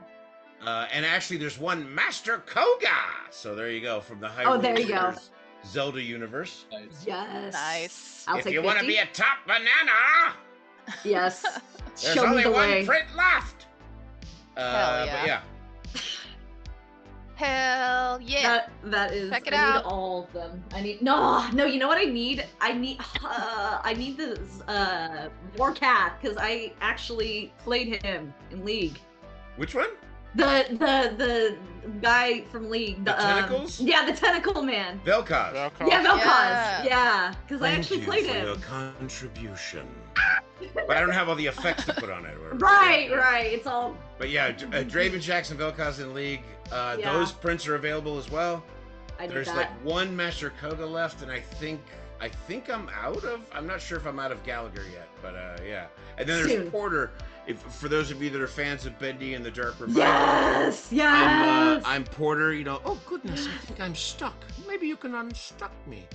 And actually, there's one Master Koga. So there you go from the Hyrule Oh, there you go. Warriors Zelda universe. Yes. Nice. I'll if take you want to 50. be a top banana, Yes. there's Show me only the one way. print left. Hell But yeah. Hell yeah. That is. Check it I out. need all of them. I need no. You know what I need? I need this Warcat because I actually played him in League. Which one? The guy from League. The tentacles? Yeah, the tentacle man. Vel'Koz. Yeah, Vel'Koz. Yeah. Yeah, because I Thank actually you played for him. your contribution. But I don't have all the effects to put on it. Or Right. It's all. But yeah, Draven Jackson Vel'Koz in League. Yeah. Those prints are available as well. I need There's that. like one Master Koga left, and I think I'm out of. I'm not sure if I'm out of Gallagher yet, but yeah. And then there's Soon. Porter. For those of you that are fans of Bendy and the Dark Revival. Yes. I'm Porter. You know. Oh goodness, I think I'm stuck. Maybe you can unstuck me.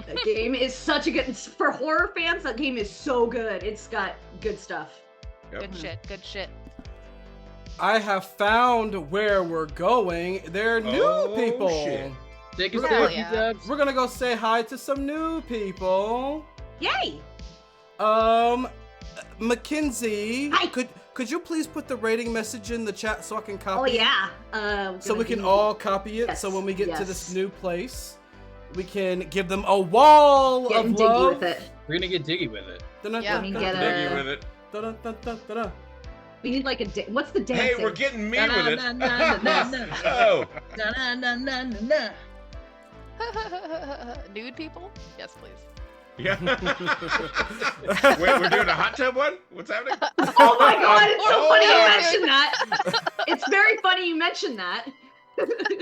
That game is such a good for horror fans. That game is so good. It's got good stuff. Yep. Good shit. Good shit. I have found where we're going. They're new Oh, people. shit. Take us Hell there, yeah. P-dubs. We're gonna go say hi to some new people. Yay! Mackenzie. Hi. Could you please put the rating message in the chat so I can copy? Oh yeah. So we can all copy it. So when we get to this Yes. new place, we can give them a wall Getting of diggy love. with it. We're gonna get diggy with it. Yeah. Let me get Diggy with it. We need like a what's the dancing? Hey, we're getting me with it. Na-na-na-na-na-na. Oh, Na-na-na-na-na-na. Nude people? Yes, please. yeah. Wait, we're doing a hot tub one? What's happening? Oh my god, it's so Oh. funny you mentioned that. It's very funny you mentioned that.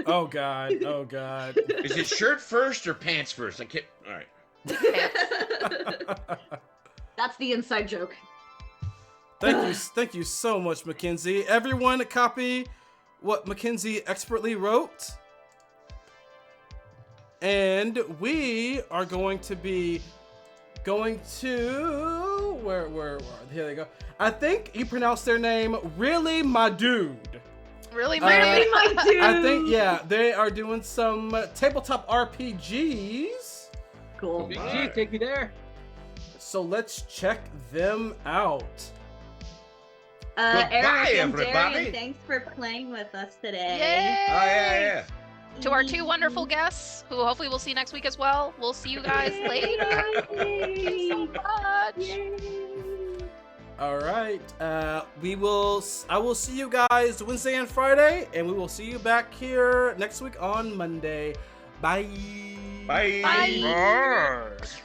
Oh god. Oh god. Is it shirt first or pants first? I can't. All right. That's the inside joke. Thank you so much, Mackenzie. Everyone copy what Mackenzie expertly wrote. And we are going to be going to where here they go. I think you pronounce their name really, my dude. Really, Really, my dude. I think they are doing some tabletop RPGs. Cool. Big All G, right. take me there. So let's check them out. Goodbye, Eric and everybody. Darian, thanks for playing with us today. Yay! Oh yeah, To our two wonderful guests, who hopefully we'll see next week as well. We'll see you guys later. Thank you so much. All right. I will see you guys Wednesday and Friday, and we will see you back here next week on Monday. Bye. yeah. Bye. Bye.